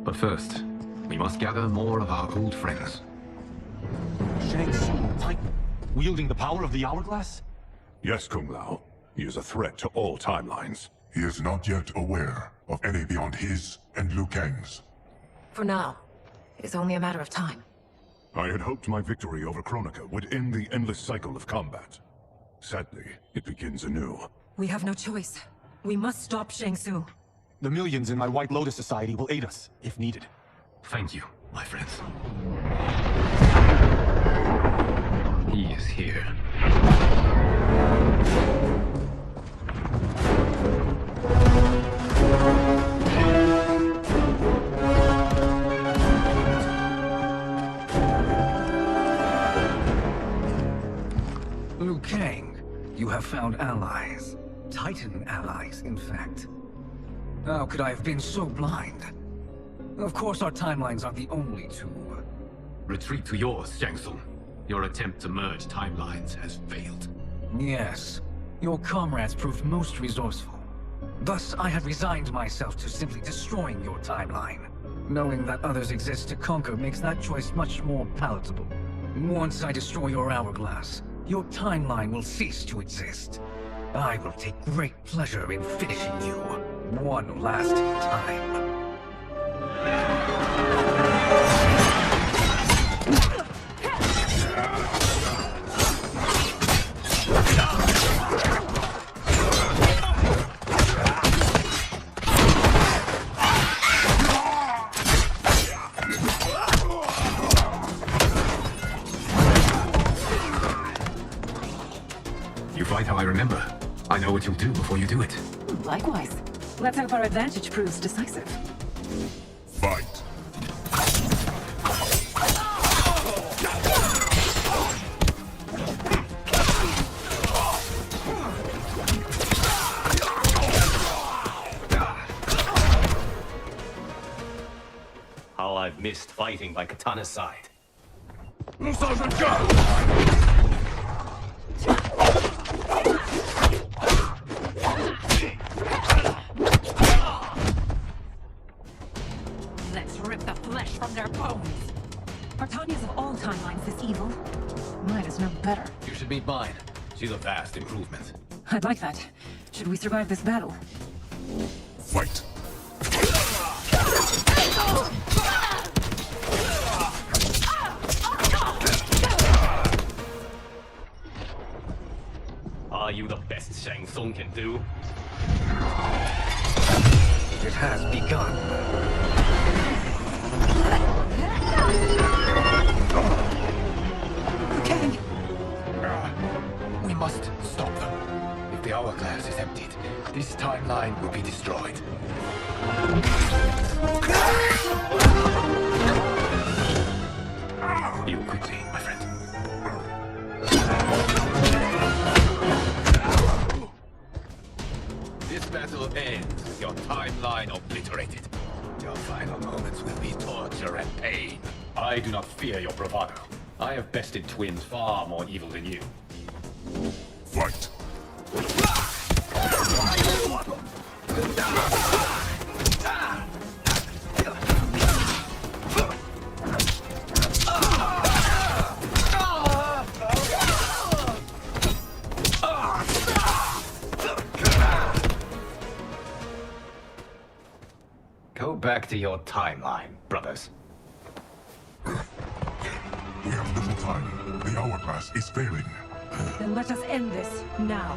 But first, we must gather more of our old friends. Shang Tsung, Titan, wielding the power of the hourglass? Yes, Kung Lao. He is a threat to all timelines. He is not yet aware of any beyond his and Liu Kang's. For now. It is only a matter of time. I had hoped my victory over Kronika would end the endless cycle of combat. Sadly, it begins anew. We have no choice. We must stop Shang Tsung. The millions in my White Lotus Society will aid us, if needed. Thank you, my friends. He is here. Liu Kang, you have found allies. Titan allies, in fact. How could I have been so blind? Of course our timelines are the only two. Retreat to yours, Shang Tsung. Your attempt to merge timelines has failed. Yes. Your comrades proved most resourceful. Thus, I had resigned myself to simply destroying your timeline. Knowing that others exist to conquer makes that choice much more palatable. Once I destroy your hourglass, your timeline will cease to exist. I will take great pleasure in finishing you, one last time. You fight how I remember. I know what you'll do before you do it. Likewise. Let's hope our advantage proves decisive. Fight. How I've missed fighting by Katana's side. Sergeant, go! Let's rip the flesh from their bones. Are Tanya's of all timelines this evil? Might is no better. You should meet mine. She's a vast improvement. I'd like that. Should we survive this battle? Fight. Are you the best Shang Tsung can do? It has begun. Kang! We must stop them. If the hourglass is emptied, this timeline will be destroyed. Heal quickly, my friend. This battle ends with your timeline obliterated. Your final moments will be torture and pain. I do not fear your bravado. I have bested twins far more evil than you. Fight. Go back to your timeline, brothers. We have little time. The hourglass is failing. Then let us end this, now.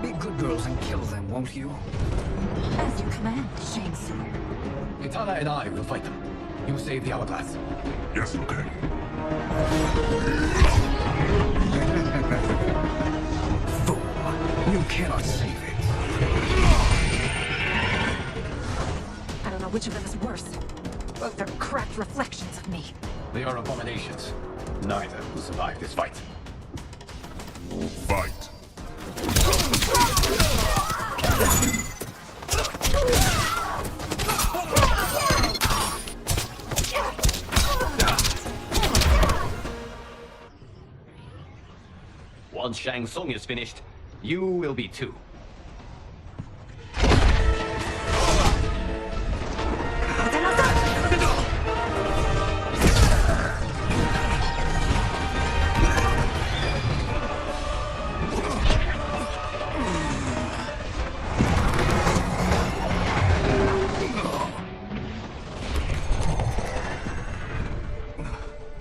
Be good girls and kill them, won't you? As you command, Shang Tsung. Kitana and I will fight them. You save the hourglass. Yes, Liu Kang. Fool! You cannot save it. I don't know which of them is worse. Both are cracked reflections of me. They are abominations. Neither will survive this fight. Fight. once Shang Tsung is finished, you will be too.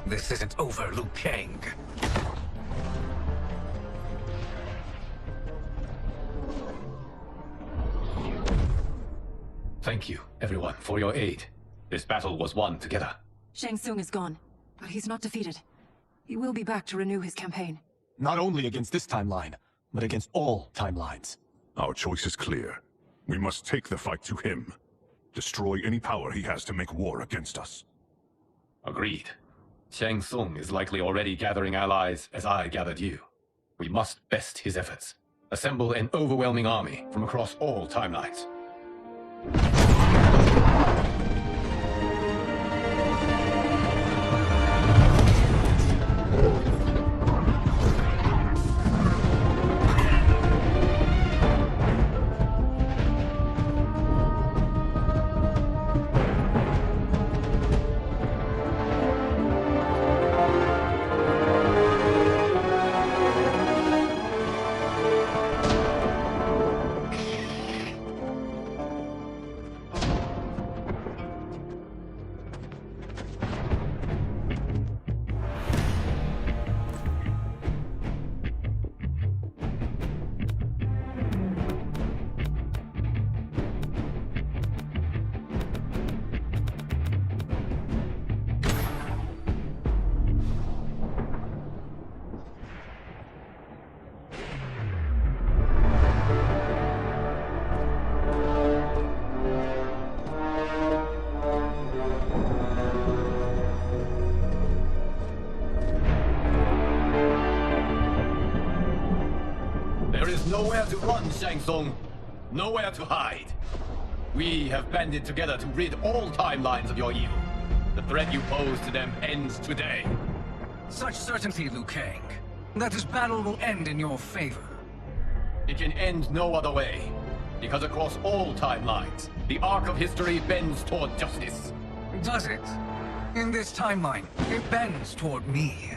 This isn't over, Liu Kang. Thank you, everyone, for your aid. This battle was won together. Shang Tsung is gone, but he's not defeated. He will be back to renew his campaign. Not only against this timeline, but against all timelines. Our choice is clear. We must take the fight to him. Destroy any power he has to make war against us. Agreed. Shang Tsung is likely already gathering allies as I gathered you. We must best his efforts. Assemble an overwhelming army from across all timelines. There is nowhere to run, Shang Tsung. Nowhere to hide. We have banded together to rid all timelines of your evil. The threat you pose to them ends today. Such certainty, Liu Kang, that this battle will end in your favor. It can end no other way. Because across all timelines, the arc of history bends toward justice. Does it? In this timeline, it bends toward me.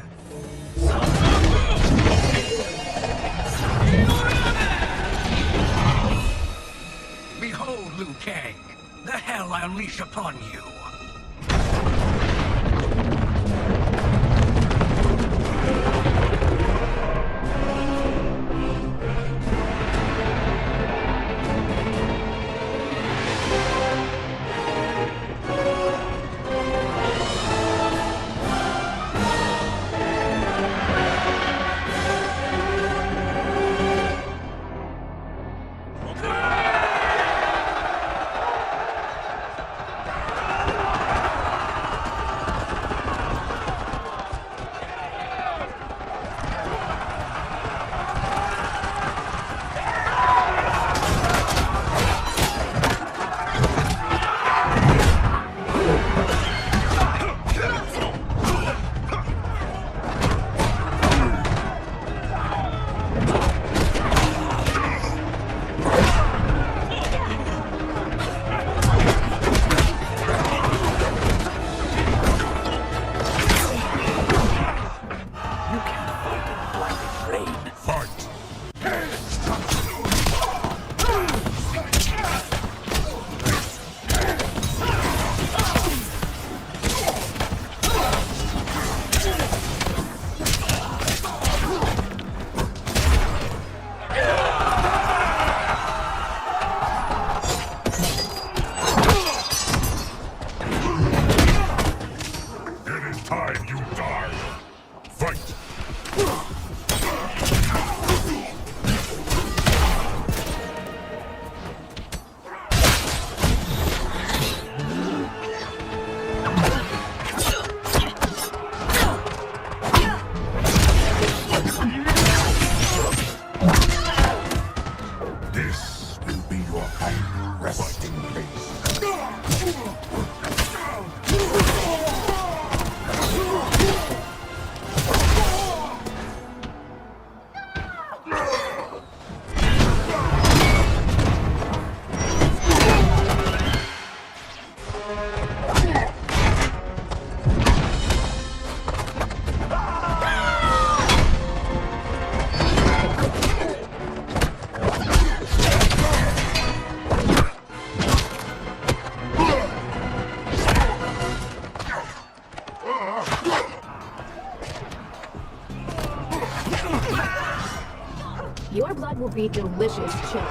Behold, Liu Kang, the hell I unleash upon you. crispy, delicious chip.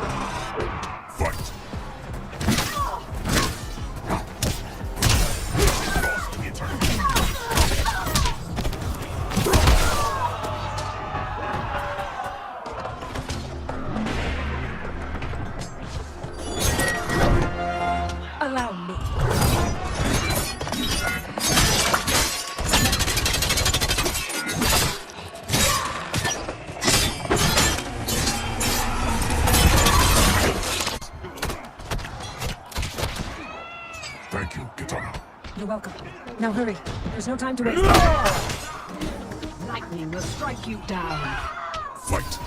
Fight! Allow me. Thank you, Kitana. You're welcome. Now hurry. There's no time to waste. Lightning will strike you down. Fight!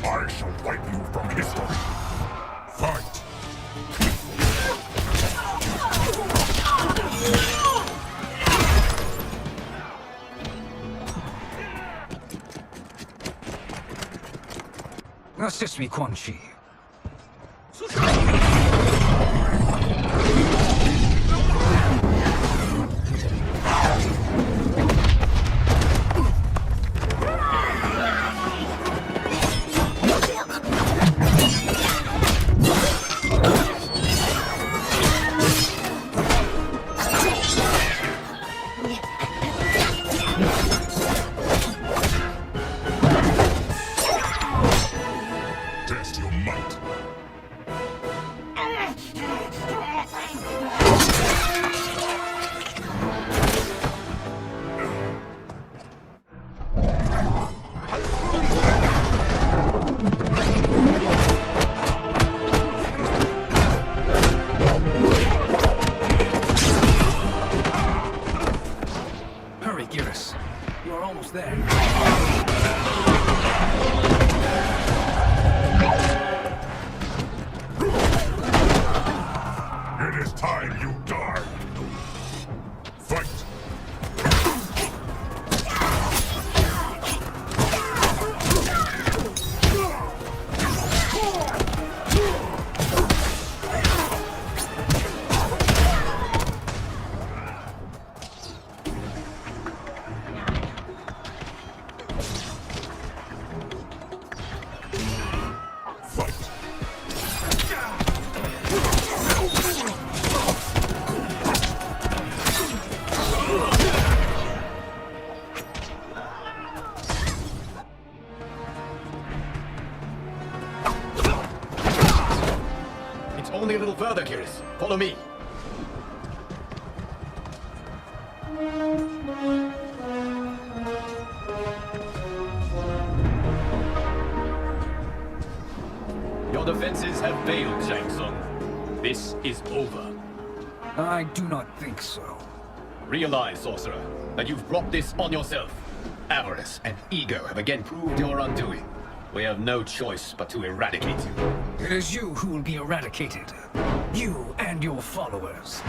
I shall wipe you from history. Fight! Assist me, Quan Chi. Test your might. Hurry, Geras. You are almost there. It is time you die. Fight! Fight! It's only a little further, Geras. Follow me. Your defenses have failed, Shang Tsung. This is over. I do not think so. Realize, sorcerer, that you've brought this on yourself. Avarice and ego have again proved your undoing. We have no choice but to eradicate you. It is you who will be eradicated. You and your followers.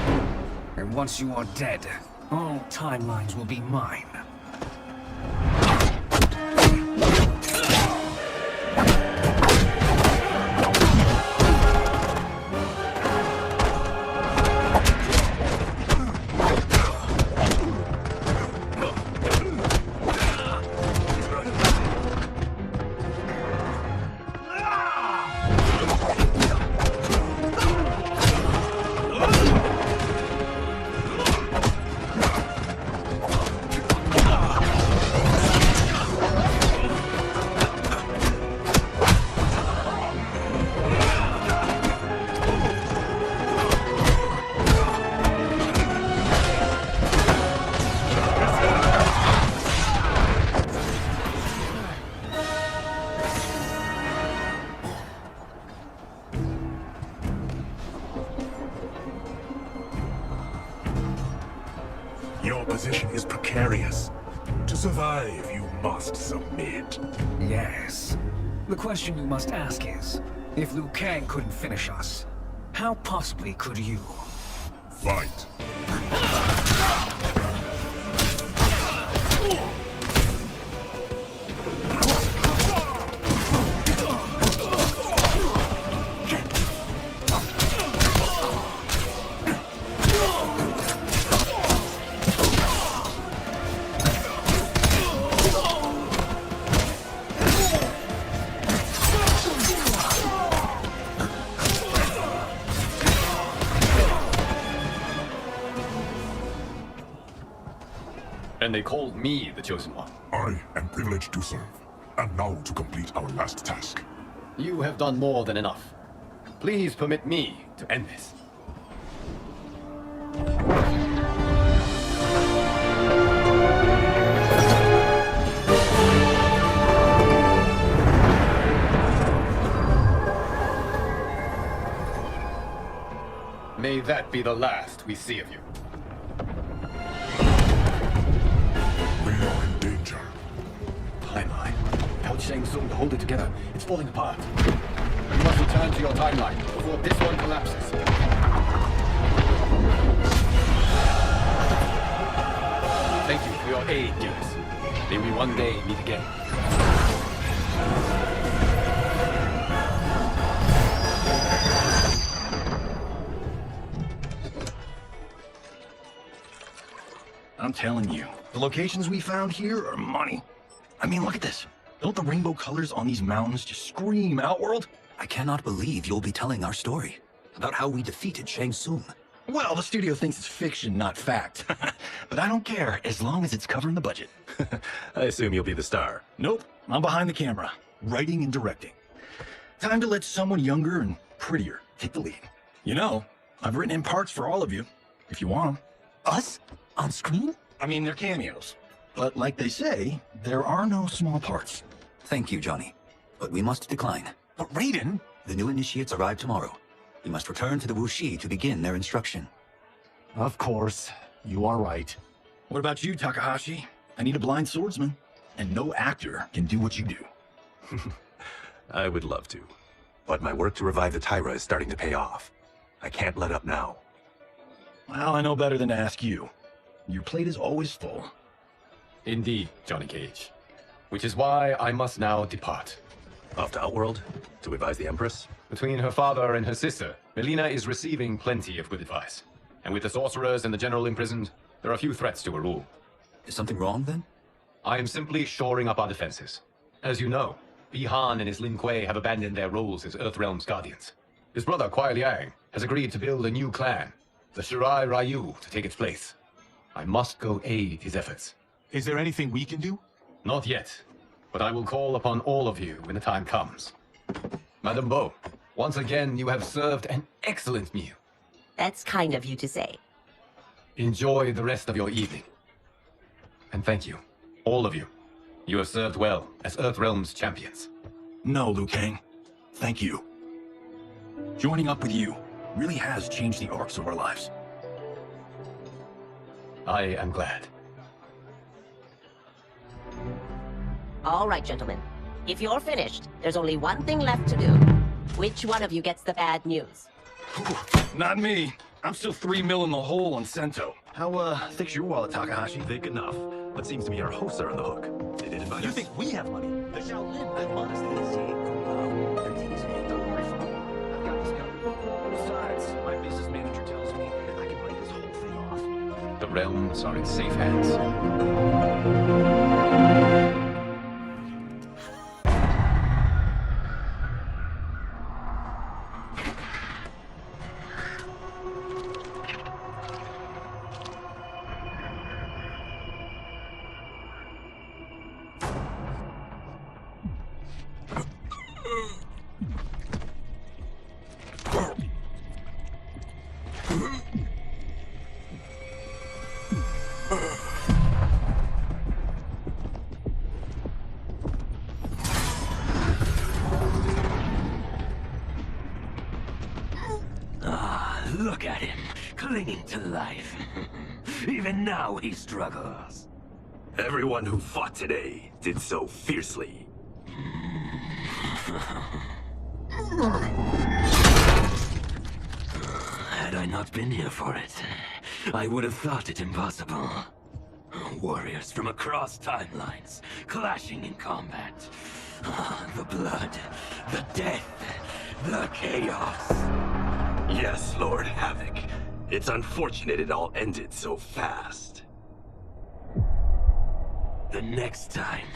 And once you are dead, all timelines will be mine. Your position is precarious. To survive, you must submit. Yes. The question you must ask is, if Liu Kang couldn't finish us, How possibly could you? Fight. And they called me the Chosen One. I am privileged to serve, and now to complete our last task. You have done more than enough. Please permit me to end this. May that be the last we see of you. We are in danger. Timeline. Help Shang Tsung to hold it together. It's falling apart. You must return to your timeline before this one collapses. Thank you for your aid, Gillis. May we one day meet again. I'm telling you, the locations we found here are money. I mean, look at this. Don't the rainbow colors on these mountains just scream Outworld? I cannot believe you'll be telling our story about how we defeated Shang Tsung. Well, the studio thinks it's fiction, not fact. But I don't care, as long as it's covering the budget. I assume you'll be the star. Nope, I'm behind the camera, writing and directing. Time to let someone younger and prettier take the lead. You know, I've written in parts for all of you, if you want them. Us? On screen? I mean, they're cameos. But like they say, there are no small parts. Thank you, Johnny. But we must decline. But Raiden? The new initiates arrive tomorrow. You must return to the Wuxi to begin their instruction. Of course. You are right. What about you, Takahashi? I need a blind swordsman. And no actor can do what you do. I would love to. But my work to revive the Tyra is starting to pay off. I can't let up now. Well, I know better than to ask you. Your plate is always full. Indeed, Johnny Cage. Which is why I must now depart. Off to Outworld? To advise the Empress? Between her father and her sister, Melina is receiving plenty of good advice. And with the sorcerers and the general imprisoned, there are few threats to her rule. Is something wrong, then? I am simply shoring up our defenses. As you know, Bi Han and his Lin Kuei have abandoned their roles as Earthrealm's guardians. His brother, Kuai Liang, has agreed to build a new clan, the Shirai Ryu, to take its place. I must go aid his efforts. Is there anything we can do? Not yet, but I will call upon all of you when the time comes. Madame Bo, once again you have served an excellent meal. That's kind of you to say. Enjoy the rest of your evening. And thank you, all of you. You have served well as Earthrealm's champions. No, Liu Kang. Thank you. Joining up with you really has changed the arcs of our lives. I am glad. All right, gentlemen. If you're finished, there's only one thing left to do. Which one of you gets the bad news? Not me. I'm still 3 mil in the hole on Sento. How, thick's your wallet, Takahashi? Thick enough. But seems to me our hosts are on the hook. They did invite us. You think we have money? The Shaolin have modestly seen Kombat. They're teasing me. Don't worry, I've got this covered. Besides, my business manager tells me I can write this whole thing off. The realms are in safe hands. Look at him, clinging to life. Even now he struggles. Everyone who fought today did so fiercely. Had I not been here for it, I would have thought it impossible. Warriors from across timelines, clashing in combat. The blood, the death, the chaos. Yes, Lord Havoc. It's unfortunate it all ended so fast. The next time,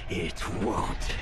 it won't.